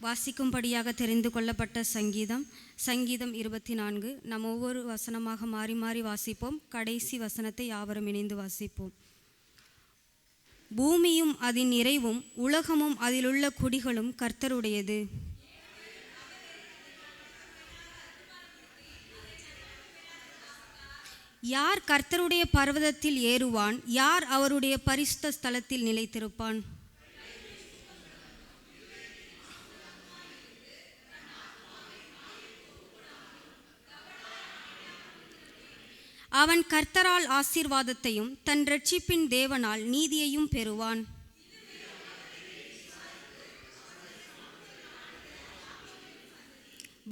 வாசிக்கும்படியாக தெரிந்து கொள்ளப்பட்ட சங்கீதம் 24. நாம் ஒவ்வொரு வசனமாக மாறி மாறி வாசிப்போம். கடைசி வசனத்தை யாவரும் இணைந்து வாசிப்போம். பூமியும் அதன் நிறைவும் உலகமும் அதிலுள்ள குடிகளும் கர்த்தருடையது. யார் கர்த்தருடைய பர்வதத்தில் ஏறுவான்? யார் அவருடைய பரிசுத்த ஸ்தலத்தில் நிலைத்திருப்பான்? அவன் கர்த்தரால் ஆசீர்வாதத்தையும் தன் இரட்சிப்பின் தேவனால் நீதியையும் பெறுவான்.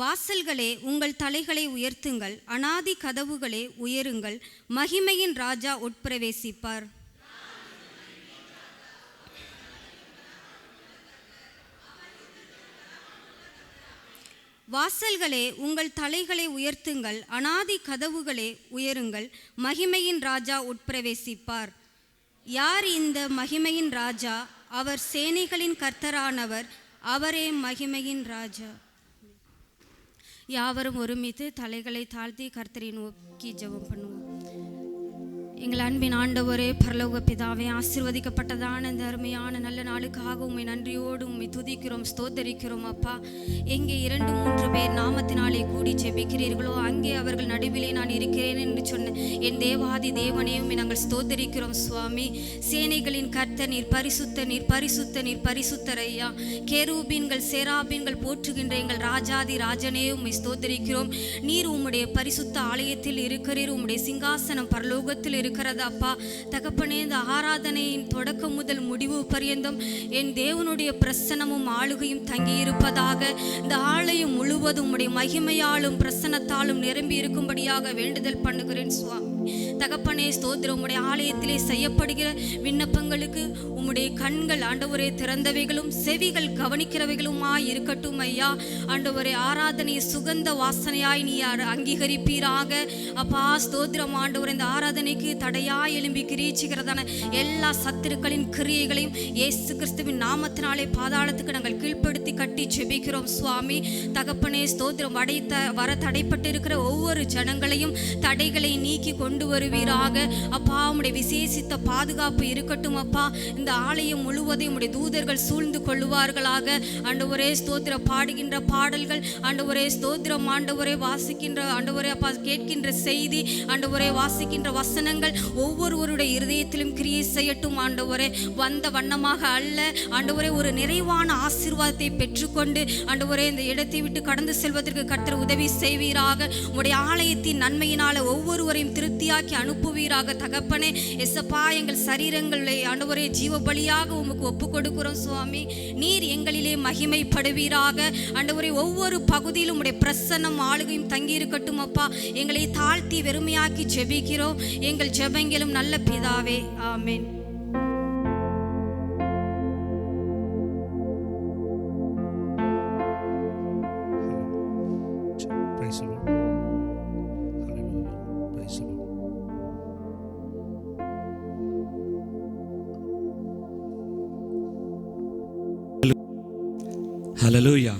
வாசல்களே, உங்கள் தலைகளை உயர்த்துங்கள், அநாதி கதவுகளே உயருங்கள், மகிமையின் ராஜா உட்பிரவேசிப்பார். வாசல்களே, உங்கள் தலைகளை உயர்த்துங்கள், அநாதி கதவுகளே உயருங்கள், மகிமையின் ராஜா உட்பிரவேசிப்பார். யார் இந்த மகிமையின் ராஜா? அவர் சேனைகளின் கர்த்தரானவர், அவரே மகிமையின் ராஜா. யாவரும் ஒருமித்து தலைகளை தாழ்த்தி கர்த்தரை நோக்கி ஜெபம் பண்ணுவோம். எங்கள் அன்பின் ஆண்டவரே, பரலோக பிதாவே, ஆசீர்வதிக்கப்பட்டதான இந்த அருமையான நல்ல நாளுக்காக உம்மை நன்றியோடு உம்மை துதிக்கிறோம், ஸ்தோத்தரிக்கிறோம். அப்பா, எங்கே 2-3 பேர் நாமத்தினாலே கூடி ஜெபிக்கிறீர்களோ அங்கே அவர்கள் நடுவிலே நான் இருக்கிறேன் என்று சொன்ன என் தேவாதி தேவனே, உம்மை நாங்கள் ஸ்தோத்தரிக்கிறோம். சுவாமி, சேனைகளின் கர்த்தர், நீர் பரிசுத்த, நீர் பரிசுத்த, நீர் பரிசுத்தர் ஐயா. கேரூபீன்கள் சேராபீன்கள் போற்றுகின்ற எங்கள் ராஜாதி ராஜனே, உம்மை ஸ்தோத்தரிக்கிறோம். நீர் உம்முடைய பரிசுத்த ஆலயத்தில் இருக்கிறீர், உம்முடைய சிங்காசனம் பரலோகத்தில் இருக்கிறது. அப்பா தகப்பனே, இந்த ஆராதனையின் தொடக்கம் முதல் முடிவு பரியந்தம் என் தேவனுடைய பிரசன்னமும் ஆளுகையும் தங்கியிருப்பதாக, இந்த ஆலயம் முழுவதும் உம்முடைய மகிமையாலும் பிரசன்னத்தாலும் நிரம்பி இருக்கும்படியாக வேண்டுதல் பண்ணுகிறேன். சுவாமி தகப்பனே, ஸ்தோத்திரம். உம்முடைய ஆலயத்திலே செய்யப்படுகிற விண்ணப்பங்களுக்கு உம்முடைய கண்கள் ஆண்டவரே திறந்தவைகளும் செவிகள் கவனிக்கிறவைகளுமாய் இருக்கட்டும் ஐயா. ஆண்டவரே, ஆராதனையை சுகந்த வாசனையாய் நீ அங்கீகரிப்பீராக. அப்பா ஸ்தோத்திரம். ஆண்டவரே, இந்த ஆராதனைக்கு தடையாய் எழும்பி கிரீச்சிக்கிறதான எல்லா சத்துருக்களின் கிரியைகளையும் இயேசு கிறிஸ்துவின் நாமத்தினாலே பாதாளத்துக்கு நாங்கள் கீழ்ப்படுத்தி கட்டி ஜெபிக்கிறோம். சுவாமி தகப்பனே, ஸ்தோத்திரம். வர தடைப்பட்டு இருக்கிற ஒவ்வொரு ஜனங்களையும் தடைகளை நீக்கி கொண்டு வருவீராக. அப்பா, உம்முடைய விசேஷித்த பாதுகாப்பு இருக்கட்டும். அப்பா, இந்த ஆலயம் முழுவதையும் உம்முடைய தூதர்கள் சூழ்ந்து கொள்ளுவார்களாக. ஆண்டவரே ஸ்தோத்திர, பாடுகின்ற பாடல்கள் ஆண்டவரே ஸ்தோத்திரம், ஆண்டவரே வாசிக்கின்ற ஆண்டவரே அப்பா கேட்கின்ற செய்தி ஆண்டவரே வாசிக்கின்ற வசனங்கள் ஒவ்வொருவருடைய இருதயத்திலும் கிரியை செய்யட்டும். ஆண்டவரே, வந்த வண்ணமாக அல்ல ஆண்டவரே, ஒரு நிறைவான ஆசீர்வாதத்தை பெற்றுக்கொண்டு ஆண்டவரே இந்த இடத்தை விட்டு கடந்து செல்வதற்கு கர்த்தர் உதவி செய்வீராக. உம்முடைய ஆலயத்தின் நன்மையினால ஒவ்வொருவரையும் திருப்தியாக்கி அனுப்புவீராக. தகப்பனே எசப்பா, எங்கள் சரீரங்களை ஆண்டவரே ஜீவ பலியாக உமக்கு ஒப்பு கொடுக்கிறோம். சுவாமி, நீர் எங்களிலே மகிமைப்படுவீராக. ஆண்டவரே, ஒவ்வொரு பகுதியிலும் உடைய பிரசன்னம் ஆளுகையும் தங்கி இருக்கட்டும். அப்பா, எங்களை தாழ்த்தி வெறுமையாக்கி ஜெபிக்கிறோம் எங்கள் ஜெபங்களும் நல்ல பிதாவே, ஆமென். ஹல்லேலூயா.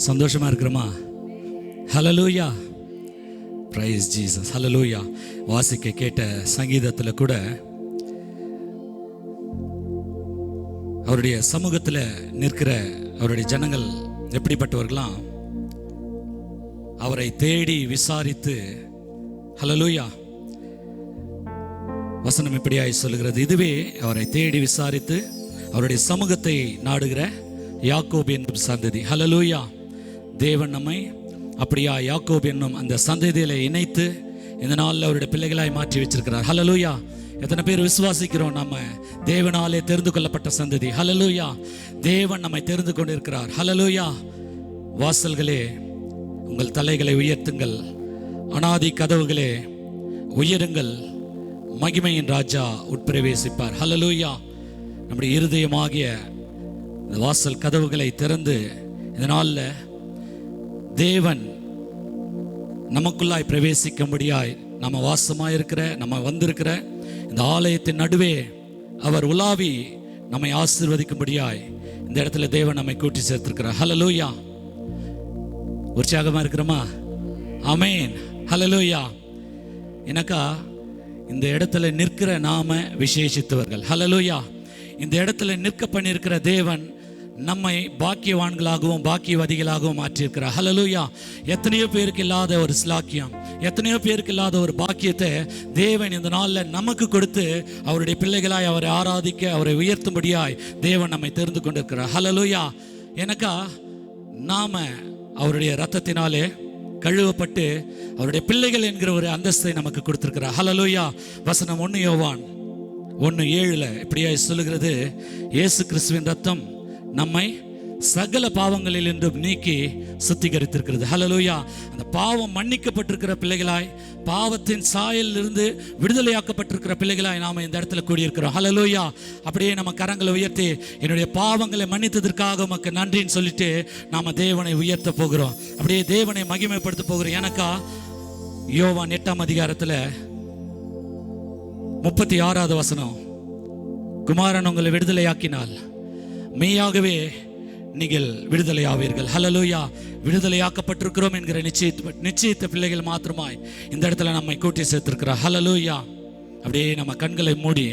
சந்தோஷமா இருக்கிறோமா? ஹல்லேலூயா, பிரைஸ் ஜீசஸ். ஹல்லேலூயா. வாசிக்க கேட்ட சங்கீதத்தில் கூட அவருடைய சமூகத்தில் நிற்கிற அவருடைய ஜனங்கள் எப்படிப்பட்டவர்களாம்? அவரை தேடி விசாரித்து, ஹல்லேலூயா, வசனம் இப்படியாய் சொல்லுகிறது, இதுவே அவரை தேடி விசாரித்து அவருடைய சமூகத்தை நாடுகிற யாக்கோபு என்னும் சந்ததி. ஹல்லேலூயா. தேவன் நம்மை அப்படியா யாக்கோபு என்னும் அந்த சந்ததியில இணைத்து இந்த நாளில் அவருடைய பிள்ளைகளாய் மாற்றி வச்சிருக்கிறார். ஹல்லேலூயா. எத்தனை பேர் விசுவாசிக்கிறோம்? நம்ம தேவனாலே தெரிந்து கொள்ளப்பட்ட சந்ததி. ஹல்லேலூயா. தேவன் நம்மை தெரிந்து கொண்டிருக்கிறார். ஹல்லேலூயா. வாசல்களே, உங்கள் தலைகளை உயர்த்துங்கள், அநாதி கதவுகளே உயருங்கள், மகிமையின் ராஜா உட்பிரவேசிப்பார். ஹல்லேலூயா. நம்முடைய இருதயமாகிய இந்த வாசல் கதவுகளை திறந்து இந்த நாளில் தேவன் நமக்குள்ளாய் பிரவேசிக்கும்படியாய் நம்ம வாசமாயிருக்கிற நம்ம வந்திருக்கிற இந்த ஆலயத்தின் நடுவே அவர் உலாவி நம்மை ஆசீர்வதிக்கும்படியாய் இந்த இடத்துல தேவன் நம்மை கூட்டி சேர்த்திருக்கிறார். ஹல்லேலூயா. உற்சாகமா இருக்கிறோமா? ஆமென். ஹல்லேலூயா. எனக்கா இந்த இடத்துல நிற்கிற நாம விசேஷித்தவர்கள். ஹல்லேலூயா. இந்த இடத்துல நிற்க பண்ணியிருக்கிற தேவன் நம்மை பாக்கியவான்களாகவும் பாக்கியவதிகளாகவும் மாற்றியிருக்கிறார். ஹல்லேலூயா. எத்தனையோ பேருக்கு இல்லாத ஒரு ஸ்லாக்கியம், எத்தனையோ பேருக்கு இல்லாத ஒரு பாக்கியத்தை தேவன் இந்த நாளில் நமக்கு கொடுத்து அவருடைய பிள்ளைகளாய் அவரை ஆராதிக்க, அவரை உயர்த்தும்படியாய் தேவன் நம்மை தெரிந்து கொண்டிருக்கிறார். ஹல்லேலூயா. எனக்கா நாம அவருடைய இரத்தத்தினாலே கழுவப்பட்டு அவருடைய பிள்ளைகள் என்கிற ஒரு அந்தஸ்தை நமக்கு கொடுத்திருக்கிறார். ஹல்லேலூயா. வசனம் 1 யோவான் 1:7 இப்படியே சொல்லுகிறது, இயேசு கிறிஸ்துவின் ரத்தம் நம்மை சகல பாவங்களில் என்றும் நீக்கி சுத்திகரித்திருக்கிறது. ஹல்லேலூயா. அந்த பாவம் மன்னிக்கப்பட்டிருக்கிற பிள்ளைகளாய், பாவத்தின் சாயலில் இருந்து விடுதலையாக்கப்பட்டிருக்கிற பிள்ளைகளாய் நாம இந்த இடத்துல கூடியிருக்கிறோம். ஹல்லேலூயா. அப்படியே நம்ம கரங்களை உயர்த்தி என்னுடைய பாவங்களை மன்னித்ததற்காக உமக்கு நன்றின்னு சொல்லிட்டு நாம தேவனை உயர்த்த போகிறோம். அப்படியே தேவனை மகிமைப்படுத்த போகிறோம். எனக்கா யோவான் 8ஆம் அதிகாரத்தில் 36வது வசனம், குமாரன் உங்களை விடுதலையாக்கினால் மெய்யாகவே நீங்கள் விடுதலை ஆவீர்கள். ஹல்லேலூயா. விடுதலையாக்கப்பட்டிருக்கிறோம் என்கிற நிச்சயித்த பிள்ளைகள் மாத்திரமாய் இந்த இடத்துல நம்மை கூட்டி சேர்த்திருக்கிறார். ஹல்லேலூயா. அப்படியே நம்ம கண்களை மூடி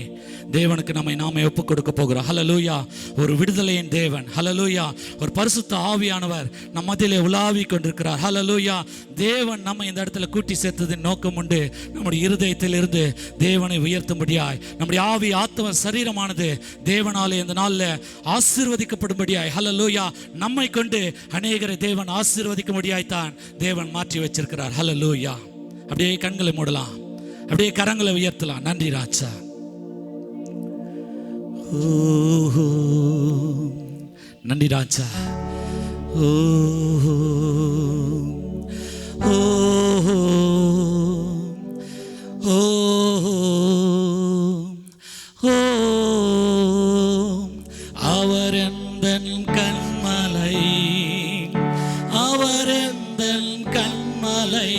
தேவனுக்கு நம்மை நாமே ஒப்புக் கொடுக்க போகிறோம். ஹல்லேலூயா. ஒரு விடுதலையின் தேவன். ஹல்லேலூயா. ஒரு பரிசுத்த ஆவியானவர் நம்ம மத்தியிலே உலாவி கொண்டிருக்கிறார். ஹல்லேலூயா. தேவன் நம்ம இந்த இடத்துல கூட்டி சேர்த்ததின் நோக்கம் உண்டு. நம்முடைய இருதயத்திலிருந்து தேவனை உயர்த்தும்படியாய், நம்முடைய ஆவி ஆத்ம சரீரமானது தேவனாலே இந்த நாளில் ஆசீர்வதிக்கப்படும்படியாய், ஹல்லேலூயா, நம்மை கொண்டு அநேகரை தேவன் ஆசீர்வதிக்கும்படியாய் தான் தேவன் மாற்றி வச்சிருக்கிறார். ஹல்லேலூயா. அப்படியே கண்களை மூடலாம், அப்படியே கரங்களை உயர்த்தலாம். நன்றி ராஜா. நன்றி ராஜா. அவர் எந்தன் கண்மலை, அவர் எந்தன் கண்மலை,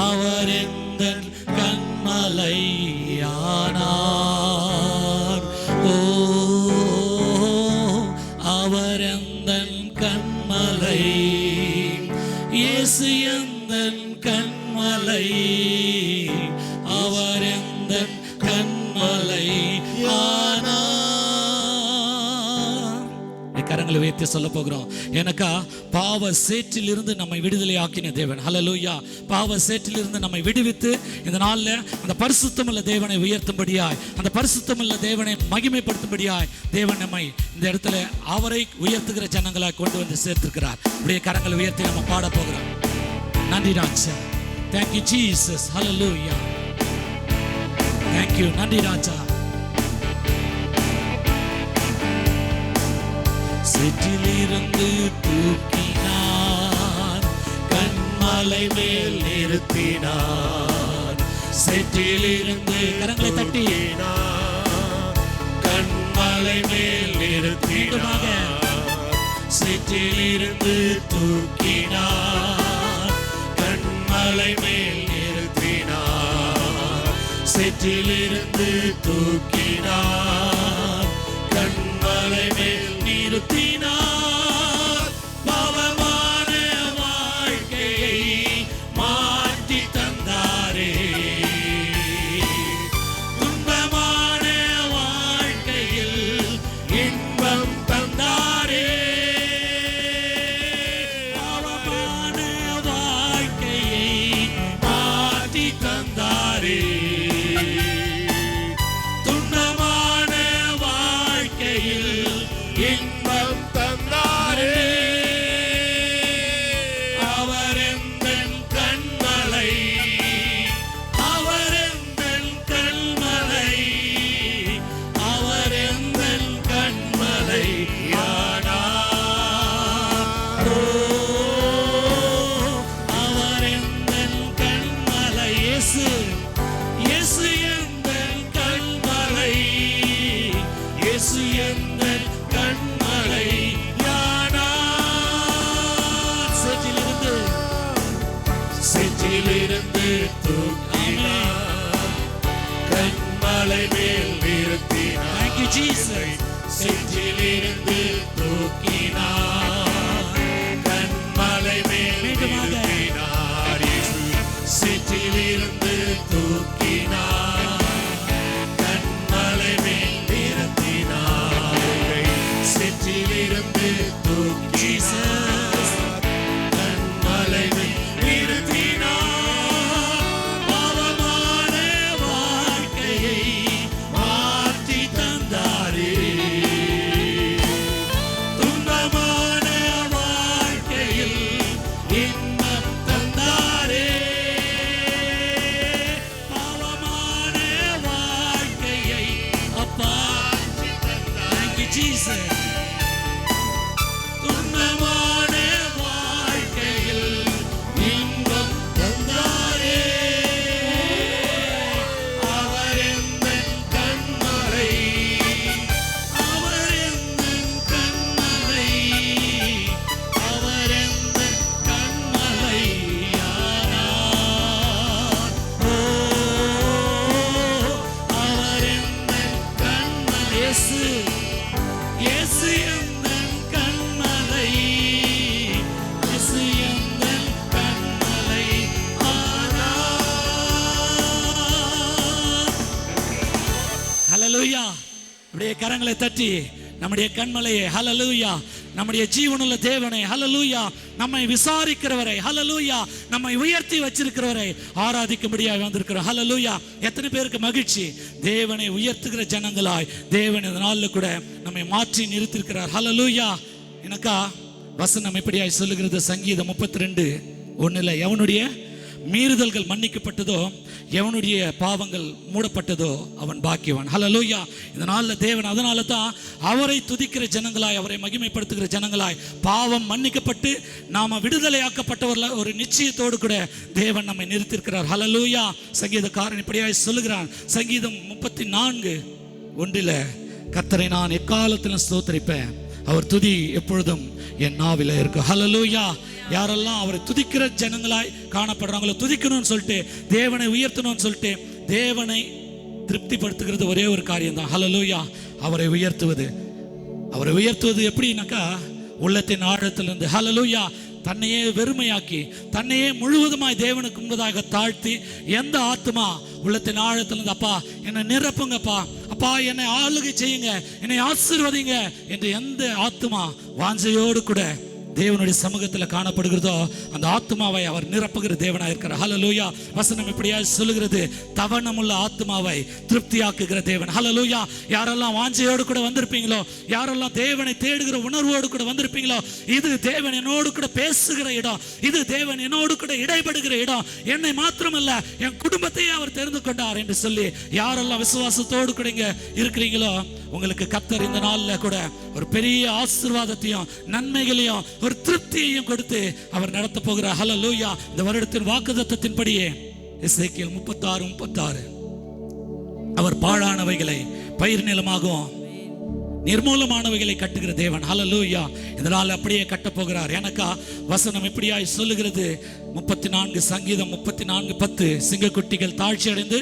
அவர் எந்தன் கண்மலை ஆனார். ஓ, அவர் எந்தன் கண்மலை, இயேசு எந்தன் கண்மலை, அவர் எந்தன் கண்மலை ஆனார். கரங்களை உயர்த்தி சொல்ல போகிறோம். எனக்கா பாவ சேற்றில் இருந்து நம்மை விடுதலை ஆக்கின தேவன். ஹல்லேலூயா. பாவ சேற்றில் இருந்து நம்மை விடுவித்து இந்த நாளில் அந்த பரிசுத்தமுள்ள தேவனை உயர்த்தும்படியாய், அந்த பரிசுத்தமுள்ள தேவனை மகிமைப்படுத்தும்படியாய் தேவன் நம்மை இந்த இடத்துல அவரை உயர்த்துகிற ஜனங்களாய் கொண்டு வந்து சேர்த்திருக்கிறார். அப்படியே கரங்களை உயர்த்தி நம்ம பாட போகிறோம். நன்றி ராஜா. Thank you Jesus. ஹல்லேலூயா. தேங்க்யூ. நன்றி ராஜா. சேற்றிலிருந்து தூக்கினார், கண்மலை மேல் நிறுத்தினார். சேற்றிலிருந்து கரங்களை தட்டினார், கண்மலை மேல் நிறுத்தினார். சேற்றிலிருந்து தூக்கினார், கண்மலை மேல் நிறுத்தினார். சேற்றிலிருந்து தூக்கினார், கண்மலை மேல் நிறுத்தினார். பாவமான வாழ்க்கையை மாற்றி தந்தாரே, துன்பமான வாழ்க்கையில் இன்பம் தந்தாரே. பாவமான வாழ்க்கையை மாற்றி தந்தாரே, துன்பமான வாழ்க்கையில் இன்பம் தந்தாரே. அவர் எந்தன் கண்மலை, அவர் எந்தன் கண்மலை, அவர் எந்தன் கண்மலை ஆனார். ஓ, அவர் எந்தன் கண்மலை. இயேசு, இயேசு எந்தன் கண்மலை, இயேசு எந்தன் கண்மலை யானார். சேற்றிலிருந்து, சேற்றிலிருந்து தூக்கினார், கண்மலை மேல் நிறுத்தினார். Thank you Jesus. செற்றிலிருந்து தூக்கினார், கண்மலை மேல் நிறுத்தினார். இயேசு செற்றிலிருந்து தூக்கினார், கண்மலை மேல் நிறுத்தினார். செற்றிலிருந்து தூக்கினார், கண்மலை மேல் நிறுத்தினார். பாவமான வாழ்க்கையை மாற்றி தந்தாரே, துன்பமான வாழ்க்கையில் இன்பம் தந்தாரே. பாவமான வாழ்க்கையை அப்பா Thank you, Jesus. துன்பமான வாழ்க்கையில் இன்பம் தந்தாரே. அவர் எந்தன் கண்மலை, அவர் எந்தன் கண்மலை, அவர் எந்தன் கண்மலையானார். ஓ, அவர் எந்தன் கண்மலை. இயேசு, இயேசு எந்தன் கண்மலை, இயேசு எந்தன் கண்மலை ஆனார். ஹல்லேலூயா. அப்படியே கரங்களை தட்டி நம்முடைய கண்மலையே ஹல்லேலூயா, நம்முடைய ஜீவனுள்ள தேவனை ஹல்லேலூயா, நம்மை விசாரிக்கிறவரை ஹல்லேலூயா, நம்மை உயர்த்தி வச்சிருக்கிறவரை ஆராதிக்கும்படியாக வந்திருக்கிறோம். ஹல்லேலூயா. எத்தனை பேருக்கு மகிழ்ச்சி, தேவனை உயர்த்துகிற ஜனங்களாய் தேவன் இந்த நாளில் கூட நம்மை மாற்றி நிறுத்திருக்கிறார். ஹல்லேலூயா. எனக்கா வசனம் இப்படியாய் சொல்லுகிறது, சங்கீதம் 32:1, எவனுடைய மீறுதல்கள் மன்னிக்கப்பட்டதோ, எவனுடைய பாவங்கள் மூடப்பட்டதோ அவன் பாக்கியவான். ஹல்லேலூயா. இந்த நாளில் தேவன் அதனால தான் அவரை துதிக்கிற ஜனங்களாய், அவரை மகிமைப்படுத்துகிற ஜனங்களாய், பாவம் மன்னிக்கப்பட்டு நாம விடுதலையாக்கப்பட்டவர்கள் ஒரு நிச்சயத்தோடு கூட தேவன் நம்மை நிறுத்திருக்கிறார். ஹல்லேலூயா. சங்கீதக்காரன் இப்படியாய் சொல்லுகிறான், சங்கீதம் 34:1, கர்த்தரை நான் எக்காலத்திலும் ஸ்தோத்திரிப்பேன், அவர் துதி எப்பொழுதும் என் நாவில இருக்கு. ஹல்லேலூயா. யாரெல்லாம் அவரை துதிக்கிற ஜனங்களாய் காணப்படுறாங்களோ, துதிக்கணும்னு சொல்லிட்டு, தேவனை உயர்த்தணும்னு சொல்லிட்டு, தேவனை திருப்திப்படுத்துகிறது ஒரே ஒரு காரியம் தான். ஹல்லேலூயா. அவரை உயர்த்துவது. அவரை உயர்த்துவது எப்படின்னாக்கா, உள்ளத்தின் ஆழத்திலிருந்து. ஹல்லேலூயா. தன்னையே வெறுமையாக்கி, தன்னையே முழுவதுமாய் தேவனுக்கு முன்பதாக தாழ்த்தி, எந்த ஆத்மா உள்ளத்தின் ஆழத்திலிருந்து அப்பா என்னை நிரப்புங்கப்பா, அப்பா என்னை ஆளுகை செய்யுங்க, என்னை ஆசீர்வதிங்க என்று எந்த ஆத்மா வாஞ்சையோடு கூட தேவனுடைய சமூகத்தில் காணப்படுகிறதோ அந்த ஆத்மாவை அவர் நிரப்புகிற தேவனாக இருக்கிறார். ஹல்லேலூயா. வசனம் இப்படியா சொல்லுகிறது, தவணமுள்ள ஆத்மாவை திருப்தியாக்குகிற தேவன். ஹல்லேலூயா. யாரெல்லாம் வாஞ்சையோடு கூட வந்திருப்பீங்களோ, யாரெல்லாம் தேவனை தேடுகிற உணர்வோடு கூட வந்திருப்பீங்களோ, இது தேவன் என்னோடு கூட பேசுகிற இடம், இது தேவன் என்னோடு கூட இடைபடுகிற இடம், என்னை மாத்திரமல்ல என் குடும்பத்தையே அவர் தெரிந்து கொண்டார் என்று சொல்லி யாரெல்லாம் விசுவாசத்தோடு கூட இங்க இருக்கிறீங்களோ, உங்களுக்கு கர்த்தர் இந்த நாளில் கூட ஒரு பெரிய ஆசீர்வாதத்தையும் நன்மைகளையும் ஒரு திருப்தியையும் கொடுத்து அவர் நடத்த போகிறார். ஹல்லேலூயா. இந்த வருடத்தின் வாக்குத்தத்தத்தின்படியே எசேக்கியேல் 36:36, அவர் பாழானவைகளை பயிர் நிலமாகவும் நிர்மூலமானவைகளை கட்டுகிற தேவன். ஹல்லேலூயா. இதனால் அப்படியே கட்டப் போகிறார். எனக்கா வசனம் இப்படியாய் சொல்லுகிறது, 34 சங்கீதம் 34:10, சிங்கக்குட்டிகள் தாழ்ச்சி அடைந்து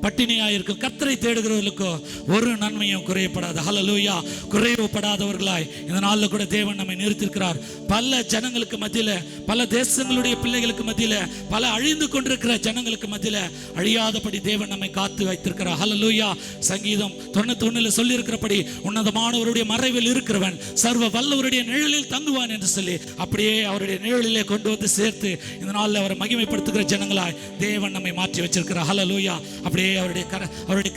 பட்டினியாயிருக்கும், கர்த்தரை தேடுகிறவர்களுக்கோ ஒரு நன்மையும் குறையப்படாது. ஹல்லேலூயா. குறைவுபடாதவர்களாய் இந்த நாளில் கூட தேவன் நம்மை நிறுத்திருக்கிறார். பல ஜனங்களுக்கு மத்தியில, பல தேசங்களுடைய பிள்ளைகளுக்கு மத்தியில, பல அழிந்து கொண்டிருக்கிற ஜனங்களுக்கு மத்தியில அழியாதபடி தேவன் நம்மை காத்து வைத்திருக்கிறார். ஹல்லேலூயா. சங்கீதம் 91 சொல்லி இருக்கிறபடி, உன்னதமானவருடைய மறைவில் இருக்கிறவன் சர்வ வல்லவருடைய நிழலில் தங்குவான் என்று சொல்லி அப்படியே அவருடைய நிழலிலே கொண்டு வந்து சேர்த்து இந்த நாளில் அவரை மகிமைப்படுத்துகிற ஜனங்களாய் தேவன் நம்மை மாற்றி வச்சிருக்கிறார். ஹல்லேலூயா. அப்படியே அவருடைய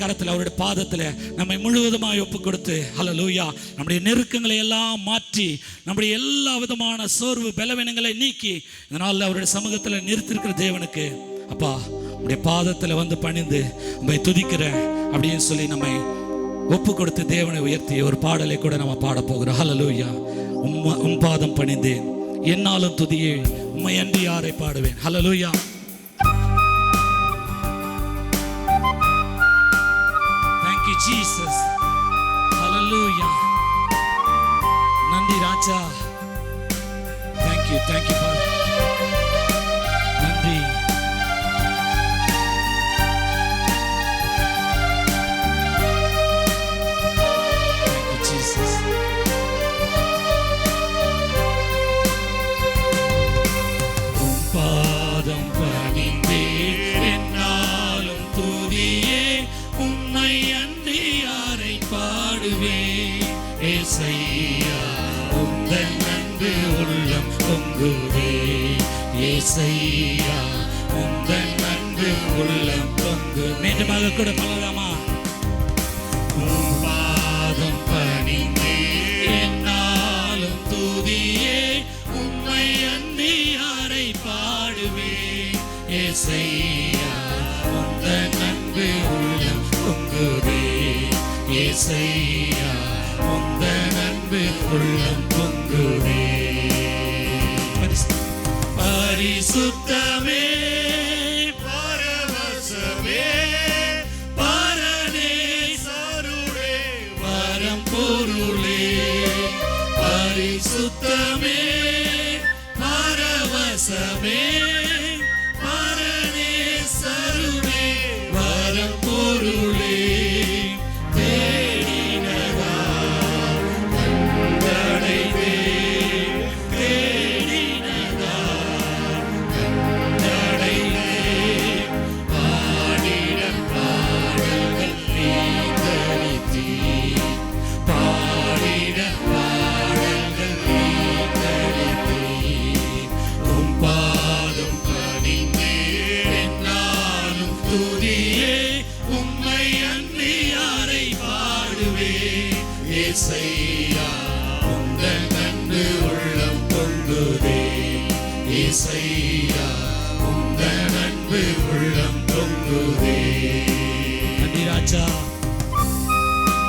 கரத்தில், அவருடைய பாதத்தில் நம்மை முழுவதுமாய் ஒப்பு கொடுத்து, ஹல்லேலூயா, நம்முடைய நெருக்கங்களை எல்லாம் மாற்றி, நம்முடைய எல்லா விதமான சோர்வு பலவீனங்களை நீக்கி இந்த நாளில் அவருடைய சமூகத்தில் நிறுத்திருக்கிற தேவனுக்கு, அப்பா உடைய பாதத்தில் வந்து பணிந்து உம்மை துதிக்கிறேன் அப்படின்னு சொல்லி நம்மை ஒப்பு கொடுத்து தேவனை உயர்த்தி ஒரு பாடலை கூட நம்ம பாட போகிறோம். ஹல்லேலூயா. உம் பாதம் பணிந்தேன், என்னாலும் துதியே, உம்மை அன்றி யாரை பாடுவேன். ஹல்லேலூயா. Jesus. Hallelujah. நன்றி ராஜா. Thank you Father. நன்றி. Thank you Jesus. ஏசையா உந்தன் அன்பு உள்ளம் பொங்குதே. ஏசையா உந்தன் அன்பு உள்ளம் பொங்கு. மீண்டுமாக கூட பலராமா. உம் பாதம் பணிந்தே என்னாலும் துதியே, உம்மை அன்றி யாரை பாடுவே. ஏசையா உந்தன் அன்பு உள்ளம் பொங்குதே. ஏசையா உந்தன் அன்பு உள்ளம் பொங்குதே. பரிசுத்தமே பரவசமே பரனே சருளே வரம் பொருளே. பரிசுத்தமே பரவசமே பரனே சருளே வரம் பொருளே. ஏசையா உந்தன் அன்பு உள்ளம் பொங்குதே. ஏசையா உந்தன் அன்பு உள்ளம் பொங்குதே. நன்றி ராஜா,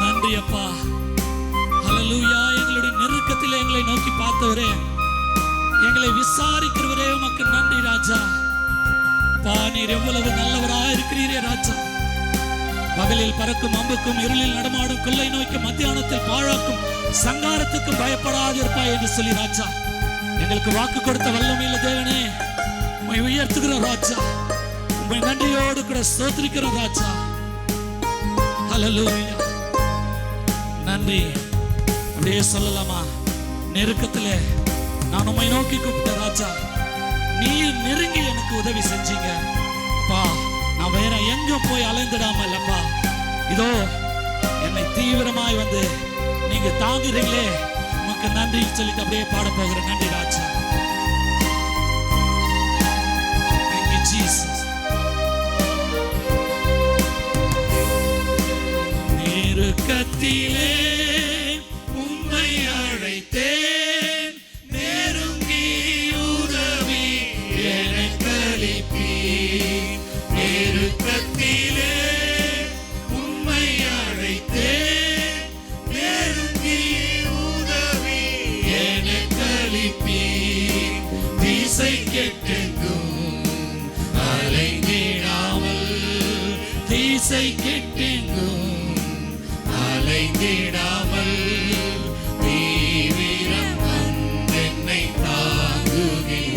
நன்றி அப்பா. ஹல்லேலூயா. எங்களுடைய நெருக்கத்தில் எங்களை நோக்கி பார்த்தவரே, எங்களை விசாரிக்கிறவரே உமக்கு நன்றி ராஜா. அப்பா, நீர் எவ்வளவு நல்லவராக இருக்கிறீரே ராஜா. பகலில் பறக்கும் அம்புக்கும் இருளில் நடமாடும் கொள்ளை நோய்க்கும் மத்தியானத்தில் பாழாக்கும் சங்காரத்துக்கும் பயப்படாதிருப்பாய் என்று சொல்லி ராஜா எங்களுக்கு வாக்கு கொடுத்த வல்லமையுள்ள தேவனே, உம்மை உயர்த்துகிறோம் ராஜா. உம்மை நன்றியோடு கூட ஸ்தோத்திரிக்கிறோம் ராஜா. ஹல்லேலூயா. நன்றி. அப்படியே சொல்லலாமா? நெருக்கத்திலே நான் உம்மை நோக்கி கூப்பிட்ட ராஜா, நீர் நெருங்கி எனக்கு உதவி செஞ்சீங்க அப்பா. நான் வேற எங்க போய் அலைந்திடாமல் அப்பா, இதோ என்னை தீவிரமாய் வந்து நீங்க தாங்குறீங்களே, உமக்கு நன்றி சொல்லிட்டு அப்படியே பாட போகிறேன். நன்றி ராஜா. Thank you, Jesus. நெருக்கத்திலே உம்மை அழைத்தேன், நெருங்கி உதவி எனக்கு அளிப்பீர். நெருக்கத்திலே உம்மை அழைத்தேன், நெருங்கி உதவி எனக்கு அளிப்பீர். திசை கெட்டெங்கும் அலைந்திடாமல், திசை கெட்டெங்கும் அலைந்திடாமல், தீவிரம் வந்தென்னை தாங்குகிறேன்.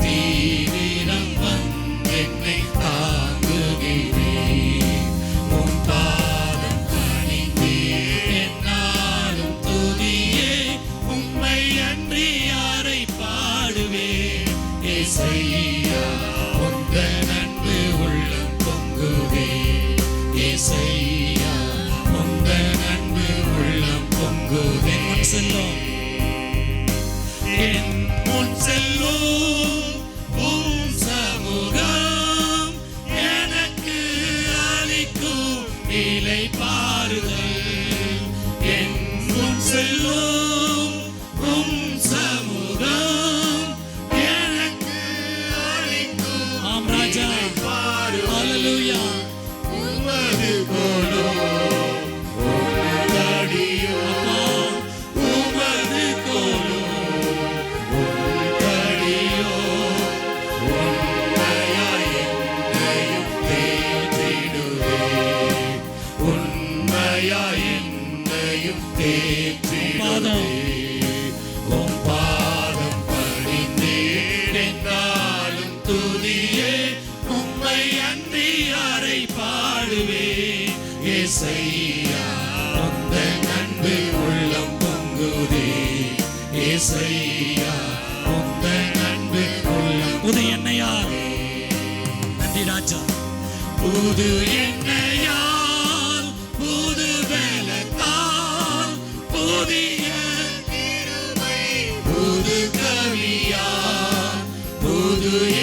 தீவிரம் வந்தென்னை தாங்குகிறேன். உம் பாதம் பணிந்தே என்னாலும் துதியே, உம்மை அன்றி யாரை பாடுவேன். ஏசையா உந்தன் அன்பு உள்ளம் பொங்குதே. ஏசையா உந்தன் அன்பு உள்ளம் பொங்குதே. செல்லும் என் முன் செல்லும் உம் சமூகம் எனக்கு அளிக்கும் இலை பாருதல். என் முன் செல்லும் உம் சமூகம் எனக்கு அளிக்கும் ஆம் ராஜா. ஹல்லேலூயா. உமது கோலோ உம்முதடியோ அப்பா, உமது கோலோ உம்முதடியோ உண்மையாய் என்னையும் தேற்றிடுவே. உண்மையாய் என்னையும் தேற்றிடுவே. உம் பாதம் பணிந்தேன் என்னாலும் துதியே, உம்மை அன்றி யாரை பாடுவேன். ஏசையா உந்தன் அன்பு உள்ளம் பொங்குதே. ஏசையா உந்தன் அன்பு உள்ளம். புது எண்ணெயால் நன்றி ராஜா. புது எண்ணெயால் புது பலத்தால்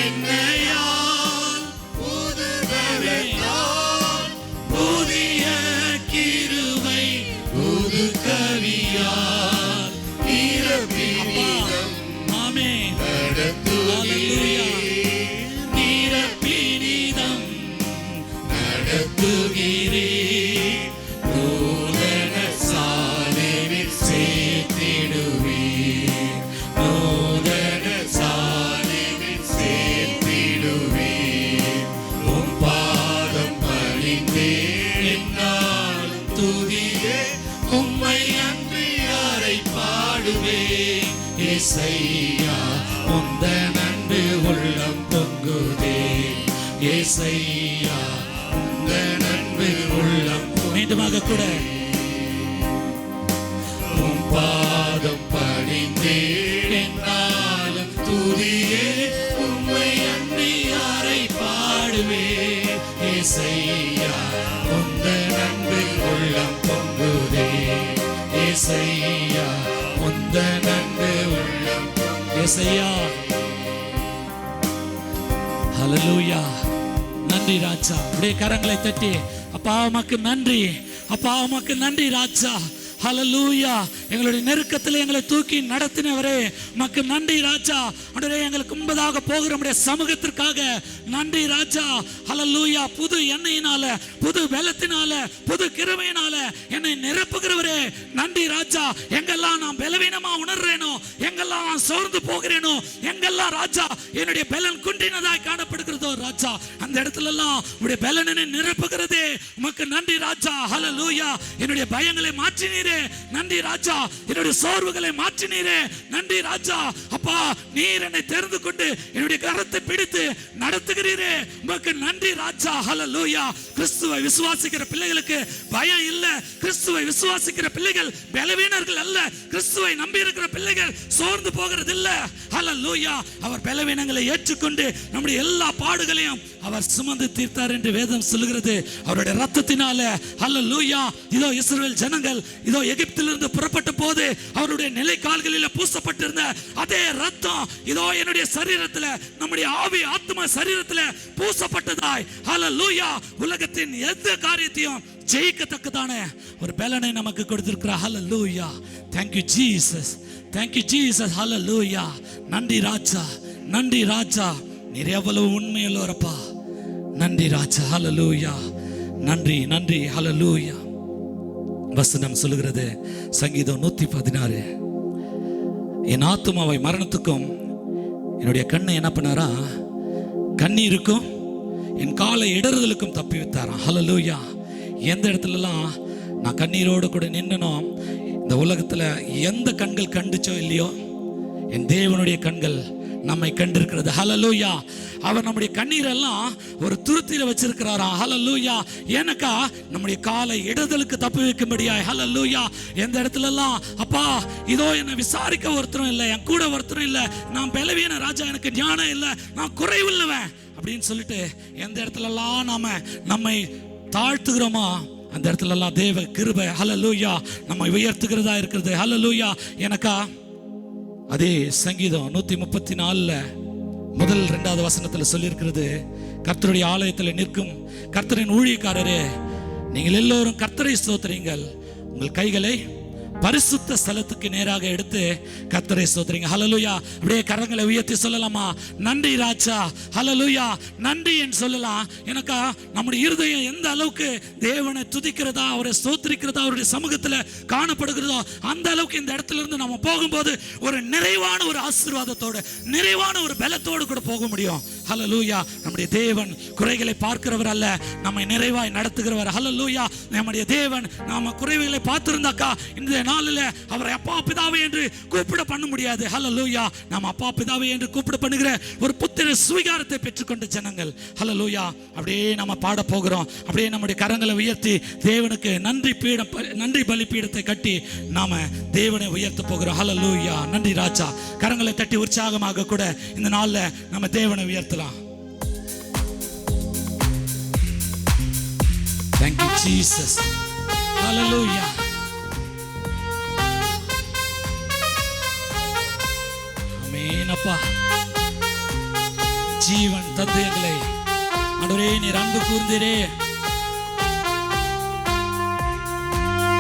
என்னையால் புது பலத்தால் புதிய கிருபை புது கவியால் நிரப்பினீர். ஆமென். நிரப்பினீதம் நடத்துகிறீர். நூதன சாலையில் சேர்த்திடுவீர். நூதன சாலையில் சேர்த்திடுவீர். உம் பாதம் பணிந்தே என்னாலும் துதியே. உம்மை அன்றி யாரை பாடுவேன். ஏசையா உந்தன் அன்பு உள்ளம் பொங்குதே. ஏசையா உந்தன் அன்பு உள்ளம். மீண்டுமாக கூட உம் பாதம் பணிந்தேன் என்னாலும் துதியே. உம்மை அன்றி யாரை பாடுவேன். ஏசையா உந்தன் அன்பு உள்ளம் பொங்குதே. ஏசையா உந்தன் அன்பு உள்ளம். ஏசையா ஹல்லேலூயா. நன்றி ராஜா. அப்படியே கரங்களை தட்டி அப்பா உமக்கு நன்றி, அப்பா உமக்கு நன்றி ராஜா. ஹல்லேலூயா. எங்களுடைய நெருக்கத்தில் எங்களை தூக்கி நடத்தினவரே உமக்கு நன்றி ராஜா. ஆண்டவரே எங்களுக்கு முன்பதாக போகிற நம்முடைய சமூகத்திற்காக நன்றி ராஜா. ஹல்லேலூயா. புது எண்ணெயினால, புது பலத்தினால, புது கிருபையினால என்னை நிரப்புகிறவரே நன்றி ராஜா. எங்கெல்லாம் நான் பலவீனமா உணர்றேனோ, எங்கெல்லாம் நான் சோர்ந்து போகிறேனோ, எங்கெல்லாம் ராஜா என்னுடைய பலன் குன்றினதாய் காணப்படுகிறதோ ராஜா, அந்த இடத்துல எல்லாம் உடைய பலனை நிரப்புகிறதே உமக்கு நன்றி ராஜா. ஹல்லேலூயா. என்னுடைய பயங்களை மாற்றினீரே நன்றி ராஜா. என்னுடைய சோர்வுகளை மாற்றினீரே நன்றி ராஜா. அப்பா நீர் என்னை தெரிந்து கொண்டு என்னுடைய கரத்தை பிடித்து நடத்துகிறீரே உமக்கு நன்றி ராஜா. ஹல்லேலூயா. கிறிஸ்துவை விசுவாசிக்கிற பிள்ளைகளுக்கு பயம் இல்ல. கிறிஸ்துவை விசுவாசிக்கிற பிள்ளைகள் பலவீனர்கள் அல்ல. கிறிஸ்துவை நம்பி இருக்கிற பிள்ளைகள் சோர்ந்து போகிறது இல்ல. ஹல்லேலூயா. அவர் பலவீனங்களை ஏற்றுக்கொண்டு நம்முடைய எல்லா பாடுகளையும் அவர் சுமந்து தீர்த்தார் என்று வேதம் சொல்லுகிறது. அவருடைய ரத்தத்தினால ஹல்லேலூயா. இதோ இஸ்ரவேல் ஜனங்கள் இதோ எகிப்திலிருந்து புறப்பட்ட போது அவருடைய நிலை கால்களில் பூசப்பட்டிருந்த அதே ரத்தம் இதோ என்னுடைய சரீரத்தில், நம்முடைய ஆவி ஆத்மா சரீரத்தில் பூசப்பட்டதாய் ஹல்லேலூயா. உலகத்தின் எந்த காரியத்தையும் ஜெயிக்கத்தக்கதான ஒரு பலனை நமக்கு கொடுத்திருக்கிறார். ஹல்லேலூயா. Thank you Jesus. Thank you Jesus. ஹல்லேலூயா. நன்றி ராஜா, நன்றி ராஜா. நீர் எவ்வளவு உண்மையுள்ளவரப்பா. நன்றி ராஜா. ஹல்லேலூயா. நன்றி நன்றி. ஹல்லேலூயா. வசனம் சொல்லுகிறது சங்கீதம் 116, என் ஆத்துமாவை மரணத்துக்கும் என்னுடைய கண்ணை என்ன பண்ணாரா, கண்ணீருக்கும் என் காலை இடறுதலுக்கும் தப்பி வைத்தாராம். ஹல்லேலூயா. எந்த இடத்துலலாம் நான் கண்ணீரோடு கூட நின்னனோ, இந்த உலகத்தில் எந்த கண்கள் கண்டுச்சோ இல்லையோ, என் தேவனுடைய கண்கள் நம்மை கண்டிருக்கிறது. ஹல்லேலூயா. அவர் நம்முடைய கண்ணீரெல்லாம் ஒரு துருத்தியில வச்சிருக்கிறாராம். ஹல்லேலூயா. எனக்கா நம்முடைய காலை இடதலுக்கு தப்பி வைக்கும்படியாய். ஹல்லேலூயா. எந்த இடத்துல எல்லாம் அப்பா இதோ என்னை விசாரிக்க ஒருத்தரும் இல்லை, என் கூட ஒருத்தரும் இல்லை, நான் பலவீன ராஜா, எனக்கு ஞானம் இல்லை, நான் குறைவுள்ளவன் அப்படின்னு சொல்லிட்டு எந்த இடத்துல எல்லாம் நம்மை தாழ்த்துகிறோமா, அந்த இடத்துல எல்லாம் தேவ கிருபை ஹல்லேலூயா நம்மை உயர்த்துகிறதா இருக்கிறது. ஹல்லேலூயா. எனக்கா அதே சங்கீதம் 134 முதல் 2வது வசனத்தில் சொல்லியிருக்கிறது, கர்த்தருடைய ஆலயத்தில் நிற்கும் கர்த்தரின் ஊழியக்காரரே, நீங்கள் எல்லோரும் கர்த்தரை ஸ்தோத்திரீங்கள், உங்கள் கைகளை பரிசுத்த ஸ்தலத்துக்கு நேராக எடுத்து கர்த்தரை ஸ்தோத்திரீங்க. ஹல்லேலூயா. அப்படியே கரங்களை உயர்த்தி சொல்லலாமா, நன்றி ராஜா. ஹல்லேலூயா. நன்றி என்று சொல்லலாம். எனக்கா நம்முடைய இருதயம் எந்த அளவுக்கு தேவனை துதிக்கிறதா, அவரை ஸ்தோத்திரிக்கிறதா, அவருடைய சமூகத்தில் காணப்படுகிறதோ, அந்த அளவுக்கு இந்த இடத்துல இருந்து நம்ம போகும்போது ஒரு நிறைவான ஒரு ஆசீர்வாதத்தோடு, நிறைவான ஒரு பலத்தோடு கூட போக முடியும். ஹல்லேலூயா. நம்முடைய தேவன் குறைகளை பார்க்கிறவர் அல்ல, நம்மை நிறைவாய் நடத்துகிறவர். ஹல்லேலூயா. நம்முடைய தேவன் நாம குறைகளை பார்த்திருந்தாக்கா இந்த நாளில் அவரை அப்பா பிதாவை என்று கூப்பிட பண்ண முடியாது. ஹல்லேலூயா. நாம் அப்பா பிதாவை என்று கூப்பிட பண்ணுகிற ஒரு புத்திர சுவிகாரத்தை பெற்றுக்கொண்ட ஜனங்கள். ஹல்லேலூயா. அப்படியே நம்ம பாட போகிறோம். அப்படியே நம்முடைய கரங்களை உயர்த்தி தேவனுக்கு நன்றி பலிபீடத்தை கட்டி நாம தேவனை உயர்த்த போகிறோம். ஹல்லேலூயா. நன்றி ராஜா. கரங்களை தட்டி உற்சாகமாக கூட இந்த நாள்ல நம்ம தேவனை உயர்த்தலாம். Thank you Jesus. Hallelujah. Amen அப்பா. ஜீவன் தந்து எங்களை ஆண்டவரே நீர் அன்பு கூர்ந்தீரே.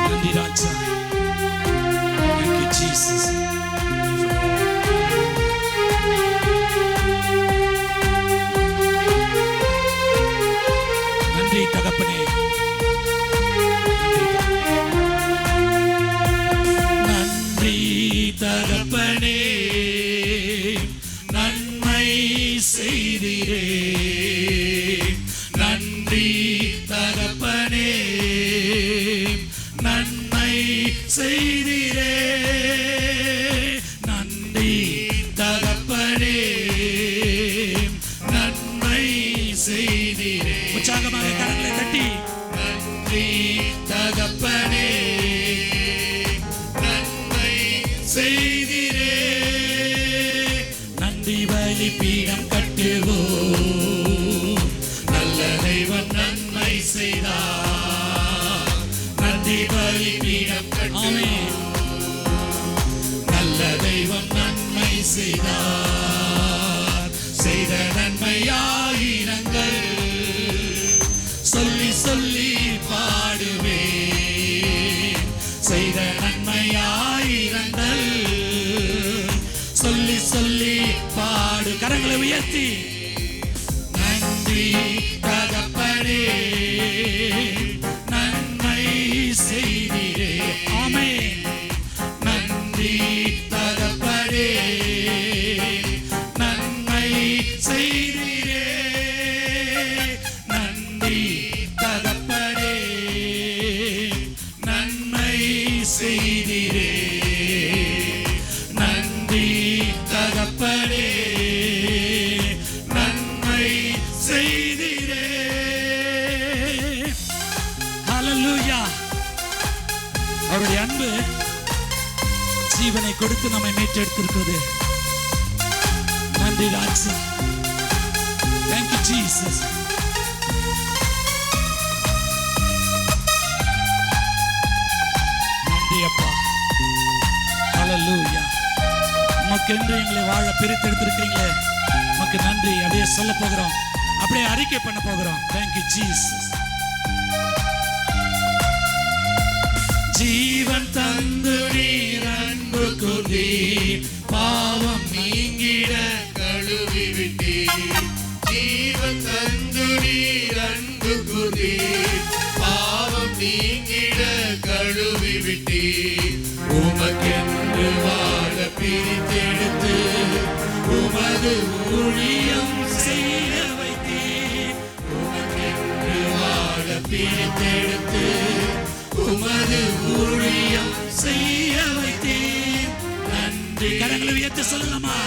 நன்றி ராஜா. Thank you Jesus. நன்றி தகப்பனே. நன்றி தகப்பனே, நன்மை செய்தீரே. நன்றி தகப்பனே, நன்மை செய்தீரே. நன்றி தகப்பனே, நன்மை செய்தீரே. உற்சாகமாக கரங்களை தட்டி நன்றி தகப்பனே, நன்மை செய்தீரே. நன்றி பலிபீடம் கட்டுவோம், நல்ல தெய்வம் நன்மை செய்தார். நன்றி பலிபீடம் கட்டுவோம், நல்ல தெய்வம் நன்மை செய்தார். செய்த நன்மையாயிரங்கள் சொல்லி சொல்லி பாடுவேன். செய்த நன்மையாயிரங்கள் சொல்லி சொல்லி பாடு. கரங்களை உயர்த்தி நன்றி தகப்பனே, நன்மை செய்தீரே. ஆமென். நன்றி தகப்பனே, நன்மை செய்தீரே. நன்றி தகப்பனே, நன்மை செய்தீரே. நன்றி தகப்பனே, நன்மை செய்தீரே. ஹல்லேலூயா. அவருடைய அன்பு ஜீவனை கொடுத்து நம்மை மீட்டெடுத்திருக்கிறது. நன்றி ராஜா. Thank you Jesus. நன்றி அப்பா. ஹல்லேலூயா. உமக்கென்று எங்களை வாழ பிரித்தெடுத்திருக்கிறீங்களே, உமக்கு நன்றி. அப்படியே சொல்ல போகிறோம், அப்படியே அறிக்கை பண்ண போகிறோம். Thank you Jesus. ஜீவன் தந்து நீர் அன்பு கூர்ந்தீர், பாவம் நீங்கிட கழுவி விட்டீர். ஜீவன் தந்து நீர் அன்பு கூர்ந்தீர், பாவம் நீங்கிட கழுவி விட்டீர். உமக்கென்று வாழ பிரித்தெடுத்து உமது ஊழியம் செய்ய வைத்தீர். உமக்கென்று வாழ பிரித்தெடுத்து உமது ஊழியம் செய்ய வைத்தீர். நன்றி. கரங்களை உயர்த்தி சொல்லலாமா?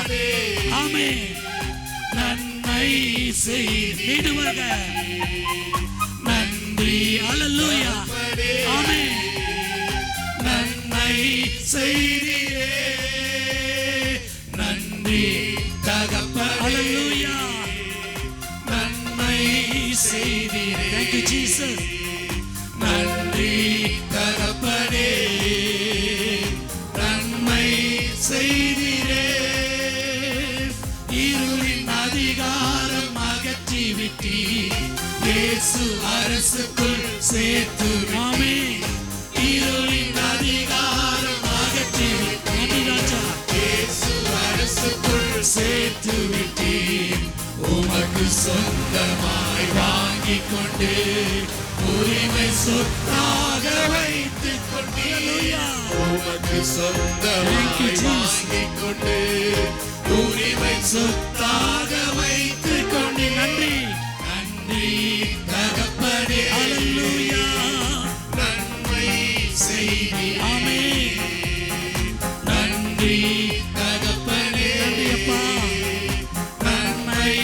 ஆமென். நன்மை செய்திடுவக நன்றி. ஹல்லேலூயா. ஆமென். நன்மை செய்தீரே. நன்றி தகப்பனே. ஹல்லேலூயா. நன்மை செய்தீரே. Thank you Jesus. நன்றி தகப்பனே, நன்மை செய்தீரே. இருளின் அதிகாரம் அகற்றி விட்டீர், இயேசு அரசுக்குள் சேர்த்து. ஆமென். இருளின் அதிகாரம் அகற்றி விட்டீர், இயேசு அரசுக்குள் சேர்த்து விட்டீர். உமக்கு சொந்தமாய் வாங்கிக் கொண்டு உரிமை சொத்தாக வைத்துக் கொண்டீர். உமக்கு சொந்தமாய் வாங்கிக் கொண்டு உரிமை சொத்தாக வைத்துக் கொண்டீர். நன்றி. நன்றி தகப்பனே. ஹல்லேலூயா. நன்மை செய்தீர். ஆமென். நன்றி தகப்பனே. நன்றி அப்பா. நன்மை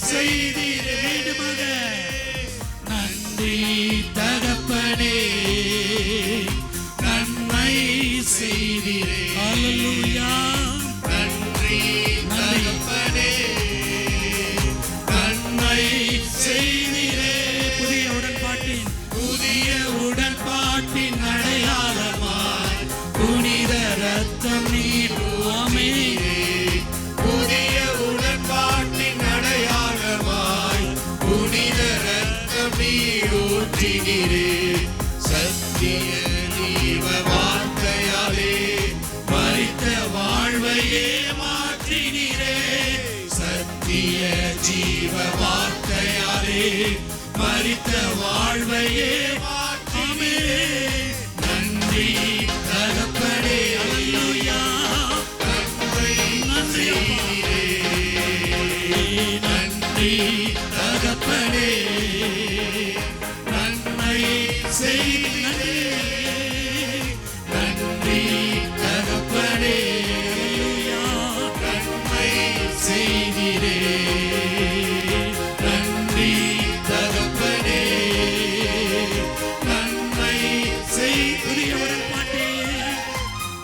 செய்தீரே. மீண்டுமாக நன்றி தகப்பனே, நன்மை செய்தீரே. ஹல்லேலூயா. நன்றி தகப்பனே, நன்மை செய்தீரே. புதிய உடன்பாட்டின் அடையாளமாய் புனித ரத்தம் நீர். ஆமென். புதிய உடன்பாட்டின் அடையாளம் செய்கிறே சத்திய ஜீவ வார்த்தையாலே மரித்த வாழ்வையே மாற்றினீரே சத்திய ஜீவ வார்த்தையாலே மரித்த வாழ்வையே மாற்றினீரே நன்றி தகப்பனே அல்லேலூயா நன்றி நன்றி தகப்பனே நன்மை செய்தீரே நன்றி தகப்பனே நன்மை செய்தீரே நன்றி தகப்பனே நன்மை செய்தீரே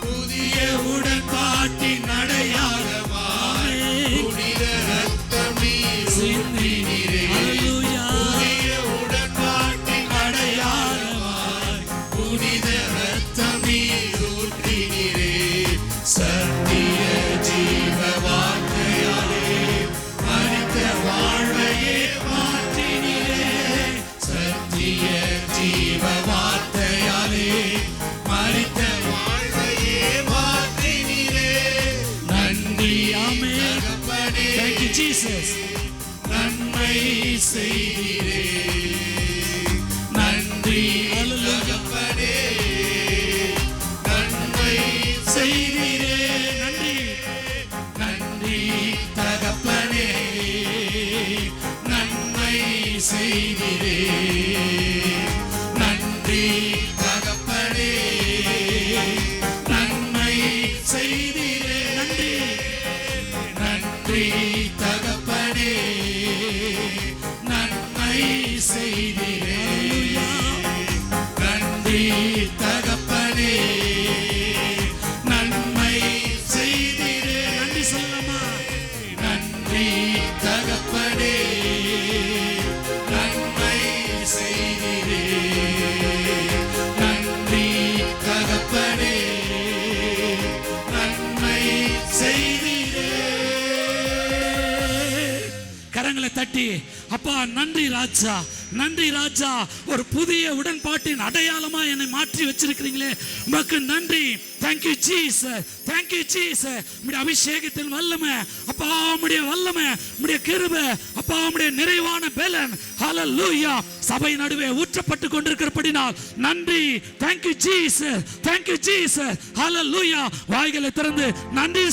புதிய உடன்பாட்டின் அடையாளமாய் புனித ரத்தம் நீர் சிந்தினீரே புதிய உடன்பாட்டின் அடையாளமாய் புனித ரத்தம் நீர் ஊற்றினீரே சத்திய ஜீவ வார்த்தையாலே மரித்த வாழ்வையே மாற்றினீரே சத்திய ஜீவ வார்த்தையாலே மரித்த வாழ்வையே மாற்றினீரே நன்றி தகப்பனே Thank you Jesus நன்மை செய்தீரே நன்றி தகப்பனே நன்மை செய்தீரே நன்றி நன்றி தகப்பனே நன்மை செய்தீரே நன்றி தகப்பனே நன்மை செய்தீரே நன்றி நன்றி தகப்பனே நன்மை செய்தீரே நன்றி தகப்பனே நன்மை செய்தீரே நன்றி சொல்லமா நன்றி தகப்பனே நன்மை செய்தீரே நன்றி தகப்பனே நன்மை செய்தீரே கரங்களை தட்டி அப்பா நன்றி ராஜா நன்றி ராஜா ஒரு புதிய உடன்பாட்டின் அடையாளமா என்னை மாற்றி வச்சிருக்கிறீங்களே உமக்கு நன்றி Thank you Jesus Thank you Jesus உம்முடைய அபிஷேகத்தின் வல்லமை அப்பா உம்முடைய வல்லமை உம்முடைய கிருபை அப்பா உம்முடைய நிறைவான பலன் ஹalleluya சபை நடுவே ஊற்றப்பட்டு கொண்டிருக்கிறபடினால் நன்றி Thank you Jesus Thank you Jesus ஹalleluya வாய்களை திறந்து நன்றி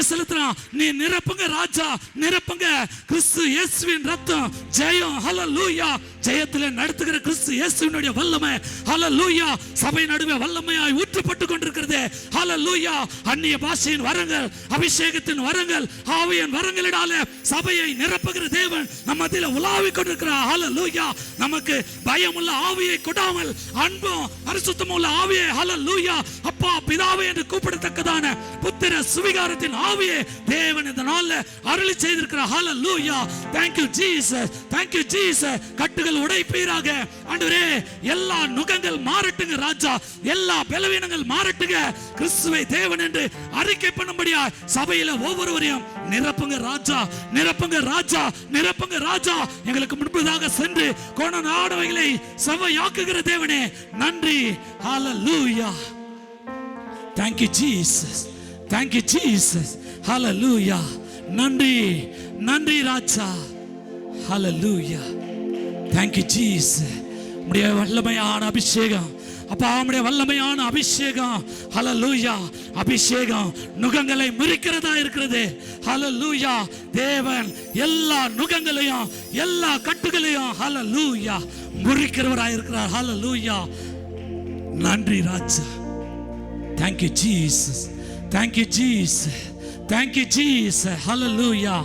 செலுத்தலாம் நீ நிரப்புங்க ராஜா நிரப்புங்க கிறிஸ்து இயேசுவின் ரத்தம் ஜெயம் ஹalleluya ஜெயத்திலே நடத்துகிற கிறிஸ்து இயேசுவினுடைய வல்லமை ஹalleluya சபை நடுவே வல்லமையாய் ஊற்றப்பட்டு கொண்டிருக்கிறது ஹalleluya அந்நிய பாஷையின் வரங்கள் அபிஷேகத்தின் வரங்கள் ஆவியின் வரங்களினாலே சபையை நிரப்புகிற தேவன் நம்ம மத்தியிலே உலாவிக் கொண்டிருக்கிறார் ஹalleluya நமக்கு பயமுள்ள ஆவியை கொடாமல் அன்பும் பரிசுத்தமுள்ள ஆவியை ஹalleluya அப்பா பிதாவே என்று கூப்பிடத்தக்கதான புத்திர சுவிகாரத்தின் ஆவியை தேவன் இந்த நாளில் அருளி செய்திருக்கிறார் ஹalleluya Thank you Jesus Thank you Jesus கட்டுகள் உடைப்பீராக ஆண்டவரே எல்லா நுகங்கள் மாறட்டுங்க ராஜா எல்லா பலவீனங்கள் மாறட்டுங்க கிறிஸ்துவை தேவன் என்று அறிக்கை பண்ணும்படியா சபையில ஒவ்வொருவரையும் நிரப்புங்க ராஜா நிரப்புங்க ராஜா நிரப்புங்க ராஜா எங்களுக்கு முன்பதாக சென்று கோண நாடவைகளை செவ்வையாக்குகிற தேவனே நன்றி ஹalleluya Thank you Jesus Thank you Jesus hallelujah நன்றி ராஜா hallelujah Thank you Jesus உம்முடைய வல்லமையான அபிஷேகம் அப்பா உம்முடைய வல்லமையான அபிஷேகம் ஹalleluya அபிஷேகம் நுகங்களை முறிக்கிறதா இருக்கிறது ஹalleluya தேவன் எல்லா நுகங்களையும் எல்லா கட்டுகளையும் ஹalleluya முறிக்கிறவராய் இருக்கிறார் ஹalleluya நன்றி ராஜா Thank you Jesus Thank you Jesus Thank you Jesus hallelujah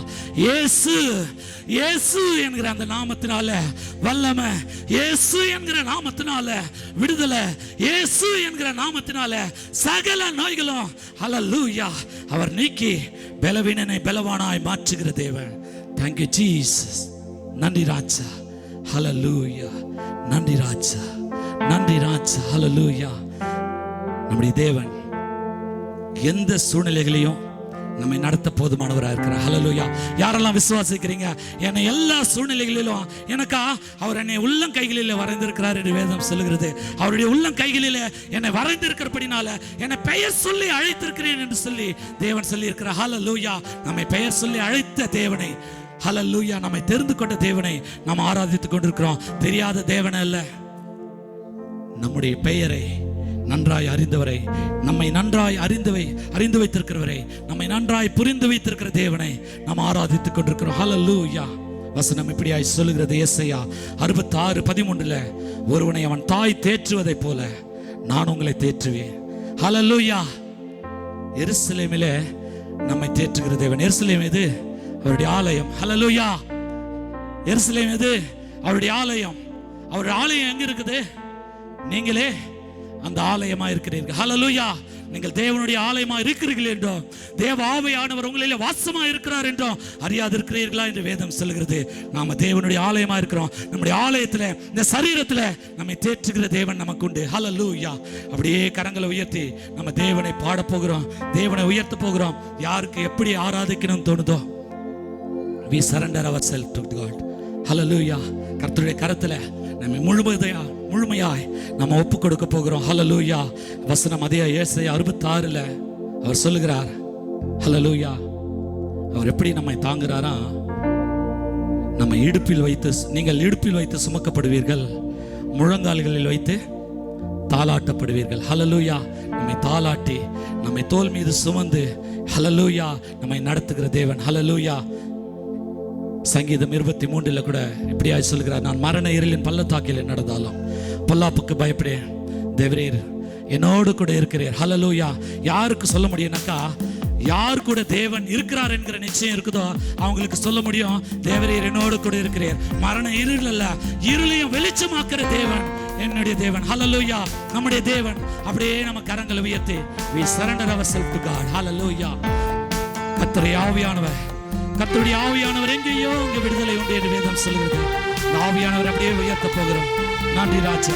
இயேசு என்கிற அந்த நாமத்தினால வல்லமை இயேசு என்கிற நாமத்தினால விடுதலை இயேசு என்கிற நாமத்தினால சகல நோய்களும் ஹalleluya அவர் நீக்கி பலவீனனை பலவானாய் மாற்றுகிற தேவன் Thank you Jesus நன்றி ராஜா ஹalleluya நன்றி ராஜா ஹalleluya நம்முடைய தேவன் எந்த சூழ்நிலைகளையும் நம்மை நடத்த போதுமானவராக இருக்கிறார். ஹல்லேலூயா. யாரெல்லாம் விசுவாசிக்கிறீங்க? என்னை எல்லா சூழ்நிலைகளிலும் எனக்கா அவர் என்னை உள்ளம் கைகளில் வரைந்திருக்கிறார் என்று வேதம் சொல்லுகிறது. அவருடைய உள்ளம் கைகளில் என்னை வரைந்திருக்கிறபடினால என்னை பெயர் சொல்லி அழைத்திருக்கிறேன் என்று சொல்லி தேவன் சொல்லி இருக்கிறார். ஹல்லேலூயா. நம்மை பெயர் சொல்லி அழைத்த தேவனை, ஹல்லேலூயா, நம்மை தெரிந்து கொண்ட தேவனை நாம் ஆராதித்துக் கொண்டிருக்கிறோம். தெரியாத தேவனை அல்ல, நம்முடைய பெயரை நன்றாய் அறிந்தவரை, நம்மை நன்றாய் அறிந்து வைத்திருக்கிறவரை, நம்மை நன்றாய் புரிந்து வைத்திருக்கிற தேவனை நாம் ஆராதித்துக் கொண்டிருக்கிறோம். ஹல்லேலூயா. வசனம் இப்படியாய் சொல்லுகிறது. ஏசாயா 66:13 ஒருவனை அவன் தாய் தேற்றுவதை போல நான் உங்களை தேற்றுவேன். ஹல்லேலூயா. எருசலேமிலே நம்மை தேற்றுகிற தேவன். எருசலேம் எது? அவருடைய ஆலயம். ஹல்லேலூயா. எருசலேம் எது? அவருடைய ஆலயம். அவருடைய ஆலயம் எங்க இருக்குது? நீங்களே அந்த ஆலயமா இருக்கிறீர்கள். ஹல்லேலூயா. நீங்கள் தேவனுடைய ஆலயமா இருக்கிறீர்கள் என்றோ, தேவ ஆவியானவர் உங்களிலே வாசமா இருக்கிறார் என்றோ அறியாது இருக்கிறீர்களா என்று வேதம் சொல்கிறது. நாம தேவனுடைய ஆலயமா இருக்கிறோம். நம்முடைய ஆலயத்துல, இந்த சரீரத்துல நம்மை தேற்றுகிற தேவன் நமக்கு உண்டு. ஹல்லேலூயா. அப்படியே கரங்களை உயர்த்தி நம்ம தேவனை பாட போகிறோம், தேவனை உயர்த்த போகிறோம். யாருக்கு எப்படி ஆராதிக்கணும்னு தோணுதோ, we surrender ourselves to God. ஹல்லேலூயா. கர்த்தருடைய கரத்துல நம்மை முழுமையாய் நம்ம ஒப்பு கொடுக்க போகிறோம். ஹல்லேலூயா. வசனம் அதே ஏசாயா 66 அவர் சொல்லுகிறார். ஹல்லேலூயா. அவர் எப்படி நம்மை தாங்குறாரா? நம்ம இடுப்பில் வைத்து, நீங்கள் இடுப்பில் வைத்து சுமக்கப்படுவீர்கள், முழங்கால்களில் வைத்து தாளாட்டப்படுவீர்கள். ஹல்லேலூயா. நம்மை தாளாட்டி நம்மை தோல் மீது சுமந்து, ஹல்லேலூயா, நம்மை நடத்துகிற தேவன். ஹல்லேலூயா. சங்கீதம் 23 கூட இப்படியா சொல்கிறார். நான் மரண இருளின் பள்ளத்தாக்கில் நடந்தாலும் பொல்லாப்புக்கு பயப்படேன், தேவரீர் என்னோடு கூட இருக்கிறீர். ஹல்லேலூயா. யாருக்கு சொல்ல முடியும்னாக்கா, யார் கூட தேவன் இருக்கிறார் என்கிற நிச்சயம் இருக்குதோ அவங்களுக்கு சொல்ல முடியும், தேவரீர் என்னோடு கூட இருக்கிறீர். மரண இருள் அல்ல, இருளையும் வெளிச்சமாக்குற தேவன் என்னுடைய தேவன். ஹல்லேலூயா. நம்முடைய தேவன். அப்படியே நம்ம கரங்களை உயர்த்தி we surrender ourselves to God. ஹல்லேலூயா. கர்த்தருடைய ஆவியானவர், கர்த்தருடைய ஆவியானவர் எங்கேயோ இங்கே விடுதலை உண்டு என்று வேதம் சொல்கிறது. ஆவியானவர் அப்படியே உயர்த்த போகிறோம். நன்றி ராஜா.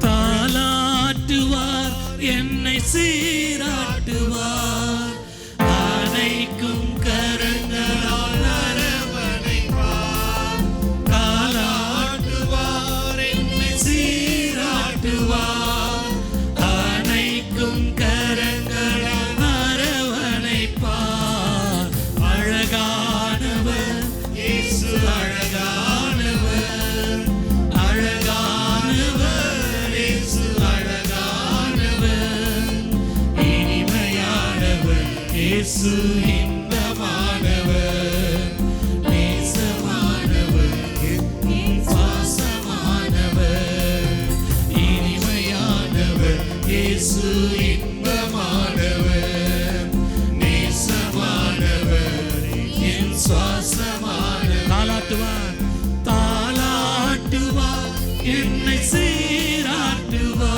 தாலாட்டுவார், என்னை சீராட்டுவார், அனைக்கும் கரங்களால் அனைக்கும் கரங்களால் அரவணைப்பார். அழகானவர் இயேசு, அழகானவர், அழகானவர் இயேசு, அழகானவர், இனிமையானவர் இயேசு, இன்பமானவர், நேசமானவர், பாசமானவர், இனிமையானவர் இயேசு, இன்பமானவர், நேசமானவர், என் சுவாசமானவர். தாலாட்டுவார், தாலாட்டுவார், என்னை சீராட்டுவார்,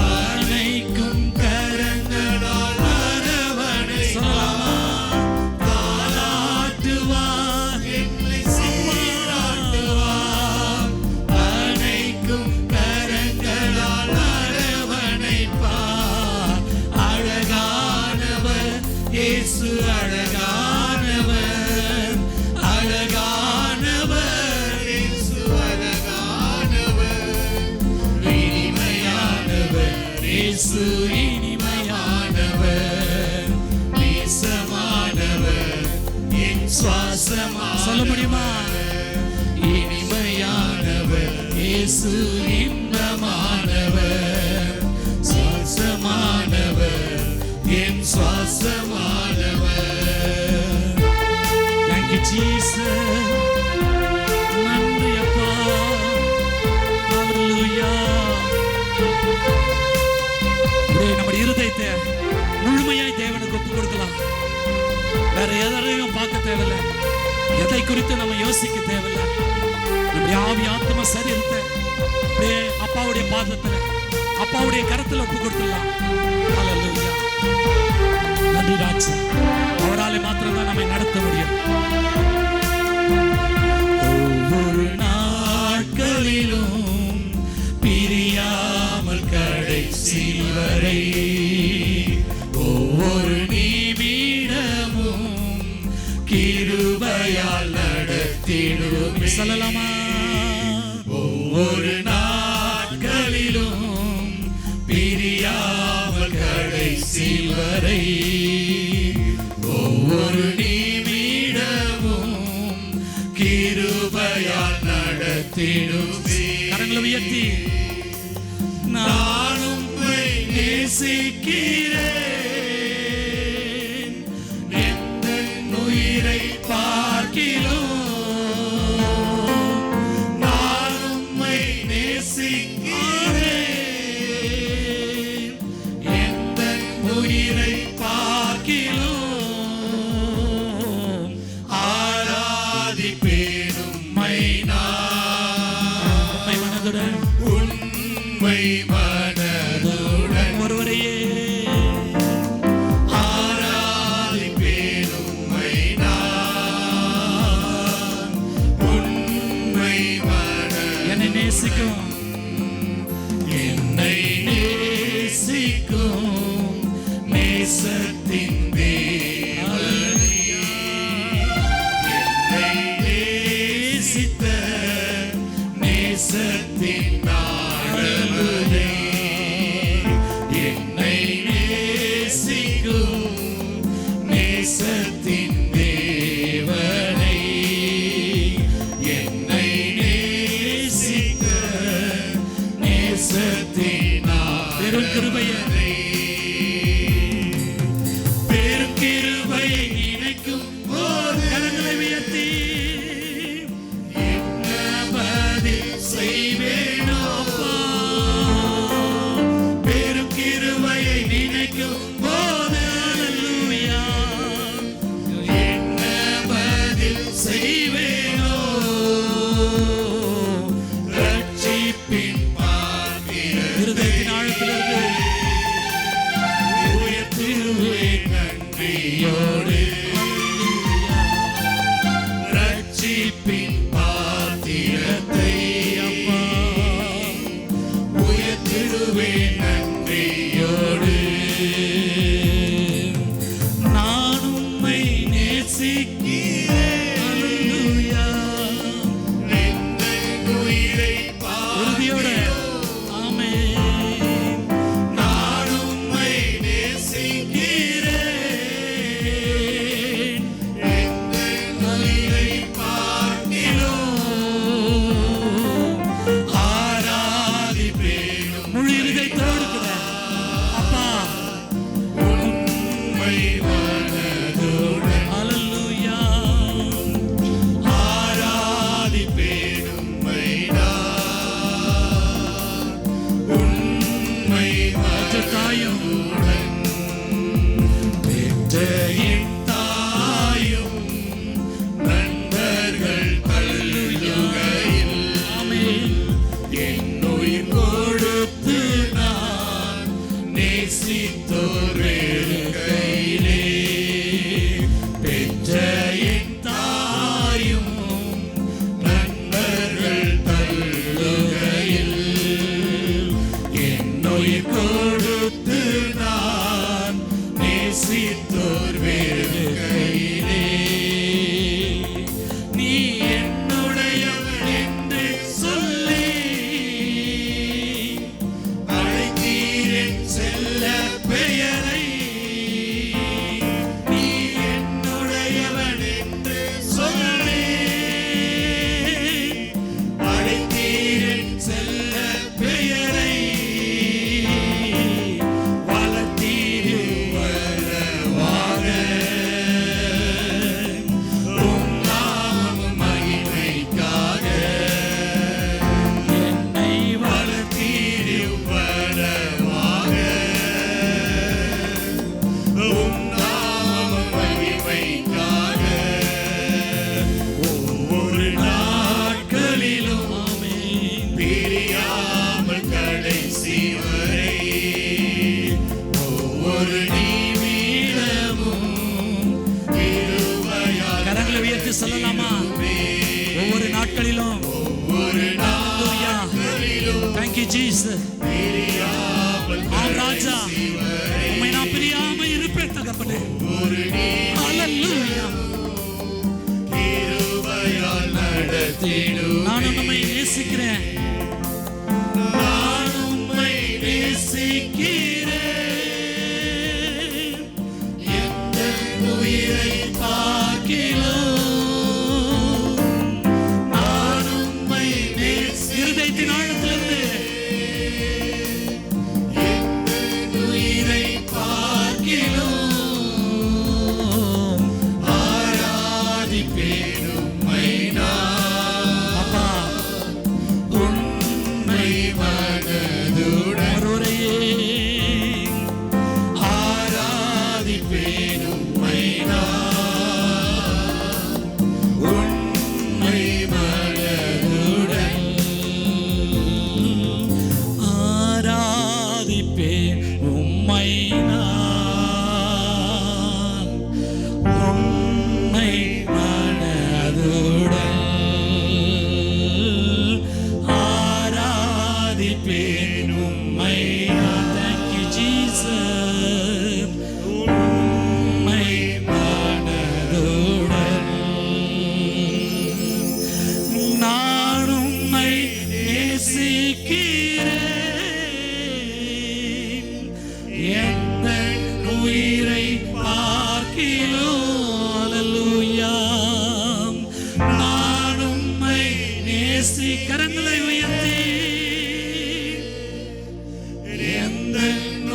அனைக்கும் கரங்களால் அரவணைப்பார். தாலாட்டுவார், என்னை சீராட்டுவார், அனைக்கும் கரங்களால் அரவணைப்பார். அழகானவர் இயேசு, அழகானவர், அழகானவர் இயேசு, அழகானவர், இனிமையானவர் இயேசு, இனிமையானவர், நேசமானவர், என் சுவாசமானவர். சொல்ல முடியுமா? இனிமையானவர் இயேசு, இன்பமானவர், சுவாசமானவர், என் சுவாசமானவர். Thank you Jesus. நன்றி அப்பா. ஹல்லேலூயா. நம்முடைய இருதயத்தை முழுமையாய் தேவனுக்கு ஒப்பு கொடுக்கலாம். வேற எதையும் பார்க்க தேவையில்லை, எதை குறித்து நம்ம யோசிக்க தேவையில்லை. நம்முடைய ஆவி ஆத்ம சரீரத்தை அப்படியே அப்பாவுடைய பாதத்துல, அப்பாவுடைய கரத்துல ஒப்பு கொடுத்துடலாம். ஹல்லேலூயா. நன்றி ராஜா. அவராலே மாத்திரம் தான் நம்மை நடத்த முடியும். கிருபையால் நடத்திடுமே. சொல்லலாமா? ஒவ்வொரு நாட்களிலும் பிரியாமல் கடைசி வரை, ஒவ்வொரு நிமிடமும் கிருபையால் நடத்திடுமே. கரங்களை உயர்த்தி, நான் உம்மை நேசிக்கிறேன், நான் உம்மை நேசிக்கிறேன், எந்த உயிரை பார்க்கிலும் ஆராதிப்பேன் உம்மை நான். மனதுடன், உண்மை மனதுடன் ஒருவரையே என்னை நேசிக்கும் நேசத்தின் தேவனே, என்னை நேசித்த நேசத்தின் ஆண்டவரே, என்னை நேசிக்கும் நேசத்தின் தேவனே, என்னை பெரும் கிருபையை, பெரும் கிருபையை நினைக்கும் போது கரங்களை உயர்த்தி என்ன பதில் செய்வேனோ, பெரும் கிருபையை நினைக்கும் போது அல்லேலூயா, என்ன பதில் செய்வேனோ, ரட்சிப்பின் இருதயத்தின் ஆழத்திலிருந்து உயர்த்துவேன் நன்றியோடு, ரட்சிப்பின் பாத்திரத்தை அப்பா உயர்த்திடுவேன் நன்றியோடு. நான் உம்மை நேசிக்கிறேன், அல்லேலூயா, எந்த உயிரை உறுதியோடு சொல்லலாமா? ஒவ்வொரு நாட்களிலும் Thank you Jesus. ஆம் ராஜா, உம்மை நான் பிரியாம இருப்பேன் தகப்பனே. நானும் உம்மை நேசிக்கிறேன், நான் உம்மை நேசிக்கிறேன், எந்த உயிரை பார்க்கிலும் நான் உம்மை இருதயத்தின் ஆழத்திலிருந்து எந்த உயிரை பார்க்கிலும் ஆராதிப்பேன் உம்மை நான். அப்பா, உண்மை மனதுடன் ஆராதிப்பேன் உம்மை நான். உண்மை மனதுடன் ஆராதிப்பேன் உம்மை நான். உண்மை மனதுடன் ஆராதிப்பேன் உம்மை நான். Thank you, Jesus. உண்மை மனதுடன் நான் உம்மை நேசிக்கிறேன், எந்த உயிரை பார்க்கிலும். அல்லேலூயா. நான் உம்மை கரங்களை உயர்த்தி எந்த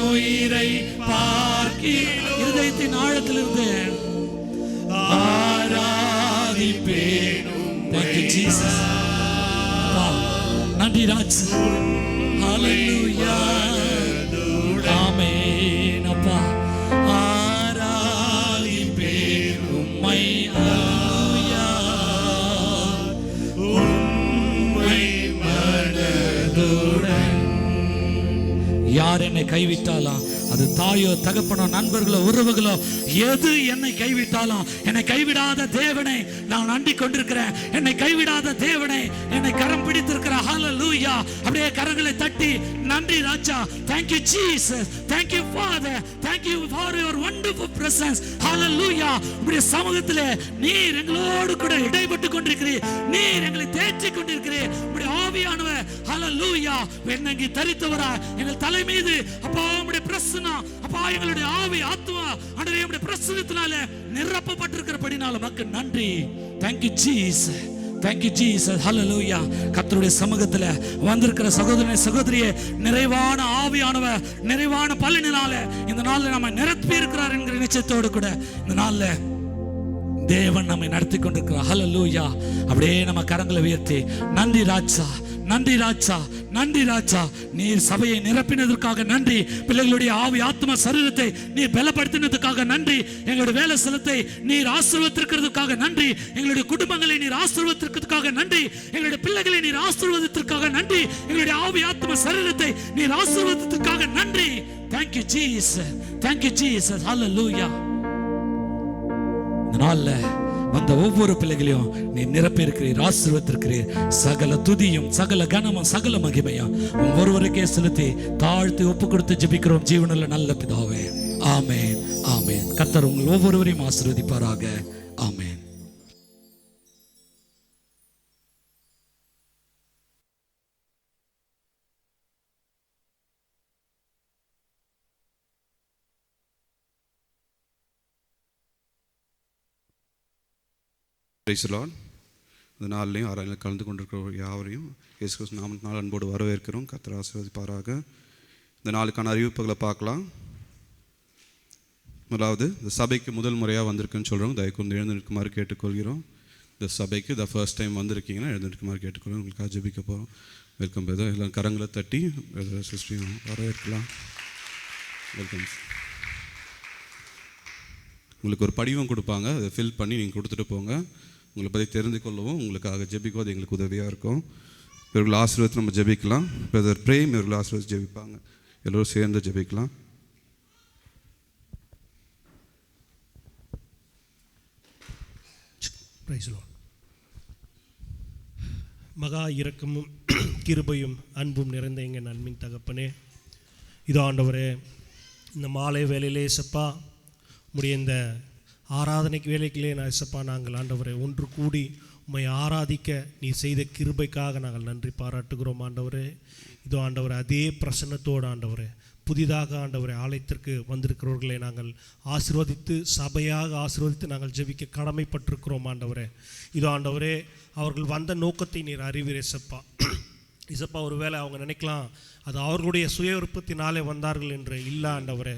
உயிரை பார்க்கிலும் இருதயத்தின் ஆழத்திலிருந்து ஆராதிப்பேன். Thank you, Jesus. நன்றி ராஜ். ஹல்லேலூயா. ஆமென் அப்பா. ஆராதிப்பேன் உம்மை. ஹல்லேலூயா. உம்மை மனதுடன். யார் என்னை கைவிட்டாலும், அது தாயோ தகப்பனோ நண்பர்களோ உறவுகளோ, எது என்னை கைவிட்டாலும், என்னை கைவிடாத தேவனை நான் நம்பி கொண்டிருக்கிறேன். என்னை கைவிடாத தேவனை என்னை கரம் பிடித்திருக்கிற. ஹல்லேலூயா. அப்படியே கரங்களை தட்டி நன்றி ராஜா. Thank you, Jesus. Thank you, Father. Thank you for your wonderful presence. ஹல்லேலூயா. உம்முடைய சமூகத்திலே நீர் எங்களோடு கூட இடைப்பட்டு கொண்டிருக்கிறீர். நீர் எங்களை தேற்றி கொண்டிருக்கிறீர். உம்முடைய ஆவியானவர் ஹல்லேலூயா வெண்ணங்கி தரித்தவரா எங்கள் தலை மீது அப்பா உம்முடைய பிரசன்னம் அப்பா எங்களுடைய ஆவி ஆத்துமா ஆண்டவரே உம்முடைய பிரசன்னத்தினால நிரப்பப்பட்டிருக்கிறபடினால உமக்கு நன்றி. Thank you, Jesus. Thank you, Jesus. Hallelujah. கர்த்தருடைய சமூகத்துல வந்திருக்கிற சகோதரனே சகோதரியே, நிறைவான ஆவியானவர் நிறைவான பலனினால இந்த நாள்ல நம்ம நிரப்பி இருக்கிறார் என்கிற நிச்சயத்தோடு கூட இந்த நாள்ல தேவன் நம்மை நடத்தி கொண்டிருக்கிறார். ஹல்லேலூயா. அப்படியே நம்ம கரங்களை உயர்த்தி நன்றி ராஜா, நன்றி ராஜா, நன்றி ராஜா. நீர் சபையை நிரப்பினதற்காக நன்றி. பிள்ளைகளுடைய ஆவி ஆத்மா சரீரத்தை நீர் பலப்படுத்தினதுக்காக நன்றி. எங்களுடைய வேலை ஸ்தலத்தை நீர் ஆசீர்வதித்திருக்கிறதுக்காக நன்றி. எங்களுடைய குடும்பங்களை நீர் ஆசீர்வதித்திருக்கிறதுக்காக நன்றி. எங்களுடைய பிள்ளைகளை நீர் ஆசீர்வதித்திற்காக நன்றி. எங்களுடைய ஆவி ஆத்மா சரீரத்தை நீர் ஆசீர்வதித்திற்காக நன்றி. Thank you, Jesus. Thank you, Jesus. Hallelujah. இந்த நாள்ல வந்த ஒவ்வொரு பிள்ளைகளையும் நீ நிரப்பி இருக்கிறீர், ஆசீர்வதித்திருக்கிறீர். சகல துதியும் சகல கனமும் சகல மகிமையும் ஒவ்வொருவருக்கே செலுத்தி தாழ்த்தி ஒப்பு கொடுத்து ஜெபிக்கிறோம் ஜீவனுள்ள நல்ல பிதாவே. ஆமென், ஆமென். கர்த்தர் உங்கள் ஒவ்வொருவரையும் ஆசீர்வதிப்பாராக. ஆமென். Praise the Lord. இந்த நாள்லையும் ஆராய்ச்சியில் கலந்து கொண்டிருக்கிற யாவரையும் இயேசு கிறிஸ்து நாமத்தினால் அன்போடு வரவேற்கிறோம். கர்த்தர் ஆசீர்வதிப்பாராக. இந்த நாளுக்கான அறிவிப்புகளை பார்க்கலாம். முதலாவது, இந்த சபைக்கு முதல் முறையாக வந்திருக்குன்னு சொல்கிறோம். தயவுக்கு எழுந்து நிற்குமாறு கேட்டுக்கொள்கிறோம். இந்த சபைக்கு ஃபர்ஸ்ட் டைம் வந்திருக்கீங்கன்னா எழுந்து நிற்குமாறு கேட்டுக்கொள்கிறோம். உங்களுக்காக ஜெபிக்க போகிறோம். Welcome brother. எல்லாம் கரங்களை தட்டி சிஸ்டரையும் வரவேற்கலாம். வெல்கம். உங்களுக்கு ஒரு படிவம் கொடுப்பாங்க, அதை ஃபில் பண்ணி நீங்கள் கொடுத்துட்டு போங்க. உங்களை பற்றி தெரிந்து கொள்ளவும் உங்களுக்காக ஜெபிக்கவும் அது எங்களுக்கு உதவியாக இருக்கும். இவர்கள் ஆசீர்வாதத்தை நம்ம ஜெபிக்கலாம். பிரதர் பிரேம் இவர்கள் ஆசீர்வாதம் ஜெபிப்பாங்க. எல்லோரும் சேர்ந்து ஜெபிக்கலாம். Price the Lord. மகா இரக்கமும் கிருபையும் அன்பும் நிறைந்த எங்கள் நன்மின் தகப்பனே, இதோ ஆண்டவரே, இந்த மாலை வேலையிலே சப்பா உடைய இந்த ஆராதனைக்கு வேலைகளே நான் சப்பா நாங்கள் ஆண்டவரே ஒன்று கூடி உம்மை ஆராதிக்க நீ செய்த கிருபைக்காக நாங்கள் நன்றி பாராட்டுகிறோம் ஆண்டவரே. இதோ ஆண்டவரே, அதே பிரசன்னத்தோடு ஆண்டவரே புதிதாக ஆண்டவரே ஆலயத்திற்கு வந்திருக்கிறவர்களை நாங்கள் ஆசீர்வதித்து சபையாக ஆசீர்வதித்து நாங்கள் ஜெபிக்க கடமைப்பட்டிருக்கிறோம் ஆண்டவரே. இதோ ஆண்டவரே, அவர்கள் வந்த நோக்கத்தை நீர் அறிவீர் இசப்பா. இசப்பா, ஒருவேளை அவங்க நினைக்கலாம் அது அவர்களுடைய சுய விருப்பத்தினாலே வந்தார்கள் என்று. இல்லை ஆண்டவரே,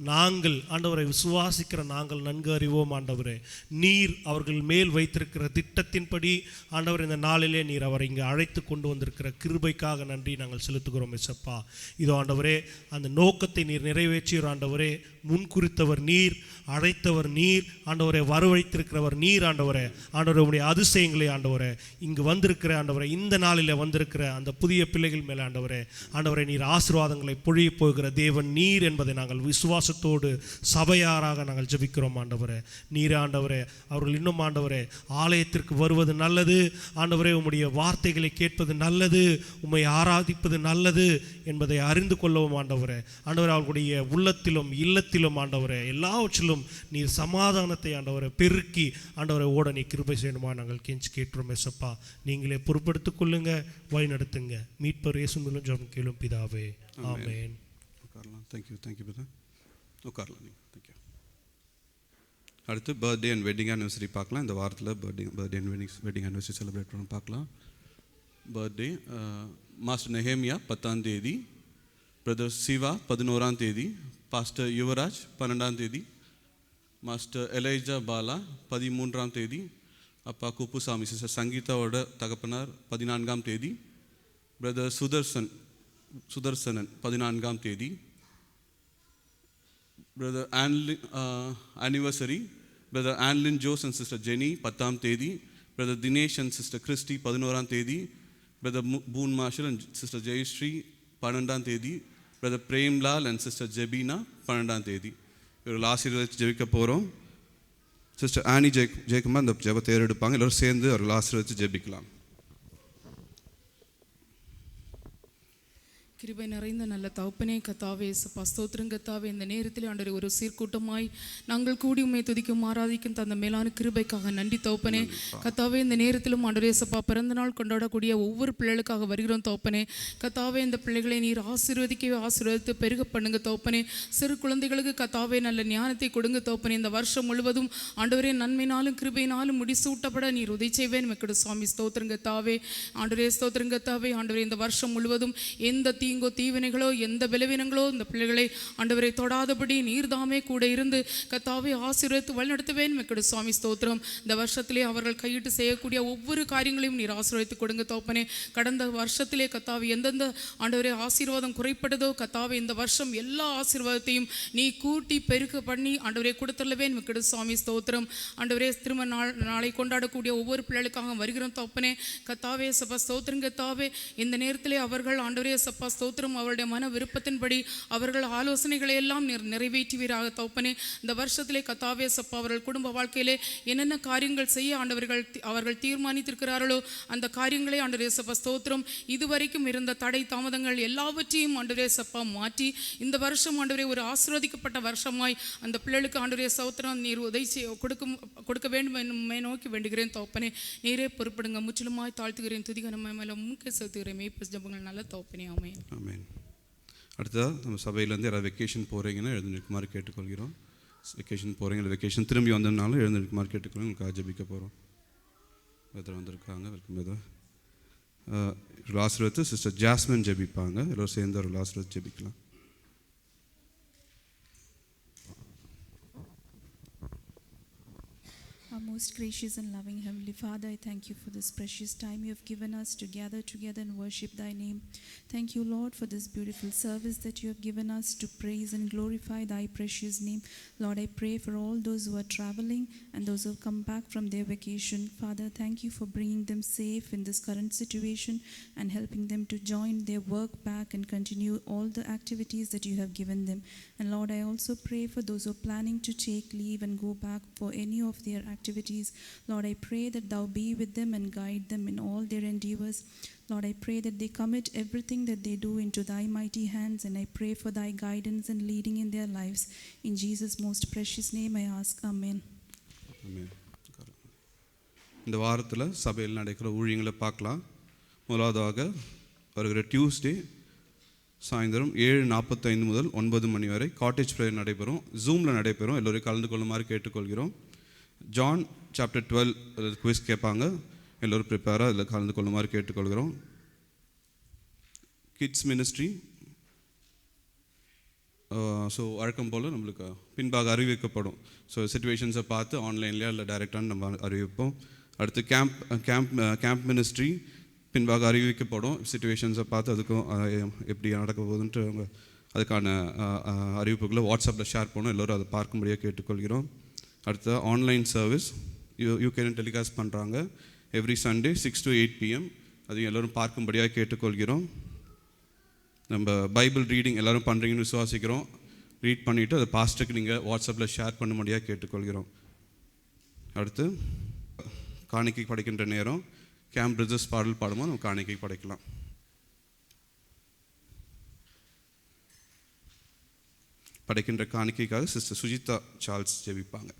நாங்கள் ஆண்டவரை விசுவாசிக்கிற நாங்கள் நன்கு அறிவோம் ஆண்டவரே. நீர் அவர்கள் மேல் வைத்திருக்கிற திட்டத்தின்படி ஆண்டவர் இந்த நாளிலே நீர் அவரை இங்கே அழைத்து கொண்டு வந்திருக்கிற கிருபைக்காக நன்றி நாங்கள் செலுத்துகிறோம் இசப்பா. இதோ ஆண்டவரே, அந்த நோக்கத்தை நீர் நிறைவேற்றியோர் ஆண்டவரே. முன்குறித்தவர் நீர், அழைத்தவர் நீர் ஆண்டவரை, வரவழைத்திருக்கிறவர் நீர் ஆண்டவரே. ஆண்டவரை, உடைய அதிசயங்களே ஆண்டவரே இங்கு வந்திருக்கிற ஆண்டவரை, இந்த நாளில் வந்திருக்கிற அந்த புதிய பிள்ளைகள் மேலே ஆண்டவரே, ஆண்டவரை நீர் ஆசீர்வாதங்களை பொழிய போகிற தேவன் நீர் என்பதை நாங்கள் விசுவாசத்தோடு சபையாராக நாங்கள் ஜெபிக்கிறோம் ஆண்டவரே. நீர் ஆண்டவரே, அவர்கள் இன்னும் ஆண்டவரே ஆலயத்திற்கு வருவது நல்லது ஆண்டவரே, உம்முடைய வார்த்தைகளை கேட்பது நல்லது, உம்மை ஆராதிப்பது நல்லது என்பதை அறிந்து கொள்ளவும் ஆண்டவரே. ஆண்டவரே, அவர்களுடைய உள்ளத்திலும் இல்லத்திலும் ஆண்டவரே எல்லாவற்றிலும் நீர் சமாதானத்தை ஆண்டவரை பெருக்கி ஆண்டவரை ஓட நீ கிருபை செய்யணுமா நாங்கள் கெஞ்சி கேட்கிறோம் ஏசப்பா. நீங்களே பொறுப்படுத்திக் கொள்ளுங்க, வழி நடத்துங்க. மீட்பர் இயேசு மூலம் ஜெபம் கேளும் பிதாவே, ஆமென். உட்காரலாம். Thank you brother. உட்காரலாம் நீங்கள். தேங்க்யூ. அடுத்து பர்த்டே அண்ட் வெட்டிங் ஆனிவர்சரி பார்க்கலாம். இந்த வாரத்தில் birthday and wedding anniversary celebrate பண்ண பார்க்கலாம். பர்த்டே மாஸ்டர் நெஹேமியா 10ஆம் தேதி, பிரதர் சிவா 11ஆம் தேதி, பாஸ்டர் யுவராஜ் 12ஆம் தேதி, மாஸ்டர் எலைஜா பாலா 13ஆம் தேதி, அப்பா குப்புசாமி சிஸ்டர் சங்கீதாவோட தகப்பனார் 14ஆம் தேதி, பிரதர் சுதர்சனன் 14ஆம் தேதி, brother anniversary brother Anlin Jose and sister Jeni 10ஆம் தேதி, brother Dinesh and sister Christy 11ஆம் தேதி, brother Boon Marshal and sister Jayashree 12ஆம் தேதி, brother Premlal and sister Jebina 12ஆம் தேதி. இவர்கள் ஆசீர்வதித்து ஜெபிக்க போகிறோம். சிஸ்டர் ஆனி ஜெயக்குமார் இந்த ஜெபத்தை ஏறெடுப்பாங்க. எல்லோரும் சேர்ந்து அவர்கள் ஆசீர்வதித்து ஜெபிக்கலாம். கிருபை நிறைந்த நல்ல தகப்பனே கத்தாவே இயேசுப்பா, ஸ்தோத்திரம் கத்தாவே. இந்த நேரத்தில் ஆண்டவரே ஒரு சீர்கூட்டமாய் நாங்கள் கூடி உம்மை துதிக்கும் ஆராதிக்கும் தந்த மேலான கிருபைக்காக நன்றி தகப்பனே. கத்தாவே, இந்த நேரத்திலும் ஆண்டவரே இயேசுப்பா பிறந்த நாள் கொண்டாடக்கூடிய ஒவ்வொரு பிள்ளைகளுக்காக வருகிறோம் தகப்பனே. கத்தாவே, இந்த பிள்ளைகளை நீர் ஆசீர்வதித்து பெருக பண்ணுங்க தகப்பனே. சிறு குழந்தைகளுக்கு கத்தாவே நல்ல ஞானத்தை கொடுங்க தகப்பனே. இந்த வருஷம் முழுவதும் ஆண்டவரே நன்மையினாலும் கிருபையினாலும் முடிசூட்டப்பட நீர் உதவி செய்வேன் மக்கள் சுவாமி. ஸ்தோத்திரம் கத்தாவே. ஆண்டவரே ஸ்தோத்திரம் கத்தாவே. ஆண்டவரே, இந்த வருஷம் முழுவதும் எந்த தீங்கோ தீவினைகளோ எந்த பலவீனங்களோ இந்த பிள்ளைகளை ஆண்டவரை தொடாதபடி நீர்தாமே கூட இருந்து கத்தாவே ஆசீர்வதித்து வழிநடத்துவேன் மக்கள் சுவாமி. ஸ்தோத்திரம். இந்த வருஷத்திலே அவர்கள் கையிட்டு செய்யக்கூடிய ஒவ்வொரு காரியங்களையும் நீர் ஆசீர்வதித்து கொடுங்க தோப்பனே. கடந்த வருஷத்திலே கத்தாவே எந்தெந்த ஆண்டவரே ஆசீர்வாதம் குறைப்பட்டதோ கத்தாவே இந்த வருஷம் எல்லா ஆசீர்வாதத்தையும் நீ கூட்டி பெருக்க பண்ணி ஆண்டவரை கொடுத்துள்ளவேன் மக்கள் சுவாமி. ஸ்தோத்திரம். ஆண்டவரே, திருமண நாளை கொண்டாடக்கூடிய ஒவ்வொரு பிள்ளைகளுக்காக வருகிறோம் தோப்பனே. கத்தாவே சப்பா ஸ்தோத்திரம் கத்தாவே. இந்த நேரத்திலே அவர்கள் ஆண்டவரே சப்பா ஸ்தோத்திரம் அவருடைய மன விருப்பத்தின்படி அவர்கள் ஆலோசனைகளை எல்லாம் நிறைவேற்றுவீராக தகப்பனே. இந்த வருஷத்திலே கத்தாவே சப்பா அவர்கள் குடும்ப வாழ்க்கையிலே என்னென்ன காரியங்கள் செய்ய அவர்கள் தீர்மானித்திருக்கிறார்களோ அந்த காரியங்களை ஆண்டவரே சப்பா ஸ்தோத்திரம் இதுவரைக்கும் இருந்த தடை தாமதங்கள் எல்லாவற்றையும் ஆண்டவரே சப்பா மாற்றி இந்த வருஷம் ஆண்டவரே ஒரு ஆசீர்வதிக்கப்பட்ட வருஷமாய் அந்த பிள்ளைகளுக்கு ஆண்டவரே ஸ்தோத்திரம் நீர் உதவி கொடுக்க வேண்டும் என்னும் நோக்கி வேண்டுகிறேன் தகப்பனே. நீரே பொறுப்படுங்க. முற்றிலுமாய் தாழ்த்துகிறேன். துதிக நம்ம மேலே முன்கே செலுத்துகிறேன். மெய்ப்பஸ் ஜபங்கள் நல்ல தகப்பனே. ஆமென். ஆமென். அடுத்ததாக நம்ம சபையிலேருந்து யாராவது வெக்கேஷன் போகிறீங்கன்னா எழுந்திருக்குமாறு கேட்டுக்கொள்கிறோம். வெக்கேஷன் போகிறீங்க, வெக்கேஷன் திரும்பி வந்ததுனாலும் எழுந்திருக்குமாறு கேட்டுக்கொள்ளும். உங்களுக்கு ஜெபிக்க போகிறோம். வெதர் வந்திருக்காங்க. Welcome brother. ஆசீர்வதித்து சிஸ்டர் ஜாஸ்மின் ஜெபிப்பாங்க. எல்லோரும் சேர்ந்து ஒரு ஆசீர்வதித்து ஜெபிக்கலாம். Our most gracious and loving Heavenly Father, I thank you for this precious time you have given us to gather together and worship Thy name. Thank you, Lord, for this beautiful service that you have given us to praise and glorify Thy precious name. Lord, I pray for all those who are traveling and those who have come back from their vacation. Father, thank you for bringing them safe in this current situation and helping them to join their work back and continue all the activities that you have given them. And Lord, I also pray for those who are planning to take leave and go back for any of their activities. Lord, I pray that Thou be with them and guide them in all their endeavors. Lord, I pray that they commit everything that they do into Thy mighty hands, and I pray for Thy guidance and leading in their lives. In Jesus' most precious name I ask, Amen. Amen. இந்த வாரத்தில் சபையில் நடக்கிற ஊழியங்களை பார்க்கலாம். முதலாவதாக வருகிற Tuesday சாயந்தரம் 7:45 முதல் 9 மணி வரை காட்டேஜ் ப்ரேயர் நடைபெறும். ஜூமில் நடைபெறும். எல்லோரும் கலந்து கொள்ளுமாறு கேட்டுக்கொள்கிறோம். ஜான் சாப்டர் 12 குவிஸ் கேட்பாங்க. எல்லோரும் ப்ரிப்பேராக அதில் கலந்து கொள்ளுமாறு கேட்டுக்கொள்கிறோம். கிட்ஸ் மினிஸ்ட்ரி ஸோ வழக்கம் போல் நம்மளுக்கு பின்பாக அறிவிக்கப்படும். ஸோ சிச்சுவேஷன்ஸை பார்த்து ஆன்லைன்லேயே இல்லை டைரெக்டாக நம்ம அறிவிப்போம். அடுத்து கேம்ப் மினிஸ்ட்ரி பின்பாக அறிவிக்கப்படும். சிச்சுவேஷன்ஸை பார்த்து அதுக்கும் எப்படி நடக்க போகுதுன்ட்டு அதுக்கான அறிவிப்புகளை வாட்ஸ்அப்பில் ஷேர் பண்ணோம். எல்லோரும் அதை பார்க்கும்படியாக கேட்டுக்கொள்கிறோம். அடுத்து ஆன்லைன் சர்வீஸ் யூகேன்னு டெலிகாஸ்ட் பண்ணுறாங்க எவ்ரி சண்டே 6 to 8 PM. அதையும் எல்லோரும் பார்க்கும்படியாக கேட்டுக்கொள்கிறோம். நம்ம பைபிள் ரீடிங் எல்லோரும் பண்ணுறீங்கன்னு விசுவாசிக்கிறோம். ரீட் பண்ணிவிட்டு அதை பாஸ்டருக்கு நீங்கள் வாட்ஸ்அப்பில் ஷேர் பண்ணும்படியாக கேட்டுக்கொள்கிறோம். அடுத்து காணிக்கை படைக்கின்ற நேரம். கேம்ப் பிரதர்ஸ் பாடல் பாடும்போது நம்ம காணிக்கை படைக்கலாம். படைக்கின்ற காணிக்கைக்காக சிஸ்டர் சுஜிதா சார்ல்ஸ் ஜெபிப்பாங்க.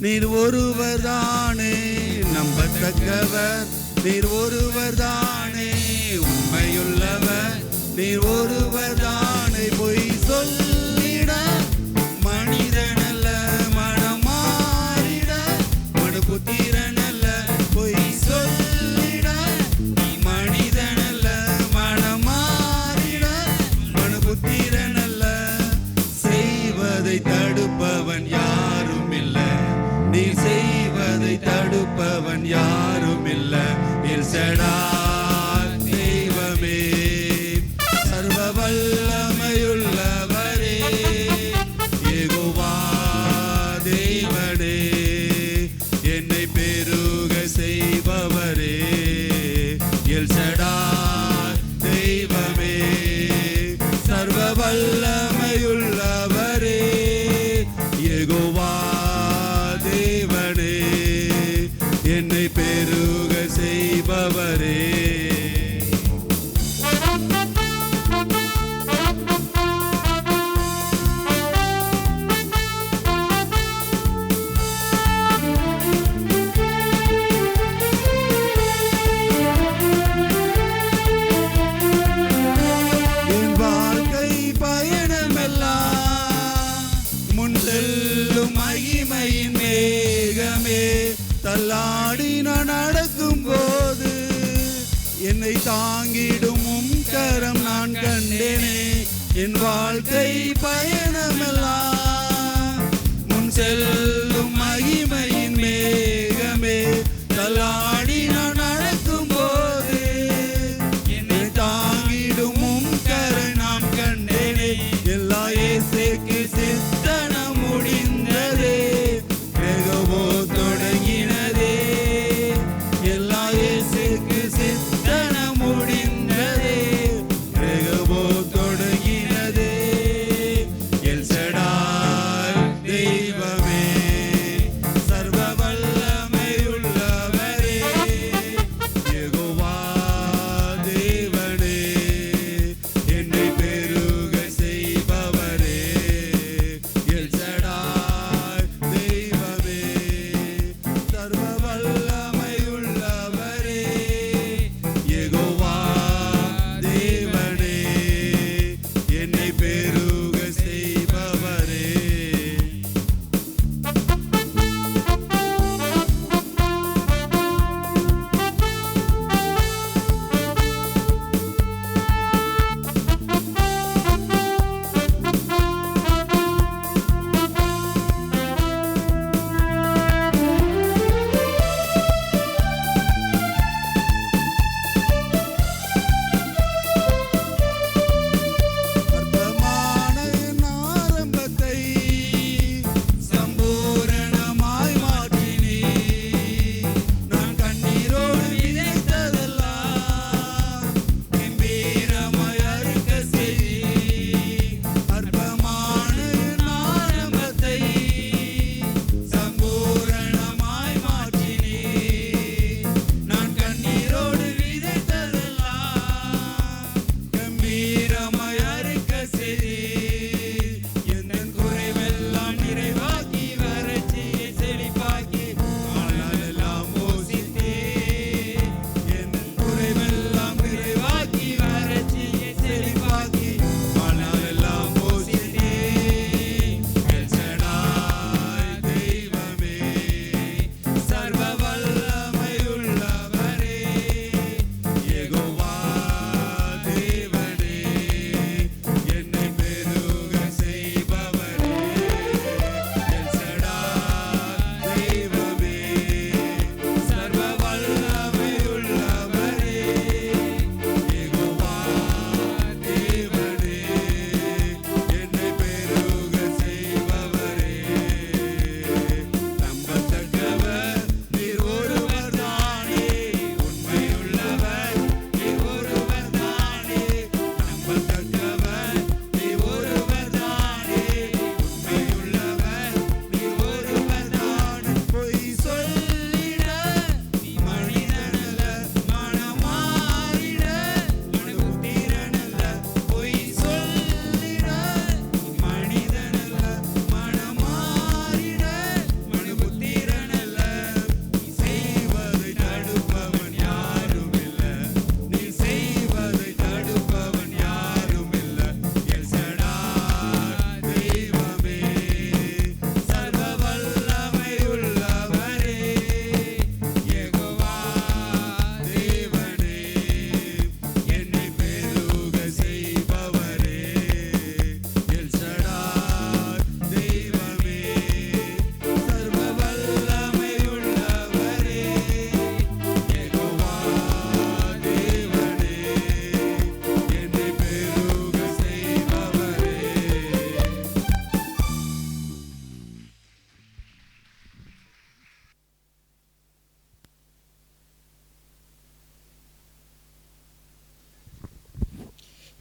நீர் ஒருவர் தானே நம்பத்தக்கவர், நீர் ஒருவர் தானே உண்மையுள்ளவர், நீர் ஒருவர் தானே பொய் சொல்லிட மனிதனல்ல மனமாறிட மனுபுத்திரனல்ல பொய் சொல்லிட மனிதனல்ல மனமாறிட மனுபுத்திரனல்ல செய்வதை தடுப்பவன் யாரும் இல்லை, நீர் செய்வதை தடுப்பவன் யாரும் இல்லை. எல்சடாய் தெய்வமே சர்வ வல்லமையுள்ளவரே யெகோவா தேவனே என்னை பெருக செய்பவரே எல்சடாய் தெய்வமே சர்வ வல்லமையுள்ளவரே யெகோவா தேவனே என்னை பெருக செய்பவரே. என் வாழ்க்கை பயணமெல்லாம் முன் செல்லும் மகிமையின் மேகமே தள்ளாடி நான் நடக்கும் போது என்னை தாங்கிடும் கரம் நான் கண்டேனே. என் வாழ்க்கை பயணமெல்லாம் முன் செல்லும் மகிமையின் மேகமே தள்ளாடி நான் நடக்கும் போது என்னை தாங்கிடும் கரை நான் கண்டேனே. எல்லா இயேசுக்கு சித்தனம் முடிந்ததே யெகோவா தொடங்கினதே, எல்லா இயேசுக்கு சித்தனம் முடிந்ததே யெகோவா தொடங்கினதே. எல்சடாய் தெய்வமே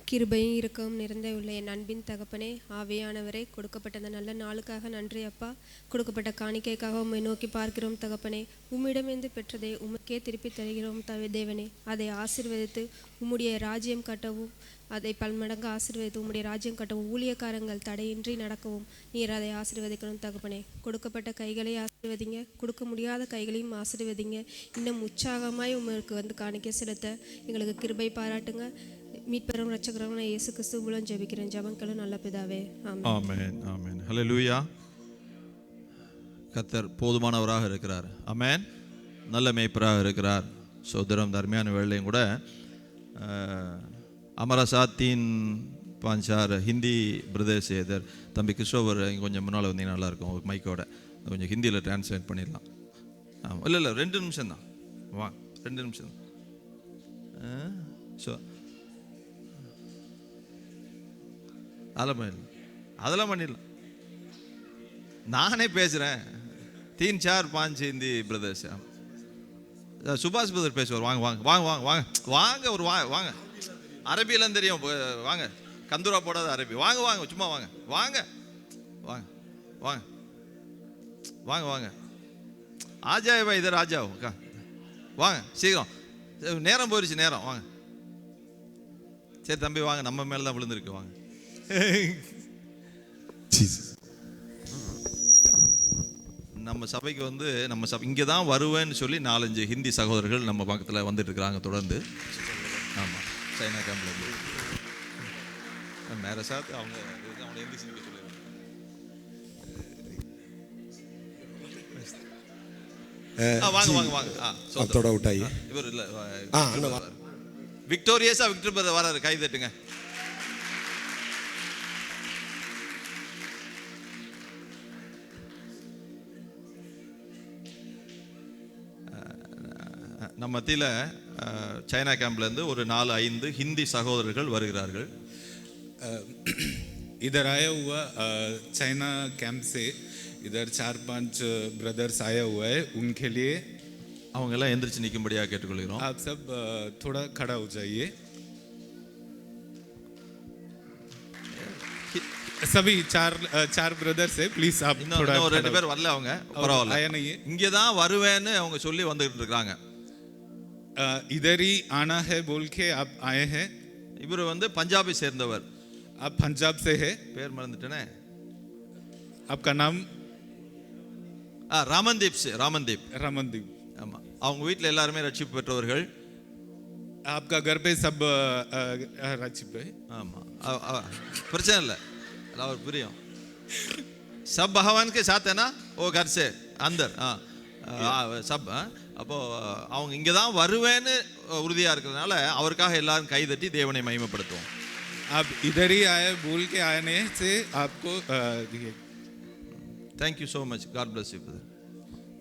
கிருபையும் இருக்கவும் நிறைந்த உள்ள என் அன்பின் தகப்பனே, ஆவியானவரே, கொடுக்கப்பட்ட அந்த நல்ல நாளுக்காக நன்றி அப்பா. கொடுக்கப்பட்ட காணிக்கைக்காக உம்மை நோக்கி பார்க்கிறோம் தகப்பனே. உம்மிடமிருந்து பெற்றதை உமக்கே திருப்பி தருகிறோம் தேவனே. அதை ஆசீர்வதித்து உம்முடைய ராஜ்யம் கட்டவும், அதை பல்மடங்கு ஆசீர்வதித்து உம்முடைய ராஜ்யம் கட்டவும், ஊழியக்காரங்கள் தடையின்றி நடக்கவும் நீர் அதை ஆசீர்வதிக்கணும் தகப்பனே. கொடுக்கப்பட்ட கைகளை ஆசீர்வதிங்க, கொடுக்க முடியாத கைகளையும் ஆசீர்வதிங்க. இன்னும் உற்சாகமாய் உங்களுக்கு காணிக்கை செலுத்த எங்களுக்கு கிருபை பாராட்டுங்க. மீட்பரும் ரட்சகரும் இயேசு கிறிஸ்து மூலம் ஜெபிக்கிறேன் ஜெபங்களும் நல்ல பிதாவே. ஆமென் ஆமென். ஹல்லேலூயா. கர்த்தர் போதுமானவராக இருக்கிறார். ஆமென். நல்ல மேய்ப்பராக இருக்கிறார். சோதரம் தர்மியான வேளையும் கூட हमारा साथ 3-5 ஹிந்தி பிரதர்ஸ் எதர் தம்பி கிறிஸ்டோவர் இங்கே கொஞ்சம் முன்னால் வந்தீங்கன்னா நல்லாயிருக்கும். ஒரு மைக்கோட கொஞ்சம் ஹிந்தியில் டிரான்ஸ்லேட் பண்ணிடலாம். இல்லை 2 நிமிஷம் தான். வா 2 நிமிஷம் தான். ஸோ அதெல்லாம் பண்ணிடலாம். நானே பேசுகிறேன். 3-4-5 ஹிந்தி பிரதர்ஸ். சுபாஷ் பிரதர் பேசுவார். வாங்க வாங்க வாங்க வாங்க வாங்க வாங்க ஒரு வாங்க. அரபியெல்லாம் தெரியும். வாங்க, கந்தூரா போடாத அரபி. வாங்க வாங்க சும்மா வாங்க வாங்க வாங்க வாங்க வாங்க வாங்க. ஆஜாயவா இது ராஜாவும் வாங்க சீக்கிரம். நேரம் போயிடுச்சு நேரம். வாங்க சரி தம்பி வாங்க. நம்ம மேலே தான் விழுந்துருக்கு. வாங்க. நம்ம சபைக்கு நம்ம சபை இங்கே தான் வருவேன்னு சொல்லி 4-5 ஹிந்தி சகோதரர்கள் நம்ம பக்கத்தில் வந்துட்டு இருக்கிறாங்க தொடர்ந்து. ஆமாம், சைனா கேம்பில் மேரே சாத் அவங்க ஹிந்தி சிந்திக்க சொல்லிடுறாங்க. வாங்க வாங்க வாங்க. थोड़ा उठाइए. இவர் இல்லை விக்டோரியஸா விக்டர் பிரதர் வராரு. கை தட்டுங்க. நம்ம மத்தியில் சைனா கேம்ப்லேருந்து ஒரு 4-5 ஹிந்தி சகோதரர்கள் வருகிறார்கள். इधर आया हुआ चाइना कैंप से इधर 4-5 ब्रदर्स आया हुआ है. उनके लिए அவங்க எல்லாம் எந்திரிச்சு நிற்கும்படியாக கேட்டுக்கொள்கிறோம். आप सब थोड़ा खड़ा हो जाइए. सभी चार ब्रदर्स है. प्लीज आप थोड़ा. இன்னும் 2 பேர் வரல. அவங்க பரவாயில்ல. இங்கே தான் வருவேன்னு அவங்க சொல்லி வந்துட்டு இருக்காங்க. इधर ही आना है बोल के आप आए हैं. இவர் பஞ்சாபை சேர்ந்தவர். आप पंजाब से है. பேர் மறந்துட்டேனே. आपका नाम? ராமன்தீப். ராமன்தீப். रामनदीप. ஆமாம். அவங்க வீட்டில் எல்லாருமே ரட்சிப்பு பெற்றவர்கள். आपका घर पे सब रचिप है. ஆமாம், பிரச்சனை இல்லை. அவர் புரியும். सब भगवान के साथ है ना वो घर से अंदर. सब அப்போ அவங்க இங்கே தான் வருவேன்னு உறுதியாக இருக்கிறதுனால அவருக்காக எல்லாரும் கைதட்டி தேவனை மகிமைப்படுத்துவோம். आप इधर ही आए बोल के आने से आपको thank you so much. God bless you brother.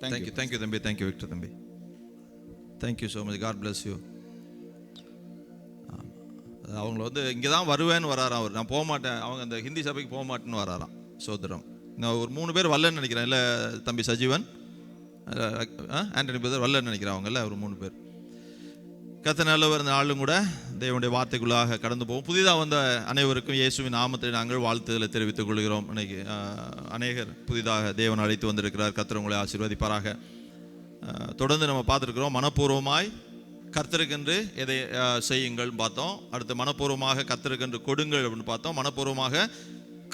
Thank you தம்பி. Thank you விக்டர் தம்பி. Thank you so much. God bless you. அவங்க இங்கே தான் வருவேன்னு வராராம். அவர் நான் போக மாட்டேன், அவங்க அந்த ஹிந்தி சபைக்கு போக மாட்டேன்னு வராராம். சோதரம் நான் ஒரு 3 பேர் வரலன்னு நினைக்கிறேன். இல்லை தம்பி சஜீவன், ஆண்டனி பிரதர் வரலன்னு நினைக்கிறேன். அவங்கள ஒரு 3 பேர். கர்த்தர் நல்லவர். இந்த நாளும் கூட தேவனுடைய வார்த்தைக்குள்ளாக கடந்து போவோம். புதிதாக வந்த அனைவருக்கும் இயேசுவின் நாமத்தை நாங்கள் வாழ்த்துதலை தெரிவித்துக் கொள்கிறோம். இன்னைக்கு அநேகர் புதிதாக தேவன் அழைத்து வந்திருக்கிறார். கர்த்தர் உங்களை ஆசீர்வதிப்பாராக. தொடர்ந்து நம்ம பார்த்துருக்கிறோம். மனப்பூர்வமாய் கர்த்தருக்கென்று எதை செய்யுங்கள் பார்த்தோம். அடுத்து மனப்பூர்வமாக கர்த்தருக்கென்று கொடுங்கள் அப்படின்னு பார்த்தோம். மனப்பூர்வமாக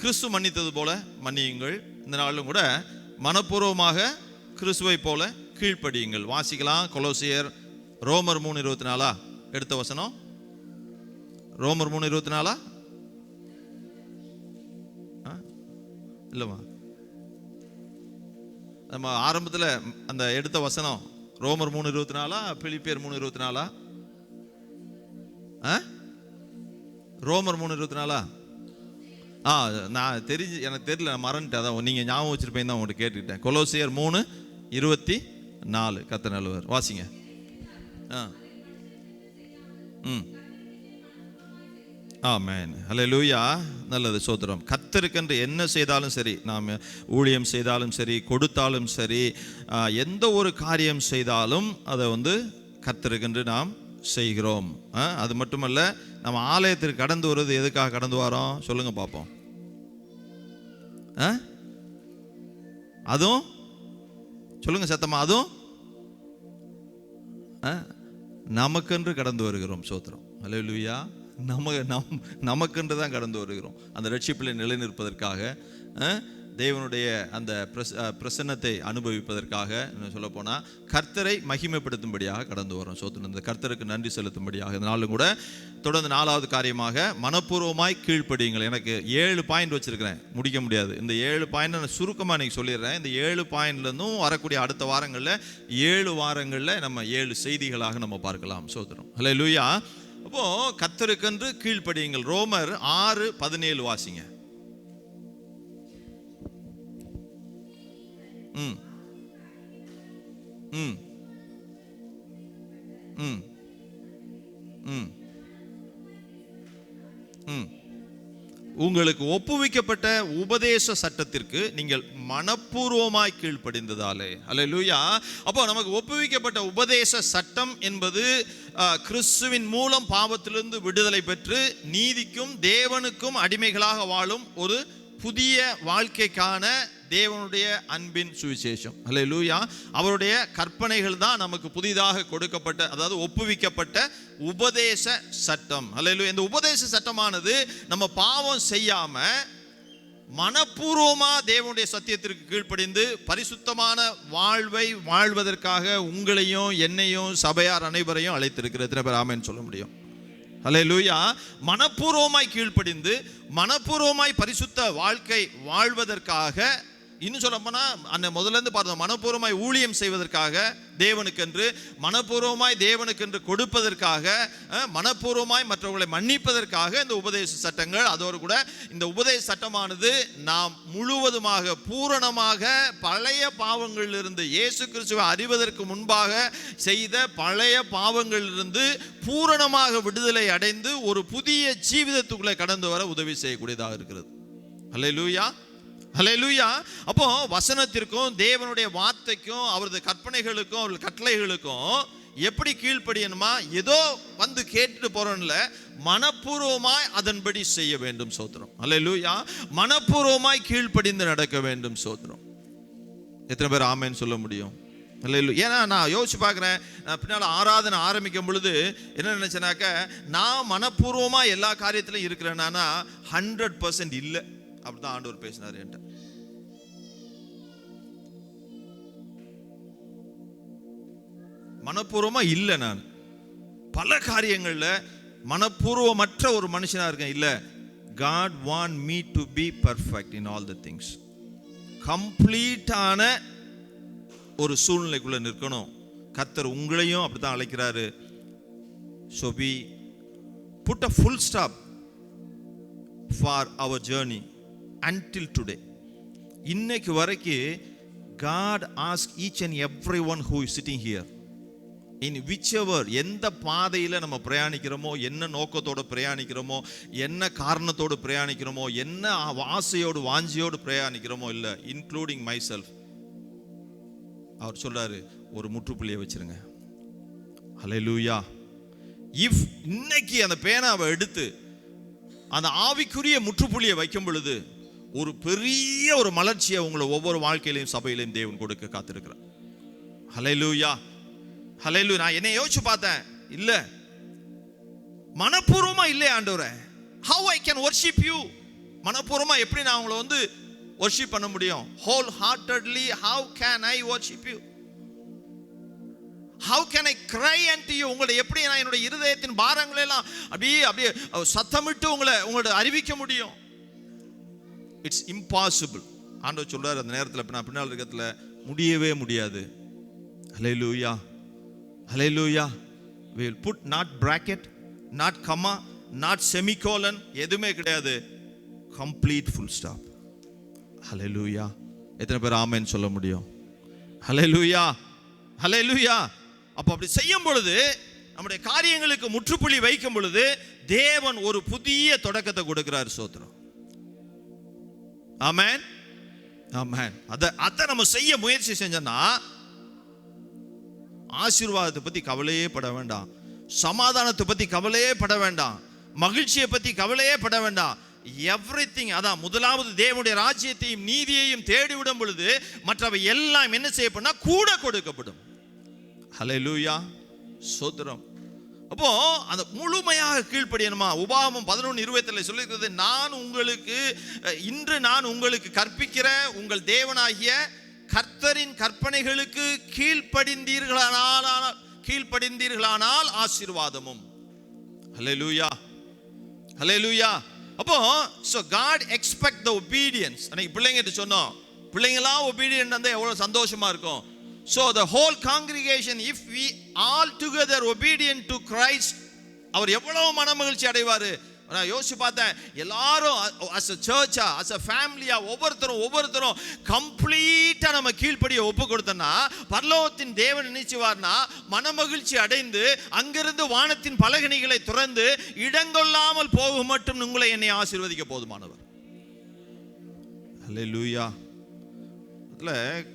கிறிஸ்து மன்னித்தது போல மன்னியுங்கள். இந்த நாளிலும் கூட மனப்பூர்வமாக கிறிஸ்துவை போல கீழ்ப்படியுங்கள். வாசிக்கலாம். கொலோசியர் ரோமர் 3:24 எடுத்த வசனம். ரோமர் 3:24 இல்லைம்மா, நம்ம ஆரம்பத்தில் அந்த எடுத்த வசனம் ரோமர் 3:24 பிலிப்பியர் 3:24 ரோமர் 3:24 நான் எனக்கு தெரியல, நான் மறந்துட்டேன். அதான் நீங்கள் ஞாபகம் வச்சுருப்பேன் தான் உங்கள்கிட்ட கேட்டுக்கிட்டேன். கொலோசியர் 3:24 கர்த்தர் நல்லவர். வாசிங்க. ஆமென். ஹல்லேலூயா. நல்லது. சோத்திரம். கர்த்தருக்கென்று என்ன செய்தாலும் சரி, நாம் ஊழியம் செய்தாலும் சரி, கொடுத்தாலும் சரி, எந்த ஒரு காரியம் செய்தாலும் அதை கர்த்தருக்கென்று நாம் செய்கிறோம். அது மட்டுமல்ல, நம்ம ஆலயத்திற்கு கடந்து வருவது எதுக்காக கடந்து வரோம் சொல்லுங்க பார்ப்போம். அதுவும் சொல்லுங்க சத்தமா, அதுவும் நமக்கென்று கடந்து வருகிறோம். சோத்திரம். அல்லேலூயா. நமக்கென்று தான் கடந்து வருகிறோம். அந்த ரட்சிப்பில் நிலைநிற்பதற்காக, தேவனுடைய அந்த பிரசன்னத்தை அனுபவிப்பதற்காக, சொல்ல போனால் கர்த்தரை மகிமைப்படுத்தும்படியாக கடந்து வரோம். சோத்திரம். இந்த கர்த்தருக்கு நன்றி செலுத்தும்படியாக. இதனாலும் கூட தொடர்ந்து 4வது காரியமாக மனப்பூர்வமாய் கீழ்ப்படியுங்கள். எனக்கு 7 பாயிண்ட் வச்சிருக்கிறேன், முடிக்க முடியாது. இந்த 7 பாயிண்ட் நான் சுருக்கமாக இன்னைக்கு சொல்லிடுறேன். இந்த 7 பாயிண்ட்லேருந்தும் வரக்கூடிய அடுத்த வாரங்களில் 7 வாரங்களில் நம்ம 7 செய்திகளாக நம்ம பார்க்கலாம். சோத்திரம். அல்லேலூயா. அப்போ கர்த்தருக்கென்று கீழ்ப்படியுங்கள். ரோமர் 6:17 வாசிங்க. உங்களுக்கு ஒப்புவிக்கப்பட்ட உபதேச சட்டத்திற்கு நீங்கள் மனப்பூர்வமாய் கீழ்ப்படிந்ததாலே. அல்லேலூயா. அப்போ நமக்கு ஒப்புவிக்கப்பட்ட உபதேச சட்டம் என்பது கிறிஸ்துவின் மூலம் பாவத்திலிருந்து விடுதலை பெற்று நீதிக்கும் தேவனுக்கும் அடிமைகளாக வாழும் ஒரு புதிய வாழ்க்கைக்கான தேவனுடைய அன்பின் சுவிசேஷம். அல்லேலூயா. அவருடைய கற்பனைகள் தான் நமக்கு புதிதாக கொடுக்கப்பட்ட, அதாவது ஒப்புவிக்கப்பட்ட உபதேச சட்டம். அல்லேலூயா. இந்த உபதேச சட்டமானது நம்ம பாவம் செய்யாம மனப்பூர்வமா தேவனுடைய சத்தியத்திற்கு கீழ்ப்படிந்து பரிசுத்தமான வாழ்வை வாழ்வதற்காக உங்களையும் என்னையும் சபையார் அனைவரையும் அழைத்திருக்கிறது. எத்தனை பேர் ஆமென் சொல்ல முடியும்? அல்லேலூயா. மனப்பூர்வமாய் கீழ்ப்படிந்து மனப்பூர்வமாய் பரிசுத்த வாழ்க்கை வாழ்வதற்காக, இன்னும் சொல்ல போனால் அந்த முதல்ல இருந்து பார்த்தோம், மனப்பூர்வமாய் ஊழியம் செய்வதற்காக தேவனுக்கென்று, மனப்பூர்வமாய் தேவனுக்கென்று கொடுப்பதற்காக, மனப்பூர்வமாய் மற்றவர்களை மன்னிப்பதற்காக இந்த உபதேச சட்டங்கள். அதோடு கூட இந்த உபதேச சட்டமானது நாம் முழுவதுமாக பூரணமாக பழைய பாவங்களிலிருந்து, இயேசு கிறிஸ்துவை அறிவதற்கு முன்பாக செய்த பழைய பாவங்களிலிருந்து பூரணமாக விடுதலை அடைந்து ஒரு புதிய ஜீவிதத்துக்குள்ளே கடந்து வர உதவி செய்யக்கூடியதாக இருக்கிறது. அல்லேலூயா. அல்லேலூயா. அப்போ வசனத்திற்கும் தேவனுடைய வார்த்தைக்கும் அவரது கற்பனைகளுக்கும் அவரது கட்டளைகளுக்கும் எப்படி கீழ்ப்படியணுமா? ஏதோ வந்து கேட்டுட்டு போறோம்ல, மனப்பூர்வமாய் அதன்படி செய்ய வேண்டும். சோத்திரம். அல்லேலூயா. மனப்பூர்வமாய் கீழ்ப்படிந்து நடக்க வேண்டும். சோத்திரம். எத்தனை பேர் ஆமென் சொல்ல முடியும்? அல்லேலூயா. ஏன்னா நான் யோசிச்சு பார்க்குறேன், பின்னால் ஆராதனை ஆரம்பிக்கும் பொழுது என்ன நினைச்சேனாக்க, நான் மனப்பூர்வமாக எல்லா காரியத்திலும் இருக்கிறேன்னா 100% இல்லை. அப்படிதான் ஆண்டவர் பேசினார் என்கிட்ட. மனப்பூர்வமா இல்லை. நான் பல காரியங்கள்ல மனப்பூர்வமற்ற ஒரு மனுஷனா இருக்கேன். இல்ல, God want me to be perfect in all the things. கம்ப்ளீட்டான ஒரு சூழ்நிலைக்குள்ள நிற்கணும். கர்த்தர் உங்களையும் அப்படித்தான் அழைக்கிறாரு. So we put a full stop for our journey until today. இன்னைக்கு வரைக்கும் God asked each and everyone who is sitting here, in whichever, எந்த பாதையில் நம்ம பிரயாணிக்கிறோமோ, என்ன நோக்கத்தோடு பிரயாணிக்கிறோமோ, என்ன காரணத்தோடு பிரயாணிக்கிறோமோ, என்ன ஆசையோடு வாஞ்சியோடு பிரயாணிக்கிறோமோ, இல்லை, இன்க்ளூடிங் மை செல்ஃப், அவர் சொல்றாரு ஒரு முற்றுப்புள்ளியை வச்சிருங்க. ஹல்லேலூயா. இஃப் இன்னைக்கு அந்த பேனாவை எடுத்து அந்த ஆவிக்குரிய முற்றுப்புள்ளியை வைக்கும் பொழுது ஒரு பெரிய ஒரு மலர்ச்சியை உங்களை ஒவ்வொரு வாழ்க்கையிலையும் சபையிலையும் தேவன் கொடுக்க காத்திருக்கிறார். ஹல்லேலூயா. ஹல்லேலூயா. நான் என்னை யோசிச்சு பார்த்தேன், இல்ல மனப்பூர்வமா இல்லை ஆண்டவரே. how I can worship you, மனப்பூர்வமா எப்படி நான் உங்களை வந்து worship பண்ண முடியும்? wholeheartedly how can I worship you? how can I cry unto you? உங்களை எப்படி நான் என்னோட இருதயத்தின் பாரங்களை எல்லாம் அப்படியே சத்தமிட்டு உங்களை அறிவிக்க முடியும்? It's impossible. ஆண்டவர் சொல்றாரு அந்த நேரத்தில், பின்னால் இருக்கிறதுல முடியவே முடியாது. ஹல்லேலூயா. ஹல்லேலூயா. we will put not bracket, not comma, not semicolon, எதுவுமே கிடையாது. complete full stop. ஹல்லேலூயா. எத்தனை பேர் ஆமென் சொல்ல முடியும்? ஹல்லேலூயா. ஹல்லேலூயா. அப்போ அப்படி செய்யும் பொழுது, நம்முடைய காரியங்களுக்கு முற்றுப்புள்ளி வைக்கும் பொழுது தேவன் ஒரு புதிய தொடக்கத்தை கொடுக்கிறார். சோத்திரம். ஆமென். ஆமென். அதை நம்ம செய்ய முயற்சி செஞ்சோம்னா ஆசீர்வாதத்தை பத்தி கவலையே பட வேண்டாம். சமாதானத்தை பற்றி கவலையே பட வேண்டாம், மகிழ்ச்சியை பற்றி கவலையே பட வேண்டாம். எவ்ரிதிங், அதான் முதலாவது தேவனுடைய ராஜ்யத்தையும் நீதியையும் தேடிவிடும் பொழுது மற்றவை எல்லாம் என்ன செய்யப்படும்? கூட கொடுக்கப்படும். ஹல்லேலூயா, ஸ்தோத்திரம். அப்போ அந்த முழுமையாக கீழ்ப்படியணுமா? உபாகமம் 11:27 சொல்லியிருக்கிறது, இன்று நான் உங்களுக்கு கற்பிக்கிற உங்கள் தேவனாகிய கர்த்தரின் கற்பனைகளுக்கு கீழ்ப்படிந்தீர்களானால் ஆசீர்வாதமும். ஹல்லேலூயா, ஹல்லேலூயா. அப்போ so God expect the obedience. அன்னைக்கு பிள்ளைங்கிட்ட சொன்னோம், பிள்ளைங்களாம் obedient இருந்தா எவ்வளவு சந்தோஷமா இருக்கும். So the whole congregation, if we all together obedient to Christ, அவர் எவ்வளவு மனமகிழ்ச்சி அடைவாரு. நான் யோசிச்சு பார்த்தேன், எல்லாரும் as a church, as a family, ஒவ்வொருத்தரும் கம்ப்ளீட்டா நம்ம கீழ்ப்படிய ஒப்பு கொடுத்தோம்னா பரலோகத்தின் தேவன் நினைச்சுவார்னா மனமகிழ்ச்சி அடைந்து அங்கிருந்து வானத்தின் பலகணிகளை துறந்து இடங்கொள்ளாமல் போக மட்டும் உங்களை என்னை ஆசீர்வதிக்க போதுமானவர். ஹல்லேலூயா.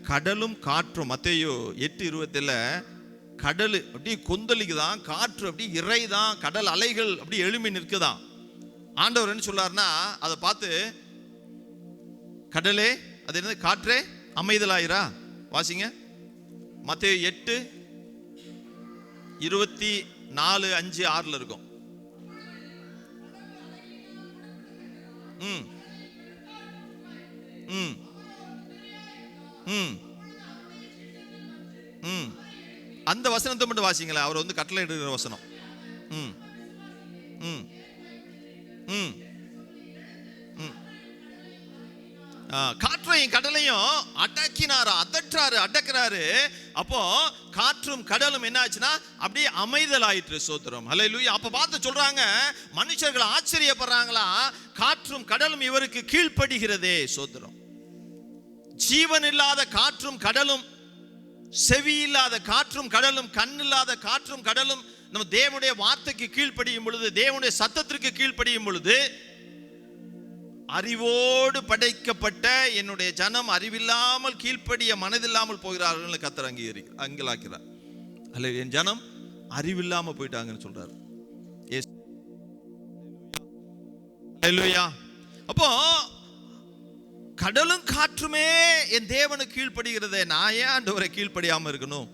கடலும் காற்றும், மத்தேயு 8:20 கடல் அப்படி கொந்தளிக்குதான், காற்று அப்படி இறைதான், கடல் அலைகள் அப்படி எழும்பி நிற்குதான். ஆண்டவர் என்ன சொல்றாருன்னா, அதை பார்த்து கடலே அது என்ன, காற்றே அமைதலாயிரா. வாசிங்க மத்தேயு 8:24-5-6 இருக்கும். அந்த வசனத்தை மட்டும் வாசிங்களா, அவர் வந்து கட்டளை இடுகிற வசனம். காற்றையும் கடலையும் அடக்குறாரு. அப்போ காற்றும் கடலும் என்ன ஆச்சுன்னா அப்படியே அமைதல் ஆயிற்று. ஸ்தோத்திரம், ஹல்லேலூயா. அப்ப பார்த்து சொல்றாங்க, மனுஷர்கள் ஆச்சரியப்படுறாங்களா, காற்றும் கடலும் இவருக்கு கீழ்ப்படுகிறதே. ஸ்தோத்திரம். ஜீவன் இல்லாத காற்றும் கடலும், செவி இல்லாத காற்றும் கடலும், கண் இல்லாத காற்றும் கடலும் நம்ம தேவனுடைய வார்த்தைக்கு கீழ்ப்படியும் பொழுது, தேவனுடைய சத்தத்திற்கு கீழ்ப்படியும் பொழுது, அறிவோடு படைக்கப்பட்ட என்னுடைய ஜனம் அறிவில்லாமல் கீழ்ப்படிய மனதில்லாமல் போகிறார்கள் கர்த்தர் அங்கீகரிக்கிறார். அல்ல, என் ஜனம் அறிவில்லாம போயிட்டாங்கன்னு சொல்றாரு. அப்போ கடலும் காற்றுமே என் தேவனுக்கு கீழ்ப்படுகிறதே, நான் ஏன் ஆண்டவரை கீழ்ப்படியாம இருக்கணும்?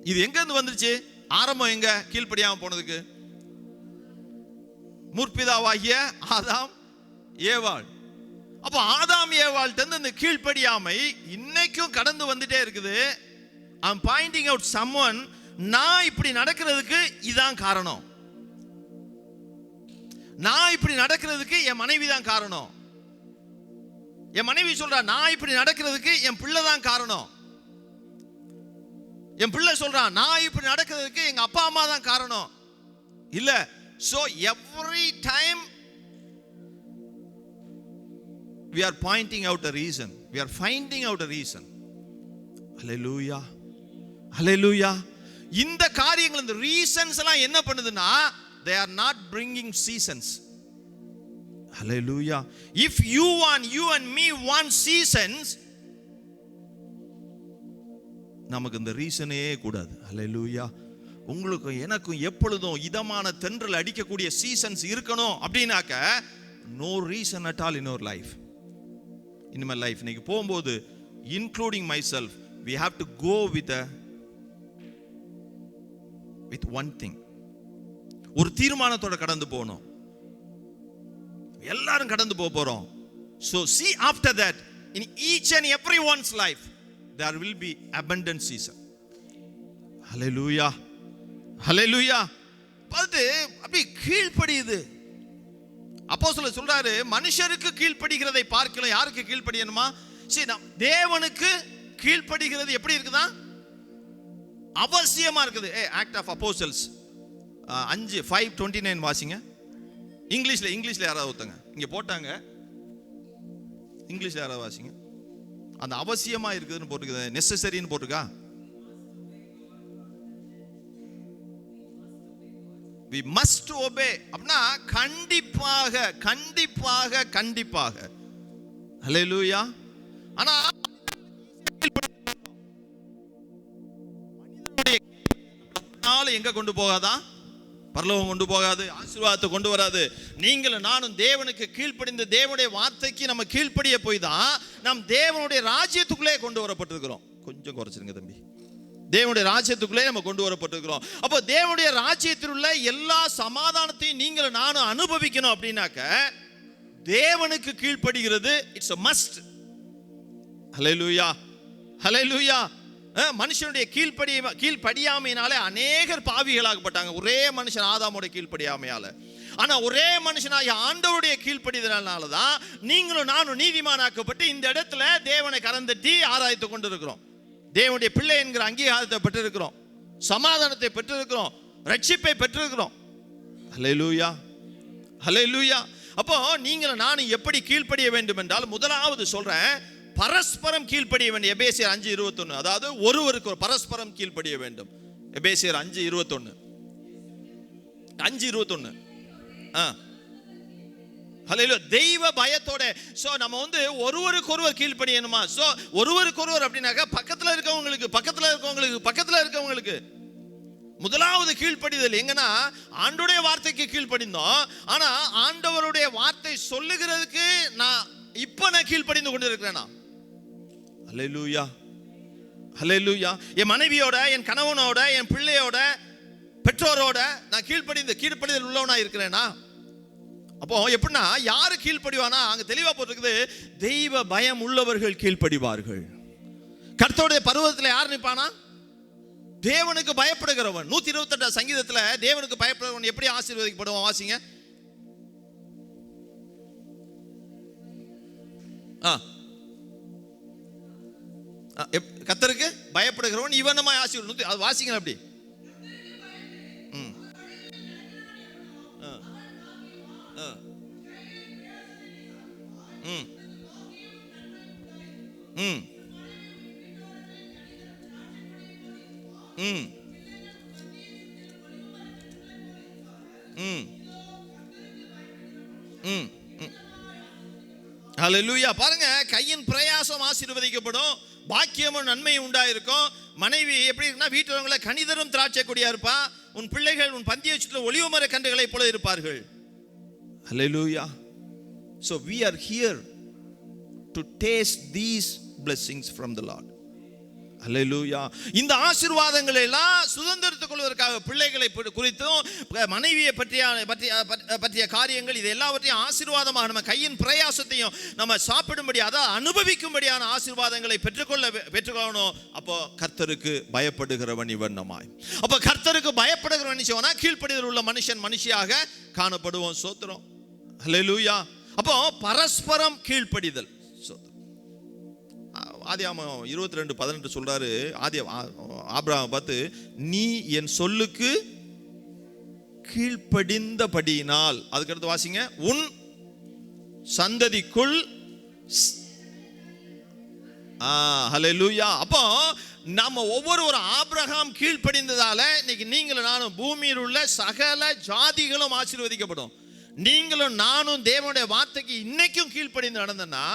இது எங்க இருந்து வந்துருச்சு? ஆரம்பம் எங்க கீழ்ப்படியாம போனதுக்கு? முற்பிதாவாகிய ஆதாம் ஏவாள். அப்ப ஆதாம் ஏவாள்கிட்ட இருந்து இந்த கீழ்ப்படியாமை இன்னைக்கும் கடந்து வந்துட்டே இருக்குது. I'm pointing out someone, நான் இப்படி நடக்கிறதுக்கு இதான் காரணம், நான் இப்படி நடக்கிறதுக்கு என் மனைவி தான் காரணம். என் மனைவி சொல்றா, நான் இப்படி நடக்கிறதுக்கு என் பிள்ளை தான் காரணம். என் பிள்ளை சொல்றான், நான் இப்படி நடக்கிறதுக்கு எங்க அப்பா அம்மா தான் காரணம். இல்ல, so every time we are pointing out a reason, we are finding out a reason. Hallelujah, hallelujah. இந்த காரியங்கள், இந்த ரீசன்ஸ் எல்லாம் என்ன பண்ணுதுன்னா, they are not bringing seasons. Hallelujah. If you and me want seasons, நமக்கு இந்த ரீசனே கூடாது. Hallelujah. உங்களுக்கு எனக்கும் எப்பொழுதும் இதமான தென்றல் அடிக்கக்கூடிய சீசன்ஸ் இருக்கணும் அப்படின்னாக்க, no reason at all in our life. In my life இன்னைக்கு போகும்போது, including myself, we have to go with one thing. ஒரு தீர்மானத்தோட கடந்து போகணும். எல்லாரும் கடந்து போறோம். So see, after that, in each and everyone's life there will be abundant season. Hallelujah, hallelujah. பார்த்து அப்படி கீழ்ப்படியுது. அப்போஸ்தலர் சொல்றாரு, மனுஷருக்கு கீழ்ப்படிகிறதை பார்க்கலாம், யாருக்கு கீழ்ப்படியணுமா? சரி, தேவனுக்கு கீழ்ப்படிகிறது எப்படி இருக்குதா? அவசியமா இருக்குது. ஆக்ட் ஆஃப் அப்போஸ்தலர்ஸ் 5:29 வாசிங்க. இங்கிலீஷ்ல யாராவது ஒருத்தங்க இங்க போட்டாங்க, இங்கிலீஷ்ல யாராவது வாசிங்க. அந்த அவசியமா இருக்குதுன்னு போட்டுருக்குது, நெசசரின்னு போட்டிருக்கா? we must obey அப்படினா கண்டிப்பாக கண்டிப்பாக கண்டிப்பாக. ஹல்லேலூயா. ஆனா நாளும் எங்க கொண்டு போகாதா? பரலோகம் கொண்டு போகாது, ஆசீர்வாதத்தை கொண்டு வராது. நீங்களும் நானும் தேவனுக்கு கீழ்ப்படிந்து தேவனுடைய வார்த்தைக்கு நம்ம கீழ்ப்படிய போய் தான் நம் தேவனுடைய ராஜ்யத்துக்குள்ளே கொண்டு வரப்பட்டிருக்கிறோம். கொஞ்சம் குறைச்சிருங்க தம்பி. தேவனுடைய ராஜ்யத்துக்குள்ளே நம்ம கொண்டு வரப்பட்டிருக்கிறோம். அப்போ தேவனுடைய ராஜ்யத்தில் உள்ள எல்லா சமாதானத்தையும் நீங்களும் நானும் அனுபவிக்கணும் அப்படின்னாக்க தேவனுக்கு கீழ்ப்படுகிறது இட்ஸ் a must. ஹல்லேலூயா, ஹல்லேலூயா. மனுஷனுடைய கீழ்ப்படியாமையினாலே அநேகர் பாவிகளாகப்பட்டாங்க. ஒரே மனுஷன் ஆதாமுடைய கீழ்ப்படியாமையால. ஆனா ஒரே மனுஷனாகிய ஆண்டவருடைய கீழ்ப்படிதனால தான் நீங்களும் நானும் நீதிமானாக்கப்பட்டு இந்த இடத்துல தேவனை கரந்தட்டி ஆராய்த்து கொண்டு இருக்கிறோம். தேவனுடைய பிள்ளை என்கிற அங்கீகாரத்தை பெற்றிருக்கிறோம், சமாதானத்தை பெற்றிருக்கிறோம், ரட்சிப்பை பெற்றிருக்கிறோம். ஹல்லேலூயா, ஹல்லேலூயா. அப்போ நீங்களும் நானும் எப்படி கீழ்ப்படிய வேண்டும் என்றால் முதலாவது சொல்றேன், பரஸ்பரம் கீழ்ப்படிய வேண்டும். எபேசியர் 5:21. அதாவது ஒருவருக்கு ஒரு பரஸ்பரம் கீழ்ப்படிய வேண்டும். எபேசியர் 5:21. 5:21. ஹல்லேலூயா. தெய்வ பயத்தோட. சோ நம்ம ஒருவருக்கு ஒருவர் கீழ்ப்படியணுமா? சோ ஒருவருக்கு ஒருவர் அப்படினாக்க பக்கத்துல இருக்கவங்களுக்கு முதலாவது கீழ்ப்படிதல் எங்கன்னா ஆண்டவருடைய வார்த்தைக்கு கீழ்ப்படிந்தோம். ஆனா ஆண்டவருடைய வார்த்தை சொல்லுகிறதுக்கு நான் கீழ்ப்படிந்து கொண்டிருக்கிறேனா? ஹல்லேலூயா, ஹல்லேலூயா. என் மனைவியோட, என் கணவனோட, என் பிள்ளையோட, பெற்றோரோட நான் கீழ்ப்படிதல் உள்ளவனா இருக்கிறேனா? அப்போ எப்படின்னா யாரு கீழ்ப்படிவானா? அங்க தெளிவா போட்டிருக்குது, தெய்வ பயம் உள்ளவர்கள் கீழ்ப்படிவார்கள். கர்த்தருடைய பர்வதத்தில் யார் நிற்பானா? தேவனுக்கு பயப்படுகிறவன். 128 சங்கீதத்துல தேவனுக்கு பயப்படுகிறவன் எப்படி ஆசீர்வதிக்கப்படுவான்? வாசிங்க. கர்த்தருக்கு பயப்படுகிறவன் இவனமாய் ஆசீர்வதி. அது வாசிங்க அப்படி. ஹல்லேலூயா. பாருங்க, கையின் பிரயாசம் ஆசீர்வதிக்கப்படும், பாக்கியமும் நன்மையும் உண்டாயிருக்கும். மனைவி எப்படி இருக்குன்னா வீட்டுல கனிதரும் திராட்சை கொடியா இருப்பா. உன் பிள்ளைகள் உன் பந்திய சுற்றில ஒலிவ மர கன்றுகளை போல இருப்பார்கள். ஹல்லேலூயா. So we are here to taste these blessings from the Lord. ஹல்லேலூயா. இந்த ஆசீர்வாதங்களை எல்லாம் சுதந்திரத்துக் கொள்வதற்காக பிள்ளைகளை குறித்தும் மனைவியை பற்றிய காரியங்கள் இது எல்லாவற்றையும் ஆசீர்வாதமாக நம்ம கையின் பிரயாசத்தையும் நம்ம சாப்பிடும்படி அதை அனுபவிக்கும்படியான ஆசீர்வாதங்களை பெற்றுக்கொள்ளணும். அப்போ கர்த்தருக்கு பயப்படுகிறவன் இவனமாய். அப்போ கர்த்தருக்கு பயப்படுகிறவன் சொன்னா கீழ்ப்படிதல் உள்ள மனுஷியாக காணப்படுவோம். சோத்திரம். ஹல்லேலூயா. அப்போ பரஸ்பரம் கீழ்ப்படிதல். ஆதியாகமம் 22:18 சொல்றாரு. ஆபிரகாமை பார்த்து, நீ என் சொல்லுக்கு கீழ்ப்படிந்தபடியினால், அதுக்கடுத்து வாசிங்க, உன் சந்ததிக்குள். ஹல்லேலூயா. அப்போ நம்ம ஒவ்வொரு ஆபிரகாம் கீழ்ப்படிந்ததால இன்னைக்கு நீங்களும் நானும் பூமியில் உள்ள சகல ஜாதிகளும் ஆசீர்வதிக்கப்படும். நீங்களும் நானும் தேவனுடைய வார்த்தைக்கு இன்னைக்கும் கீழ்ப்படிந்து நடந்தனா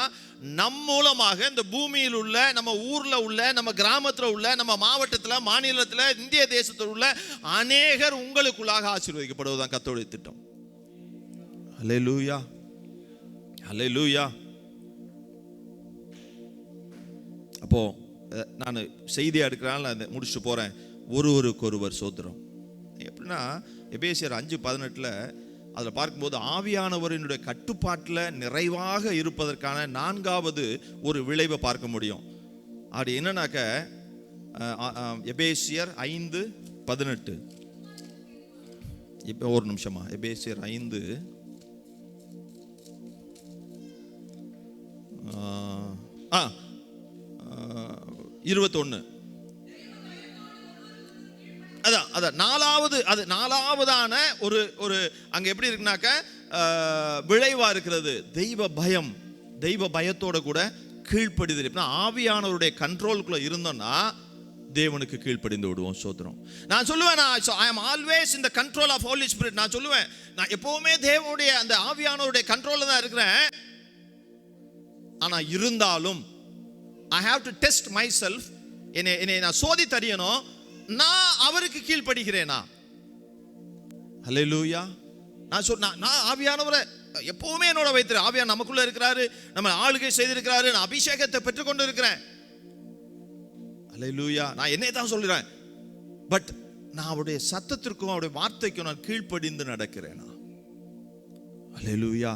நம் மூலமாக இந்த பூமியில் உள்ள, நம்ம ஊர்ல உள்ள, நம்ம கிராமத்தில் உள்ள, நம்ம மாவட்டத்தில், மாநிலத்தில், இந்திய தேசத்தில் உள்ள அநேகர் உங்களுக்குள்ளாக ஆசீர்வதிக்கப்படுவதுதான் கர்த்தருடைய திட்டம். ஹல்லேலூயா, ஹல்லேலூயா. அப்போ நான் செய்தியா எடுக்கிறான், முடிச்சுட்டு போறேன். ஒருவருக்கொருவர் சோத்திரம். எப்படின்னா எபேசியர் 5:18 அதில் பார்க்கும்போது ஆவியானவரினுடைய கட்டுப்பாட்டில் நிறைவாக இருப்பதற்கான 4வது ஒரு விளைவை பார்க்க முடியும். அது என்னன்னாக்க எபேசியர் 5:18. இப்போ ஒரு நிமிஷமா, எபேசியர் 5:21. அதான் நாலாவதான ஒரு அங்க எப்படி இருக்குனாக்க விளைவா இருக்கிறது தெய்வ பயத்தோட கூட கீழ்ப்படிதல். ஆவியானவருடைய கண்ட்ரோலுக்குள்ள இருந்தோம்னா தேவனுக்கு கீழ்ப்படிந்து விடுவோம். சோத்திரம். நான் சொல்லுவேன், I am always in the control of Holy Spirit. நான் சொல்லுவேன், நான் எப்பவுமே தேவனுடைய அந்த ஆவியானவருடைய கண்ட்ரோல்ல தான் இருக்கிறேன். ஆனா இருந்தாலும் I have to test my self. என்னை நான் சோதி தெரியணும். நான் அவருக்கு கீழ்ப்படுகிறேனா? ஹல்லேலூயா. நான் ஆவியானவரை எப்பவுமே என்னோட வைத்திருக்கேன். ஆவியான் நமக்குள்ள இருக்கிறாரு, நம்ம ஆளுகை செய்திருக்கிறாரு, நான் அபிஷேகத்தை பெற்றுக்கொண்டு இருக்கிறேன். ஹல்லேலூயா. நான் என்னை தான் சொல்கிறேன், பட் நான் அவருடைய சத்தத்திற்கும் அவருடைய வார்த்தைக்கும் நான் கீழ்ப்படிந்து நடக்கிறேனா? ஹல்லேலூயா,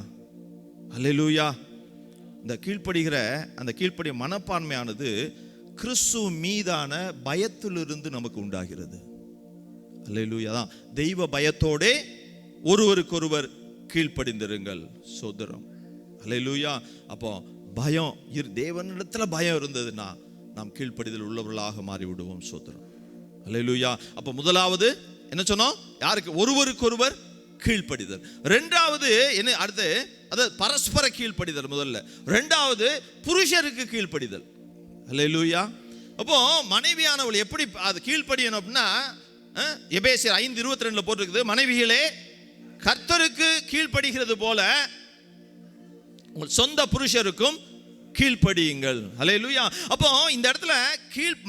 ஹல்லேலூயா. இந்த கீழ்ப்படுகிற அந்த கீழ்ப்படிய மனப்பான்மையானது கிறிஸ்து மீதான பயத்திலிருந்து நமக்கு உண்டாகிறது. ஹல்லேலூயா. தான் தெய்வ பயத்தோடே ஒருவருக்கொருவர் கீழ்ப்படிந்திருங்கள் சோதரம். ஹல்லேலூயா. அப்போ பயம், தேவனிடத்துல பயம் இருந்ததுன்னா நாம் கீழ்ப்படிதல் உள்ளவர்களாக மாறி விடுவோம் சோதரம். ஹல்லேலூயா. அப்போ முதலாவது என்ன சொன்னோம்? யாருக்கு? ஒருவருக்கொருவர் கீழ்ப்படிதல். ரெண்டாவது என்ன? அடுத்து அது பரஸ்பர கீழ்ப்படிதல் முதல்ல. ரெண்டாவது புருஷருக்கு கீழ்ப்படிதல். ஹல்லேலூயா. அப்போ மனைவியானவள் எப்படி அது கீழ்ப்படியணும் அப்படின்னா, எபேசியர் 5:22 போட்டிருக்குது, மனைவிகளே கர்த்தருக்கு கீழ்ப்படுகிறது போல உங்கள் சொந்த புருஷருக்கும் கீழ்ப்படியுங்கள். ஹல்லேலூயா. அப்போ இந்த இடத்துல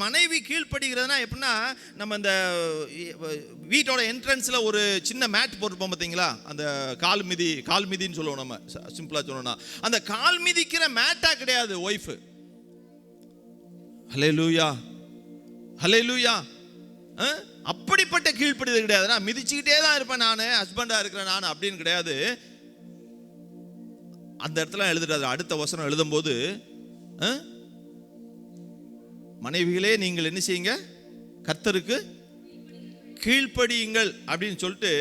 மனைவி கீழ்ப்படுகிறதுனா எப்படின்னா, நம்ம இந்த வீட்டோட என்ட்ரன்ஸ்ல ஒரு சின்ன மேட் போட்டிருப்போம் பார்த்தீங்களா, அந்த கால் மிதின்னு சொல்லுவோம் நம்ம சிம்பிளா சொல்லணும்னா, அந்த கால் மிதிக்கிற மேட்டா கிடையாது ஒய்ஃப். ஹல்லேலூயா, ஹல்லேலூயா. அப்படிப்பட்ட கீழ்ப்படிதல் கிடையாது. நான் மிதிச்சுக்கிட்டே தான் இருப்பேன், நான் ஹஸ்பண்டா இருக்கிறேன் நான் அப்படின்னு கிடையாது. அந்த இடத்துல எழுதுறாரு. அடுத்த வசனம் எழுதும்போது, மனைவிகளே நீங்கள் என்ன செய்யுங்க? கர்த்தருக்கு கீழ்ப்படியுங்கள் அப்படின்னு சொல்லிட்டு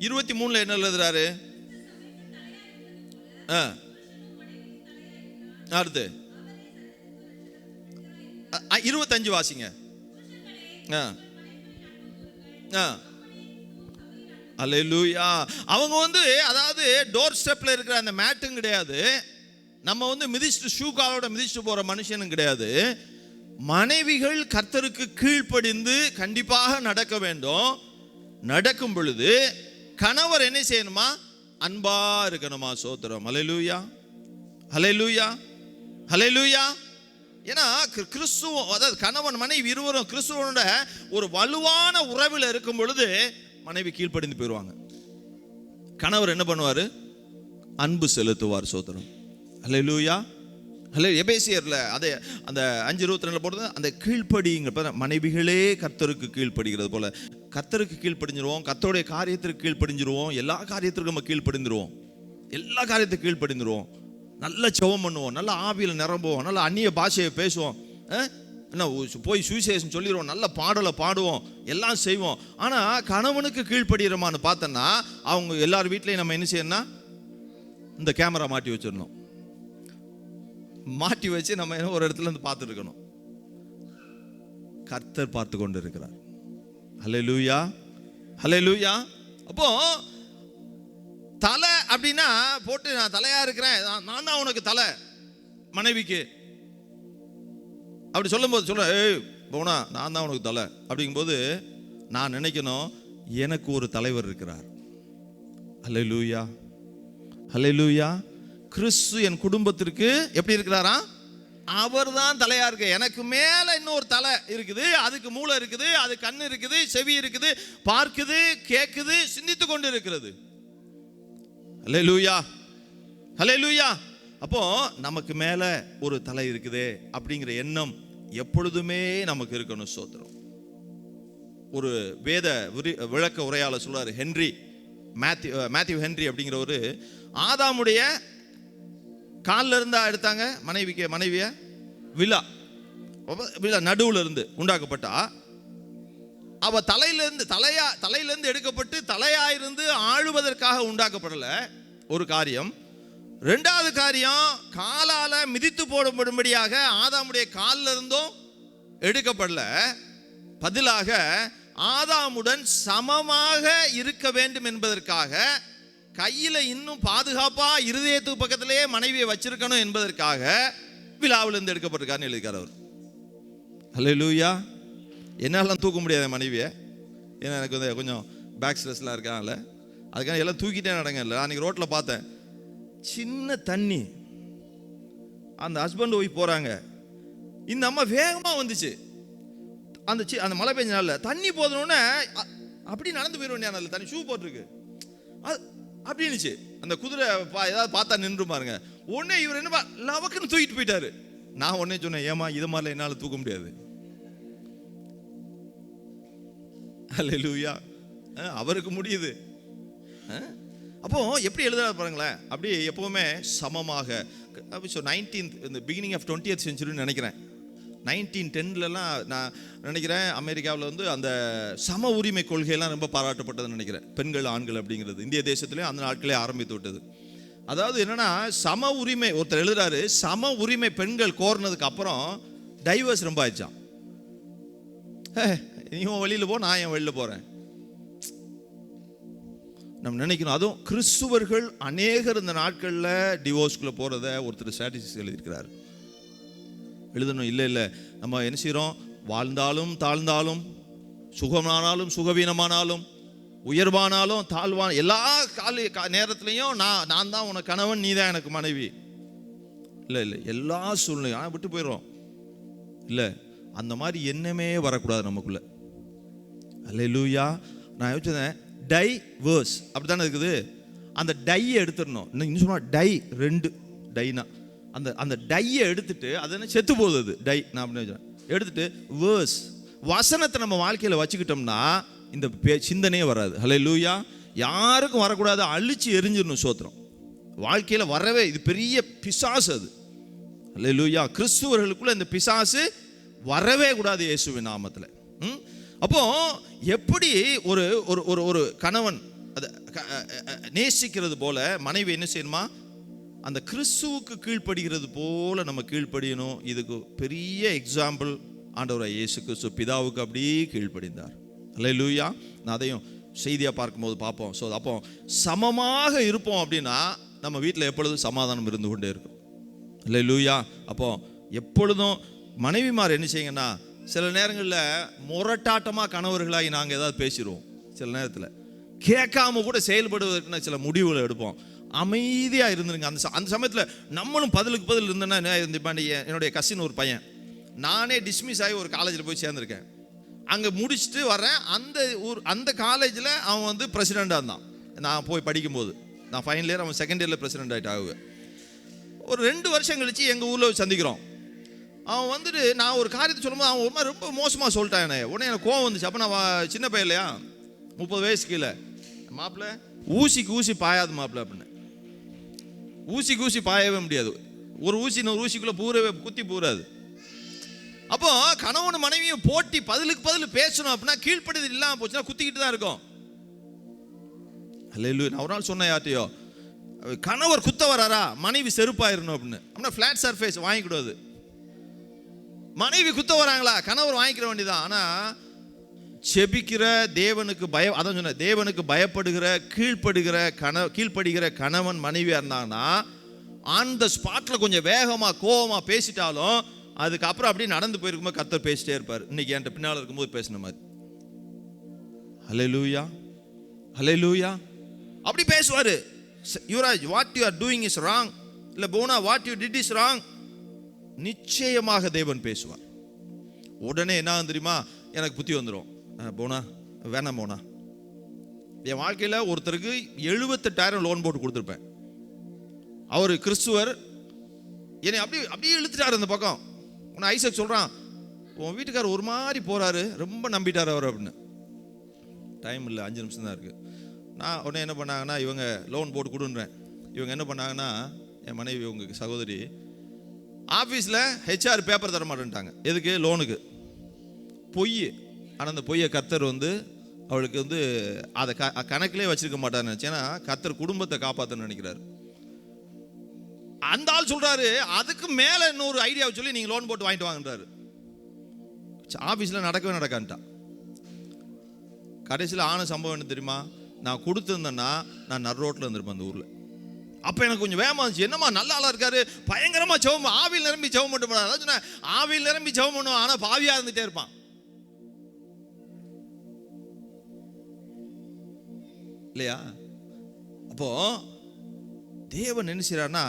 23 என்ன எழுதுறாரு? அடுத்து 25 வாசிங்க. அல்லேலூயா. அவங்க அதாவது டோர் ஸ்டெப்ல இருக்கிற அந்த மேட்டும் கிடையாது, நம்ம மிதிச்சுட்டு ஷூ காலோட மிதிச்சுட்டு போற மனுஷனும் கிடையாது. மனைவிகள் கர்த்தருக்கு கீழ்ப்படிந்து கண்டிப்பாக நடக்க வேண்டும். நடக்கும் பொழுது கணவர் என்ன செய்யணுமா? அன்பா இருக்கணுமா சோத்திரம். அல்லேலூயா, அல்லேலூயா, அல்லேலூயா. ஏன்னா கிறிஸ்துவ, அதாவது கணவன் மனைவி இருவரும் கிறிஸ்துவனோட ஒரு வலுவான உறவில் இருக்கும் பொழுது மனைவி கீழ்ப்படிந்து போயிடுவாங்க. கணவர் என்ன பண்ணுவார்? அன்பு செலுத்துவார் சோதரம். அல்லேலூயா. எபேசியர்ல அதே அந்த 5:22 போடுறது அந்த கீழ்ப்படிங்க. மனைவிகளே கர்த்தருக்கு கீழ்ப்படுகிறது போல கர்த்தருக்கு கீழ்ப்படிஞ்சிருவோம், கர்த்தருடைய காரியத்திற்கு கீழ்ப்படிஞ்சிருவோம், எல்லா காரியத்திற்கும் நம்ம கீழ்ப்படிந்துருவோம், எல்லா காரியத்துக்கு கீழ்ப்படிந்துருவோம். நல்ல ஜெபம் பண்ணுவோம், நல்ல ஆவியில் நிரம்புவோம், நல்ல அந்நிய பாஷையை பேசுவோம், என்ன போய் சுவிசேஷம் சொல்லிடுவோம், நல்ல பாடலை பாடுவோம், எல்லாம் செய்வோம். ஆனால் கணவனுக்கு கீழ்ப்படுகிறோமான்னு பார்த்தோன்னா அவங்க எல்லார் வீட்லையும் நம்ம என்ன செய்யணும்னா இந்த கேமரா மாட்டி வச்சிடணும். மாட்டி வச்சு நம்ம ஒரு இடத்துல இருந்து பார்த்துருக்கணும். கர்த்தர் பார்த்து கொண்டு இருக்கிறார். ஹல்லேலூயா, ஹல்லேலூயா. அப்போ தலை அப்படின்னா போட்டு நான் தலையா இருக்கிறேன், நான் தான் உனக்கு தலை மனைவிக்கு அப்படி சொல்லும் போது சொல்றேன், ஏய் போனா நான் தான் உனக்கு தலை அப்படிங்கும்போது நான் நினைக்கணும் எனக்கு ஒரு தலைவர் இருக்கிறார். ஹல்லேலூயா, ஹல்லேலூயா. கிறிஸ்து என் குடும்பத்திற்கு எப்படி இருக்கிறாரா? அவர் தான் தலையா இருக்கு. எனக்கு மேல இன்னொரு தலை இருக்குது, அதுக்கு மூளை இருக்குது, அது கண்ணு இருக்குது, செவி இருக்குது, பார்க்குது, கேட்குது, சிந்தித்து கொண்டு இருக்கிறது. ஹல்லேலூயா, ஹல்லேலூயா. அப்போ நமக்கு மேல ஒரு தலை இருக்குது அப்படிங்கிற எண்ணம் எப்பொழுதுமே நமக்கு இருக்கணும். சோத்திரம். ஒரு வேத விளக்க உரையாளர் சொல்றாரு, மேத்யூ ஹென்றி அப்படிங்கிற ஒரு, ஆதாமுடைய காலில் இருந்தா எடுத்தாங்க மனைவிய விழா நடுவுல இருந்து உண்டாக்கப்பட்டா அவ தலையிலிருந்து எடுக்கப்பட்டு தலையாயிருந்து ஆளுவதற்காக உண்டாக்கப்படல ஒரு காரியம். ரெண்டாவது காரியம், காலால மிதித்து போடப்படும்படியாக ஆதாமுடைய காலில் இருந்தும் எடுக்கப்படல. பதிலாக ஆதாமுடன் சமமாக இருக்க வேண்டும் என்பதற்காக கையில இன்னும் பாதுகாப்பா இருதயத்துக்கு பக்கத்திலேயே மனைவியை வச்சிருக்கணும் என்பதற்காக விழாவிலிருந்து எடுக்கப்பட்டிருக்காருன்னு எழுதிக்கார் அவர். ஹல்லேலூயா. என்னாலாம் தூக்க முடியாத மனைவியை, ஏன்னா எனக்கு கொஞ்சம் பேக் ஸ்ட்ரெஸ்லாம் இருக்காங்கல்ல, அதுக்காக எல்லாம் தூக்கிட்டே நடங்க. இல்லை, அன்றைக்கி ரோட்டில் பார்த்தேன், சின்ன தண்ணி, அந்த ஹஸ்பண்ட் ஒய்ஃப் போகிறாங்க, இந்த அம்மா வேகமாக வந்துச்சு, அந்த மழை பெஞ்ச நாளில் தண்ணி போதணுன்னே அப்படி நடந்து போயிடுவேன். அதில் தண்ணி ஷூ போட்டிருக்கு அது அப்படி இருந்துச்சு. அந்த குதிரை ஏதாவது பார்த்தா நின்று பாருங்க. உடனே இவர் என்ன லவக்குன்னு தூக்கிட்டு போயிட்டாரு. நான் உடனே சொன்னேன், ஏமா இது மாதிரிலாம் என்னால் தூக்க முடியாது. அல்லேலூயா, அவருக்கு முடியுது. அப்போ எப்படி எழுதுறாரு பாருங்களேன். அப்படி எப்பவுமே சமமாக. 19th இந்த பிகினிங் ஆஃப் 20th செஞ்சுரின்னு நினைக்கிறேன். 1910லலாம் நான் நினைக்கிறேன் அமெரிக்காவில் வந்து அந்த சம உரிமை கொள்கையெல்லாம் ரொம்ப பாராட்டப்பட்டதுன்னு நினைக்கிறேன். பெண்கள் ஆண்கள் அப்படிங்கிறது இந்திய தேசத்துலேயும் அந்த நாட்களே ஆரம்பித்து விட்டது. அதாவது என்னன்னா, சம உரிமை ஒருத்தர் எழுதுறாரு, சம உரிமை பெண்கள் கோரினதுக்கு அப்புறம் டைவர்ஸ் ரொம்ப ஆயிடுச்சான். நீயும் வெளியில் போ, நான் என் வெளியில் போகிறேன். நம்ம நினைக்கணும். அதுவும் கிறிஸ்துவர்கள் அநேகர் இந்த நாட்களில் டிவோர்ஸ்குள்ளே போகிறத ஒருத்தர் ஸ்ட்ராட்டஜிஸ் எழுதியிருக்கிறார். எழுதணும். இல்லை நம்ம என்ன செய்கிறோம், வாழ்ந்தாலும் தாழ்ந்தாலும், சுகமானாலும் சுகவீனமானாலும், உயர்வானாலும் தாழ்வான எல்லா நேரத்துலையும் நான் தான் உனக்கு கணவன், நீ தான் எனக்கு மனைவி. இல்லை எல்லா சூழ்நிலையும் விட்டு போயிடுறோம். இல்லை, அந்த மாதிரி எண்ணமே வரக்கூடாது நமக்குள்ள. அல்லேலூயா. நான் யோசிச்சேன், டைவர்ஸ் அப்படி தானே இருக்குது. அந்த டையை எடுத்துடணும். இன்னும் சொன்னால் டை 2 டைனா அந்த டையை எடுத்துட்டு அது என்ன செத்து போகுது. அது டை நான் அப்படின்னு எடுத்துட்டு வேர்ஸ் வசனத்தை நம்ம வாழ்க்கையில் வச்சுக்கிட்டோம்னா இந்த சிந்தனையே வராது. அல்லேலூயா. யாருக்கும் வரக்கூடாது, அழிச்சு எரிஞ்சிடணும். சோத்திரம். வாழ்க்கையில் வரவே இது பெரிய பிசாசு அது. அல்லேலூயா. கிறிஸ்துவர்களுக்குள்ள இந்த பிசாசு வரவே கூடாது இயேசுவின் நாமத்தில். அப்போ எப்படி ஒரு ஒரு ஒரு கணவன் அதை நேசிக்கிறது போல மனைவி என்ன செய்யணுமா, அந்த கிறிஸ்துவுக்கு கீழ்ப்படுகிறது போல நம்ம கீழ்ப்படியணும். இதுக்கு பெரிய எக்ஸாம்பிள் ஆண்டவராய் இயேசு கிறிஸ்து பிதாவுக்கு அப்படியே கீழ்ப்படிந்தார். அல்லேலூயா. நான் அதையும் செய்தியாக பார்க்கும்போது பார்ப்போம். ஸோ அப்போ சமமாக இருப்போம் அப்படின்னா நம்ம வீட்டில் எப்பொழுதும் சமாதானம் இருந்து கொண்டே இருக்கும். அல்லேலூயா. அப்போ எப்பொழுதும் மனைவிமார் என்ன செய்யுங்கன்னா, சில நேரங்களில் முரட்டாட்டமாக கணவர்களாகி நாங்கள் ஏதாவது பேசிடுவோம். சில நேரத்தில் கேட்காம கூட செயல்படுவதற்குன்னு சில முடிவுகளை எடுப்போம். அமைதியாக இருந்துருங்க. அந்த சமயத்தில் நம்மளும் பதிலுக்கு பதில் இருந்தேன்னா என்னுடைய கசின் ஒரு பையன், நானே டிஸ்மிஸ் ஆகி ஒரு காலேஜில் போய் சேர்ந்துருக்கேன். அங்கே முடிச்சுட்டு வரேன். அந்த காலேஜில் அவன் வந்து பிரசிடெண்ட்டாக இருந்தான். நான் போய் படிக்கும்போது நான் ஃபைனல் இயர், அவன் செகண்ட் இயரில் பிரசிடெண்ட் ஆகிட்டு ஆகுவேன். ஒரு 2 வருஷம் கழித்து எங்கள் ஊரில் சந்திக்கிறோம். அவன் வந்துட்டு நான் ஒரு காரியத்தை சொல்லும்போது அவன் ஒரு மாதிரி ரொம்ப மோசமாக சொல்லிட்டான். என்ன உடனே எனக்கு கோவம் வந்துச்சு. அப்போ நான் சின்ன பையன் இல்லையா, 30 வயசு கீழே. மாப்பிள்ள ஊசிக்கு ஊசி பாயாது மாப்பிள்ள அப்படின்னு. ஊசிக்கு ஊசி பாயவே முடியாது. ஒரு ஊசி இன்னொரு ஊசிக்குள்ளே பூரவே குத்தி பூராது. அப்போ கணவன் மனைவியும் போட்டி பதிலுக்கு பதில் பேசணும் அப்படின்னா கீழ்ப்படுதல் இல்லாமல் போச்சுன்னா குத்திக்கிட்டு தான் இருக்கும். அல்லேலூயா. நான் ஒரு நாள் சொன்னேன் யார்ட்டையோ, கணவர் குத்த வராரா மனைவி செருப்பாயிரணும் அப்படின்னு. அப்படின்னா ஃப்ளாட் சர்ஃபேஸ் வாங்கிக்கூடாது. மனைவி குத்த வராங்களா கணவர் வாங்கிக்கிற வேண்டியதான். ஆனால் செபிக்கிற தேவனுக்கு அதான் சொன்ன, தேவனுக்கு பயப்படுகிற கீழ்ப்படுகிற கணவன் மனைவியாக இருந்தாங்கன்னா அந்த ஸ்பாட்டில் கொஞ்சம் வேகமாக கோபமாக பேசிட்டாலும் அதுக்கப்புறம் அப்படியே நடந்து போயிருக்கும்போது கர்த்தர் பேசிட்டே இருப்பார். இன்னைக்கு என்கிட்ட பின்னால் இருக்கும்போது பேசின மாதிரி. ஹல்லேலூயா, ஹல்லேலூயா. அப்படி பேசுவார். Yuvraj, what you are doing is wrong. இல்லை போனா, what you did is wrong. நிச்சயமாக தேவன் பேசுவார். உடனே என்ன தெரியுமா, எனக்கு புத்தி வந்துடும். போனா வேணாம் போனா. என் வாழ்க்கையில் ஒருத்தருக்கு 78,000 லோன் போட்டு கொடுத்துருப்பேன். அவர் கிறிஸ்துவர். என்னை அப்படியே இழுத்துட்டார் அந்த பக்கம். உன்னை ஐசக் சொல்கிறான், உன் வீட்டுக்காரர் ஒரு மாதிரி போகிறாரு, ரொம்ப நம்பிட்டார் அவர் அப்படின்னு. டைம் இல்லை, 5 நிமிஷம் தான் இருக்குது. நான் உடனே என்ன பண்ணாங்கன்னா, இவங்க லோன் போட்டு கொடுன்றேன். இவங்க என்ன பண்ணாங்கன்னா, என் மனைவி உங்க சகோதரி ஆஃபீஸில் ஹெச்ஆர் பேப்பர் தர மாட்டேன்ட்டாங்க. எதுக்கு? லோனுக்கு. பொய். ஆனால் அந்த பொய்யை கர்த்தர் வந்து அவளுக்கு வந்து அதை கணக்கிலே வச்சிருக்க மாட்டார்னு நினச்சி. ஏன்னா கர்த்தர் குடும்பத்தை காப்பாற்றணும்னு நினைக்கிறாரு. அந்த ஆள் சொல்கிறாரு, அதுக்கு மேலே இன்னொரு ஐடியாவை சொல்லி நீங்கள் லோன் போட்டு வாங்கிட்டு வாங்கன்றாரு. ஆஃபீஸில் நடக்கவே நடக்கான்ட்டான். கடைசியில் ஆன சம்பவம் என்ன தெரியுமா, நான் கொடுத்துருந்தேன்னா நான் நடுரோட்டில் இருந்திருப்பேன் அந்த ஊரில். அப்போ எனக்கு கொஞ்சம் வேகமாக இருந்துச்சு. என்னம்மா நல்ல ஆளாக இருக்காரு, பயங்கரமாக ஜெபம், ஆவியில் நிரம்பி ஜெபம் மட்டும் பண்ணாது. அதான் சொன்னேன், ஆவியில் நிரம்பி ஜெபம் பண்ணுவான், ஆனால் பாவியாக இருந்துகிட்டே இருப்பான். இல்லையா? அப்போ தேவன் என்ன செய்றார்னா,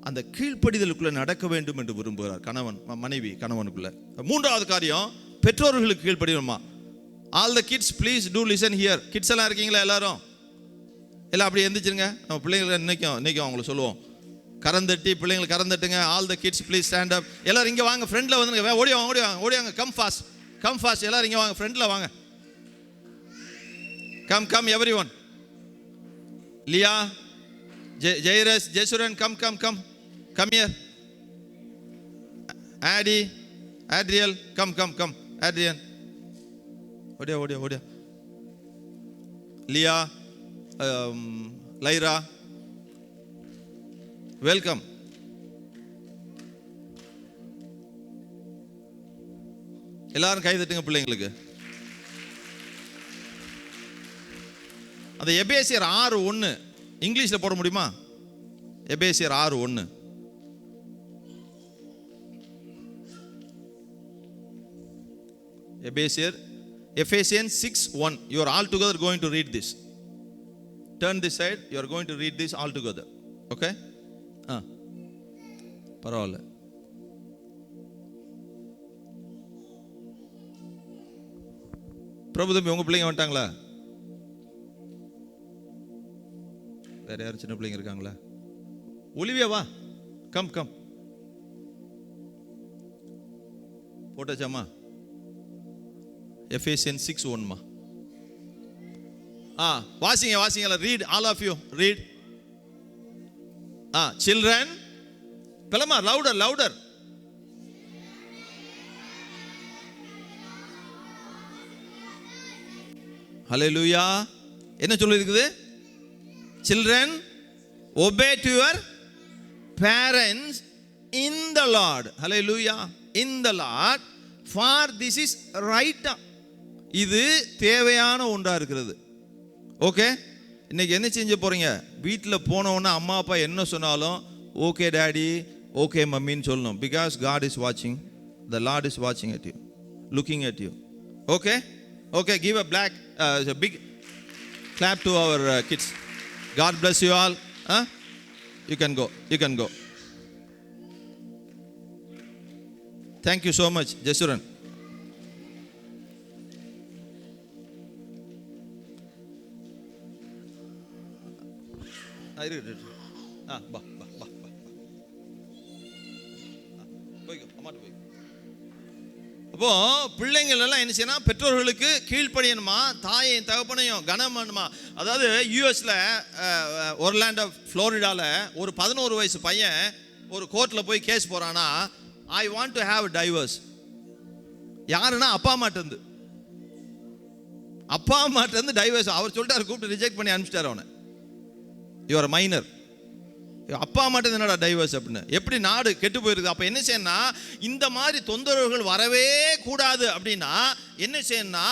அந்த கீழ்ப்படிதலுக்குள்ள நடக்க வேண்டும் என்று விரும்புகிறார் கணவன் மனைவி கணவனுக்குள்ள. 3வது காரியம், பெற்றோர்களுக்கு கீழ்ப்படியணுமா? All the kids please do listen here. Kids எல்லாம் இருக்கீங்களா எல்லாரும்? எல்லாம் அப்படி எந்திரிச்சிருங்க. நம்ம பிள்ளைங்களை இன்னைக்கும் அவங்கள சொல்லுவோம், கரந்தட்டி பிள்ளைங்களை கரந்தட்டுங்க. All the kids please stand up. எல்லாரும் இங்கே வாங்க, ஃப்ரெண்டில் வந்துங்க, ஓடிவாங்க. Come fast. எல்லாரும் இங்கே வாங்க, ஃப்ரெண்டில் வாங்க. Come everyone. Leah, Jairus, Jeshurun, come here. Adriel, come Adrian. ஓடியா. Leah, Lyra, welcome. எல்லாரும் கை தட்டுங்க பிள்ளைங்களுக்கு. அந்த எபேசியர் 6:1 இங்கிலீஷில் போட முடியுமா? எபேசியர் 6:1. Ephesians 6:1. You are all together going to read this. Turn this side. You are going to read this all together. Okay? பரவாயில்ல. பிரபு தம்பி, உங்க பிள்ளைங்க வந்துட்டாங்களா? வேற யாரும் சின்ன பிள்ளைங்க இருக்காங்களா? ஒலிவியா வா, கம் போட்டாச்சாமா? Ephesians 6:1 வாசிங்க. Read, all of you read. Children, pelama louder. Hallelujah. என்ன சொல்லி இருக்குது? Children, obey to your parents in the Lord. Hallelujah. In the Lord, for this is right. இது தேவையான ஒன்றா இருக்கிறது. ஓகே, இன்னைக்கு என்ன செஞ்சு போறீங்க? வீட்டில் போனோன்னா அம்மா அப்பா என்ன சொன்னாலும் ஓகே டாடி, ஓகே மம்மின்னு சொல்லணும். பிகாஸ் காட் இஸ் வாட்சிங், த லார்ட் இஸ் வாட்சிங் at you, looking at you. Okay, give a big clap to our kids. God bless you all. You can go. Thank you so much, Jesuran. பா போய்க்கோ, அம்மாட்ட போய். அப்போ பிள்ளைங்கள் எல்லாம் என்ன செய்யணும்? பெற்றோர்களுக்கு கீழ்ப்படியணுமா, தாயையும் தகப்பனையும் கனம் பண்ணுமா. அதாவது யூஎஸ்ல ஒர்லாண்டோ ஃப்ளோரிடாவில் ஒரு 11 வயசு பையன் ஒரு கோர்ட்டில் போய் கேஸ் போறானா, I want to have divorce. யாருன்னா அப்பா அம்மாட்டேருந்து டைவர்ஸ். அவர் சொல்லிட்டாரு, கூப்பிட்டு ரிஜெக்ட் பண்ணி அனுப்பிச்சிட்டாரு அவனை. You are minor. அப்பா அம்மாட்டது என்னடா டைவர்ஸ் அப்படின்னு? எப்படி நாடு கெட்டு போயிருக்குது. அப்போ என்ன செய்யணும்னா, இந்த மாதிரி தொந்தரவுகள் வரவே கூடாது. அப்படின்னா என்ன செய்யணும்னா,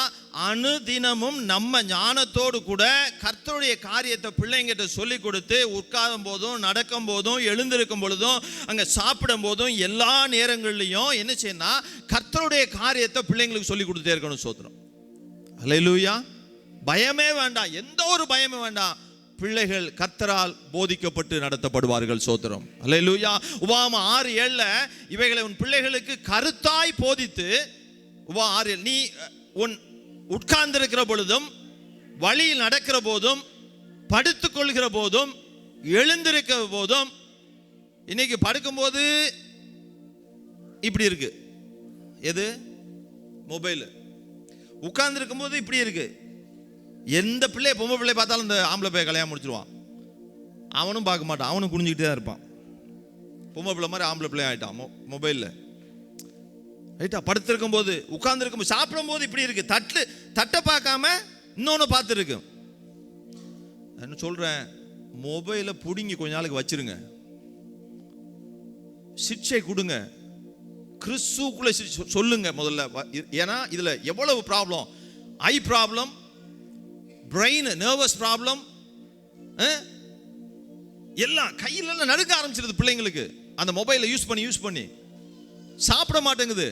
அனுதினமும் நம்ம ஞானத்தோடு கூட கர்த்தருடைய காரியத்தை பிள்ளைங்கிட்ட சொல்லி கொடுத்து, உட்காரும் போதும், நடக்கும் போதும், எழுந்திருக்கும் பொழுதும், அங்கே சாப்பிடும் போதும், எல்லா நேரங்கள்லையும் என்ன செய்யணும்னா, கர்த்தருடைய காரியத்தை பிள்ளைங்களுக்கு சொல்லி கொடுத்துட்டே இருக்கணும். சோத்திரம். அல்லேலூயா. பயமே வேண்டாம், எந்த ஒரு பயமே வேண்டாம். பிள்ளைகள் கர்த்தரால் போதிக்கப்பட்டு நடத்தப்படுவார்கள். சோத்திரம். அல்லேலூயா. உபாகமம் 6:7 இவைகளை உன் பிள்ளைகளுக்கு கருத்தாய் போதித்து, உபாகமம் 6:7 நீ உன் உட்கார்ந்திருக்கிற பொழுதும், வழியில் நடக்கிற போதும், படுத்துக் கொள்கிற போதும், எழுந்திருக்கிற போதும். இன்னைக்கு படுக்கும்போது இப்படி இருக்கு, எது? மொபைல். உட்கார்ந்துருக்கும் போது இப்படி இருக்கு. எந்த பிள்ளை பொம்மை பிள்ளை பார்த்தாலும் இந்த ஆம்பளை பையன் கல்யாணம் முடிச்சிருவான். அவனும் பார்க்க மாட்டான், அவனும் குனிஞ்சிக்கிட்டே தான் இருப்பான். பொம்மை பிள்ளை மாதிரி ஆம்பளை பிள்ளை ஆகிட்டான் மொபைலில். ரைட்டா? படுத்திருக்கும் போது, உட்கார்ந்துருக்கும் போது, சாப்பிடும் போது இப்படி இருக்கு. தட்டை பார்க்காம இன்னொன்று பார்த்துருக்கு. என்ன சொல்கிறேன், மொபைலை பிடுங்கி கொஞ்ச நாளைக்கு வச்சிருங்க, சிக்ஷை கொடுங்க, கிறிஸ்துக்குள்ளே சொல்லுங்க முதல்ல. ஏன்னா இதில் எவ்வளவு ப்ராப்ளம், ஐ ப்ராப்ளம், பிரெயின் நர்வஸ் ப்ராப்ளம், எல்லாம் கையில நடுக்க ஆரம்பிச்சிருது பிள்ளைங்களுக்கு. அந்த மொபைலை யூஸ் பண்ணி சாப்பிட மாட்டேங்குது,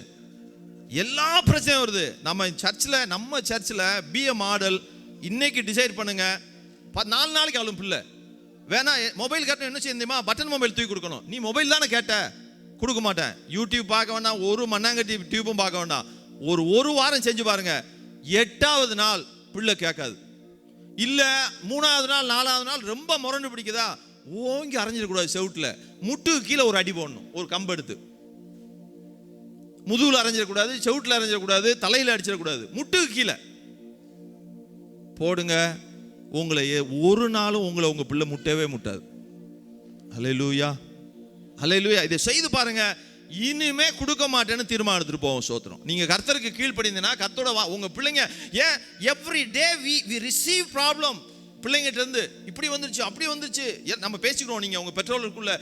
எல்லா பிரச்சனையும் வருது. நம்ம சர்ச்சில் பிஏ மாடல் இன்னைக்கு டிசைட் பண்ணுங்க, 4 நாளைக்கு ஆளும் பிள்ளை வேணா மொபைல் கேட்ட என்ன செய்யுமா, பட்டன் மொபைல் தூக்கி கொடுக்கணும். நீ மொபைல் தானே கேட்ட, கொடுக்க மாட்டேன். யூடியூப் பார்க்க வேண்டாம், ஒரு மண்ணாங்கட்டி டியூப்பும் பார்க்க வேண்டாம். ஒரு வாரம் செஞ்சு பாருங்க, 8வது நாள் பிள்ளை கேட்காது. இல்லை 3வது நாள் 4வது நாள் ரொம்ப முரண்டு பிடிக்குதா, ஓங்கி அரைஞ்சிடக்கூடாது, செவுட்டில் முட்டுக்கு கீழே ஒரு அடி போடணும், ஒரு கம்பு எடுத்து. முதுகில் அரைஞ்சிடக்கூடாது, செவுட்டில் அரைஞ்சிடக்கூடாது, தலையில் அடிச்சிடக்கூடாது, முட்டுக்கு கீழே போடுங்க. உங்களை ஒரு நாளும் உங்கள் பிள்ளை முட்டவே முட்டாது. ஹல்லேலூயா, ஹல்லேலூயா. இதை செய்து பாருங்க. இனிமே கொடுக்க மாட்டேன்னு தீர்மானம் எடுத்துட்டு போவோம். சோத்திரம். நீங்க கர்த்தருக்கு கீழ்ப்படிந்தீங்கன்னா கர்த்தரோட உங்க பிள்ளைங்க ஏன் every day we receive problem. பிள்ளைங்கிட்ட இருந்து இப்படி வந்துருச்சு அப்படி வந்துருச்சு நம்ம பேசிக்கிடுவோம். நீங்க உங்க பெற்றோர்களுக்குள்ள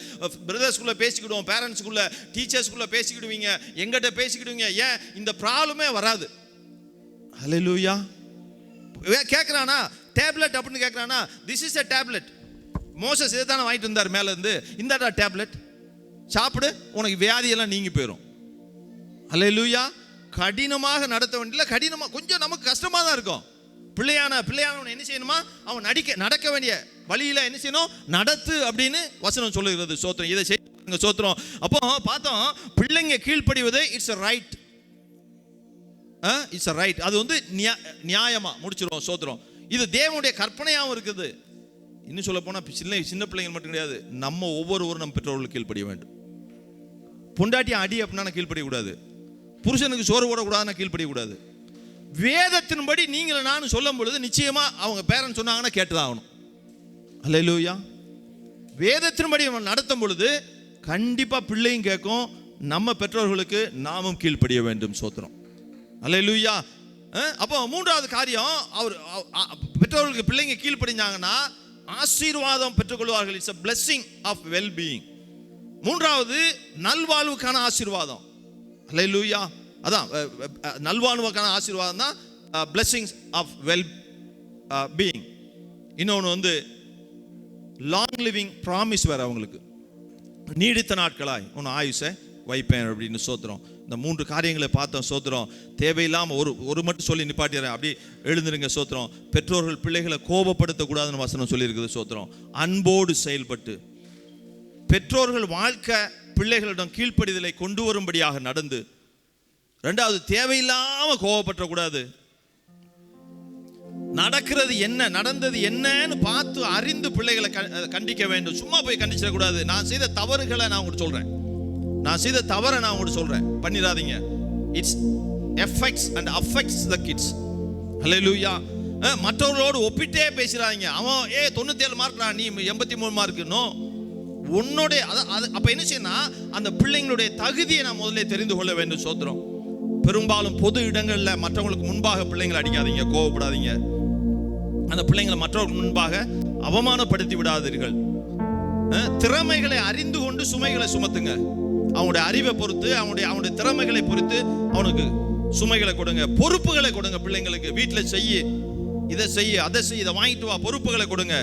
பிரதர்ஸ்குள்ள பேசிக்கிடுவோம், பேரண்ட்ஸ்குள்ள டீச்சர்ஸ்குள்ள பேசிக்கிடுவீங்க, எங்கிட்ட பேசிக்கிடுவீங்க. ஏன் இந்த ப்ராப்ளமே வராது. ஹல்லேலூயா. கேட்குறானா டேப்லெட் அப்படின்னு கேட்குறானா, this is a tablet. Moses இதை தானே வாங்கிட்டு வந்தார் மேலே இருந்து, இந்தாடா டேப்லெட், சாப்பிடு, உனக்கு வியாதியெல்லாம் நீங்கி போயிடும். ஹல்லேலூயா. கடினமாக நடத்த வேண்டிய, கடினமாக கொஞ்சம் நமக்கு கஷ்டமாக தான் இருக்கும். பிள்ளையானவன் என்ன செய்யணுமா, அவன் நடக்க வேண்டிய வழியில் என்ன செய்யணும், நடத்து அப்படின்னு வசனம் சொல்லுகிறது. சோத்திரம். இதை செய்ய சோத்திரம். அப்போ பார்த்தோம், பிள்ளைங்க கீழ்ப்படிவது இட்ஸ் ரைட். It's right. அது வந்து நியாயமாக முடிச்சிடும். சோத்திரம். இது தேவனுடைய கற்பனையாகவும் இருக்குது. இன்னும் சொல்ல போனால் சின்ன பிள்ளைங்க மட்டும் கிடையாது, நம்ம ஒவ்வொருவரும் நம்ம பெற்றோர்களுக்கு கீழ்ப்படிய வேண்டும். பொண்டாட்டி அடி அப்படின்னா கீழ்ப்படியக்கூடாது, புருஷனுக்கு சோறு போடக்கூடாதுன்னா கீழ்ப்படியக்கூடாது. வேதத்தின்படி நீங்களும் நானும் சொல்லும் பொழுது நிச்சயமா அவங்க பேரண்ட்ஸ் சொன்னாங்கன்னா கேட்டுதான் ஆகணும். ஹல்லேலூயா. வேதத்தின்படி நடத்தும் பொழுது கண்டிப்பா பிள்ளையும் கேட்கும், நம்ம பெற்றோர்களுக்கு நாமும் கீழ்ப்படிய வேண்டும். சோத்திரம். ஹல்லேலூயா. அப்போ 3வது காரியம், அவர் பெற்றோர்களுக்கு பிள்ளைங்க கீழ்ப்படிஞ்சாங்கன்னா ஆசீர்வாதம் பெற்றுக்கொள்வார்கள். It's a blessing of well being. 3வது நல்வாழ்வுக்கான ஆசீர்வாதம். ஹல்லேலூயா. அதான் நல்வாழ்வுக்கான ஆசீர்வாதம் தான் blessings of well being. இன்னொன்று வந்து லாங் லிவிங் ப்ராமிஸ் வேற, அவங்களுக்கு நீடித்த நாட்களாய் உன் ஆயுசை வைப்பேன் அப்படின்னு. சோத்திரம். இந்த 3 காரியங்களை பார்த்தோம். சோத்திரம். தேவையில்லாமல் ஒரு மட்டும் சொல்லி நிப்பாட்டிடுறேன், அப்படி எழுந்துருங்க. சோத்திரம். பெற்றோர்கள் பிள்ளைகளை கோபப்படுத்தக்கூடாதுன்னு வசனம் சொல்லியிருக்குது. சோத்திரம். அன்போடு செயல்பட்டு பெற்றோர்கள் வாழ்க்கை பிள்ளைகளிடம் கீழ்ப்படிதலை கொண்டு வரும்படியாக நடந்து, 2வது தேவையில்லாமல் கோபப்படக்கூடாது. நடக்கிறது என்ன, நடந்தது என்னன்னு பார்த்து அறிந்து பிள்ளைகளை கண்டிக்க வேண்டும். சும்மா போய் கண்டிச்சிடக்கூடாது. நான் செய்த தவறுகளை நான் உங்களுக்கு சொல்றேன், நான் செய்த தவறை நான் உங்களுக்கு சொல்றேன், பண்ணிடாதீங்க. It's effects and affects the kids. Hallelujah. மற்றவர்களோடு ஒப்பிட்டே பேசுறாங்க. அவன் 97 மார்க், நீ 83 மார்க். நோ, உன்னுடைய அப்ப என்ன செய்யணும், அந்த பிள்ளைங்களுடைய தகுதியை நான் முதல்ல தெரிந்து கொள்ள வேண்டும். சோத்திரம். பெரும்பாலும் பொது இடங்களில் மற்றவங்களுக்கு முன்பாக பிள்ளைங்களை அடிக்காதீங்க, கோவப்படாதீங்க. அந்த பிள்ளைங்களை மற்றவர்களுக்கு முன்பாக அவமானப்படுத்தி விடாதீர்கள். திறமைகளை அறிந்து கொண்டு சுமைகளை சுமத்துங்க. அவனுடைய அறிவை பொறுத்து, அவனுடைய திறமைகளை பொறுத்து அவனுக்கு சுமைகளை கொடுங்க, பொறுப்புகளை கொடுங்க பிள்ளைங்களுக்கு. வீட்டில் செய்ய, இதை செய்ய, அதை செய்ய, இதை வாங்கிட்டு வா, பொறுப்புகளை கொடுங்க.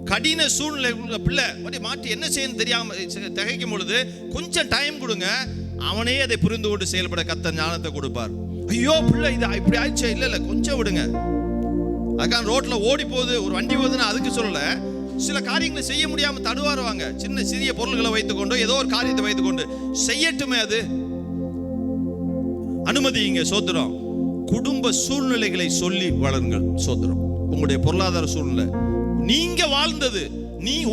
கடின சூழ்நிலை பிள்ளை மாற்றி என்ன செய்யணும் தெரியாம திகைக்கும் பொழுது கொஞ்சம் டைம் கொடுங்க. அவனே அதை புரிந்து கொண்டு செயல்பட கர்த்தர் ஞானத்தை கொடுப்பார். ஐயோ பிள்ளை இது இப்படி ஆயிடுச்சு, இல்லை கொஞ்சம் விடுங்க. அதுக்கான ரோட்ல ஓடி போகுது, ஒரு வண்டி போகுதுன்னு அதுக்கு சொல்லல. சில காரியங்களை செய்ய முடியாம தடுவாருவாங்க. சிறிய பொருள்களை வைத்துக்கொண்டு, ஏதோ ஒரு காரியத்தை வைத்துக்கொண்டு செய்யட்டுமே, அது அனுமதிங்க. சோத்திரம். குடும்ப சூழ்நிலைகளை சொல்லி வளருங்கள். சோத்திரம். உங்களுடைய பொருளாதார சூழ்நிலை, நீங்க வாழ்ந்தது,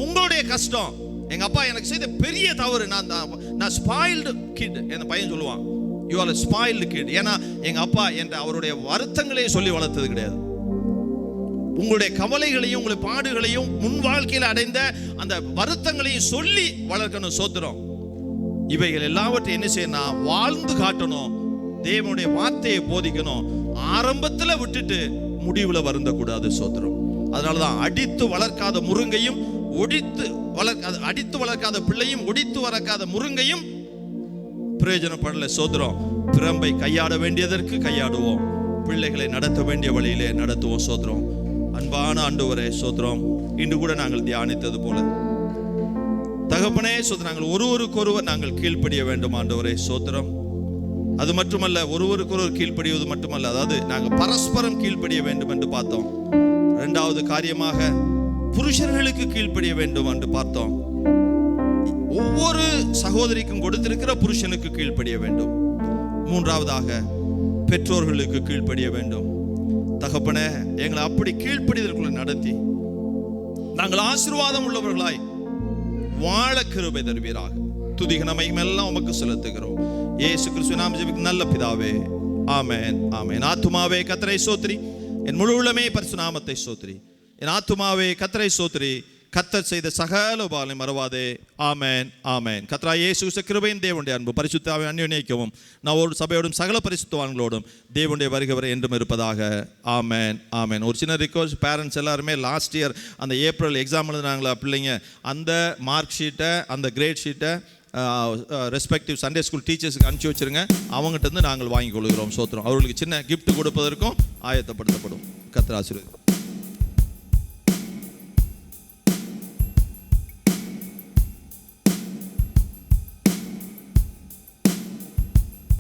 உங்களுடைய கஷ்டம். எங்க அப்பா எனக்கு செய்த பெரிய தவறு, நான் ஸ்பாயில்டு கிட். என் பையன் சொல்லுவான், யூ ஆர் ஸ்பாயில்டு கிட். ஏன்னா எங்க அப்பா என்ற அவருடைய வருத்தங்களையும் சொல்லி வளர்த்தது கிடையாது. உங்களுடைய கவலைகளையும் உங்களுடைய பாடுகளையும் முன் வாழ்க்கையில் அடைந்த அந்த வருத்தங்களையும் சொல்லி வளர்க்கணும். சோத்திரம். இவைகள் எல்லாவற்றையும் என்ன செய்யணும், வாழ்ந்து காட்டணும். தேவனுடைய வார்த்தையை போதிக்கணும். ஆரம்பத்தில் விட்டுட்டு முடிவில் வருந்தக்கூடாது. சோத்திரம். அதனாலதான் அடித்து வளர்க்காத முருங்கையும் அடித்து வளர்க்காத பிள்ளையும் ஒடித்து வளர்க்காத முருங்கையும் பிரயோஜனப்படல. சோத்திரம். பிரம்பை கையாட வேண்டியதற்கு கையாடுவோம், பிள்ளைகளை நடத்த வேண்டிய வழியிலே நடத்துவோம். சோத்திரம். அன்பான ஆண்டவரே, சோத்திரம். இன்று கூட நாங்கள் தியானித்தது போல தகப்பனே, சோத்திரம், நாங்கள் ஒருவருக்கொருவர் நாங்கள் கீழ்ப்படிய வேண்டும். ஆண்டவரே, சோத்திரம். அது மட்டுமல்ல, ஒருவருக்கொருவர் கீழ்ப்படிவது மட்டுமல்ல, அதாவது நாங்கள் பரஸ்பரம் கீழ்ப்படிய வேண்டும் என்று பார்த்தோம். 2வது காரியமாக புருஷர்களுக்கு கீழ்ப்படிய வேண்டும் என்று பார்த்தோம். ஒவ்வொரு சகோதரிக்கும் கொடுத்திருக்கிற புருஷனுக்கு கீழ்ப்படிய வேண்டும். 3வதாக பெற்றோர்களுக்கு கீழ்ப்படிய வேண்டும். தகப்பனே, எங்களை அப்படி கீழ்ப்படிதலுக்குள்ள நடத்தி நாங்கள் ஆசீர்வாதம் உள்ளவர்களாய் வாழ கிருபை தருவீராக. துதிகனமையும் எல்லாம் உமக்கு செலுத்துகிறோம். இயேசு கிறிஸ்துவின் நாமத்தில் ஜெபிக்கிறோம் நல்ல பிதாவே, ஆமென் ஆமென். ஆத்துமாவே கர்த்தரை ஸ்தோத்திரி, என் முழு உள்ளமே பரிசுத்த நாமத்தை ஸ்தோத்திரி. என் ஆத்துமாவே கர்த்தரை ஸ்தோத்திரி, கர்த்தர் செய்த சகல உபகாரங்களை மறவாதே. ஆமென் ஆமென். கர்த்தராகிய இயேசு கிறிஸ்து கிருபையின் தேவனுடைய அன்பு பரிசுத்தாவை அந்யோன்யைக்கவும் நான் ஒரு சபையோடும் சகல பரிசுத்தவான்களோடும் தேவனுடைய வருகை வரை என்றும் இருப்பதாக. ஆமென் ஆமென். ஒரு சின்ன ரிக்வஸ்ட், பேரண்ட்ஸ் எல்லாருமே லாஸ்ட் இயர் அந்த ஏப்ரல் எக்ஸாம் எழுதுனாங்களா பிள்ளைங்க, அந்த மார்க் ஷீட்டை, அந்த கிரேட் ஷீட்டை ரெஸ்பெக்டிவ் சண்டே ஸ்கூல் டீச்சர்ஸுக்கு அனுப்பிச்சி வச்சுருங்க. அவங்ககிட்ட இருந்து நாங்கள் வாங்கி கொள்கிறோம். சோத்திரம். அவர்களுக்கு சின்ன கிஃப்ட் கொடுப்பதற்கும் ஆயத்தப்படுத்தப்படும். கர்த்தர் ஆசீர்வதிப்பார்.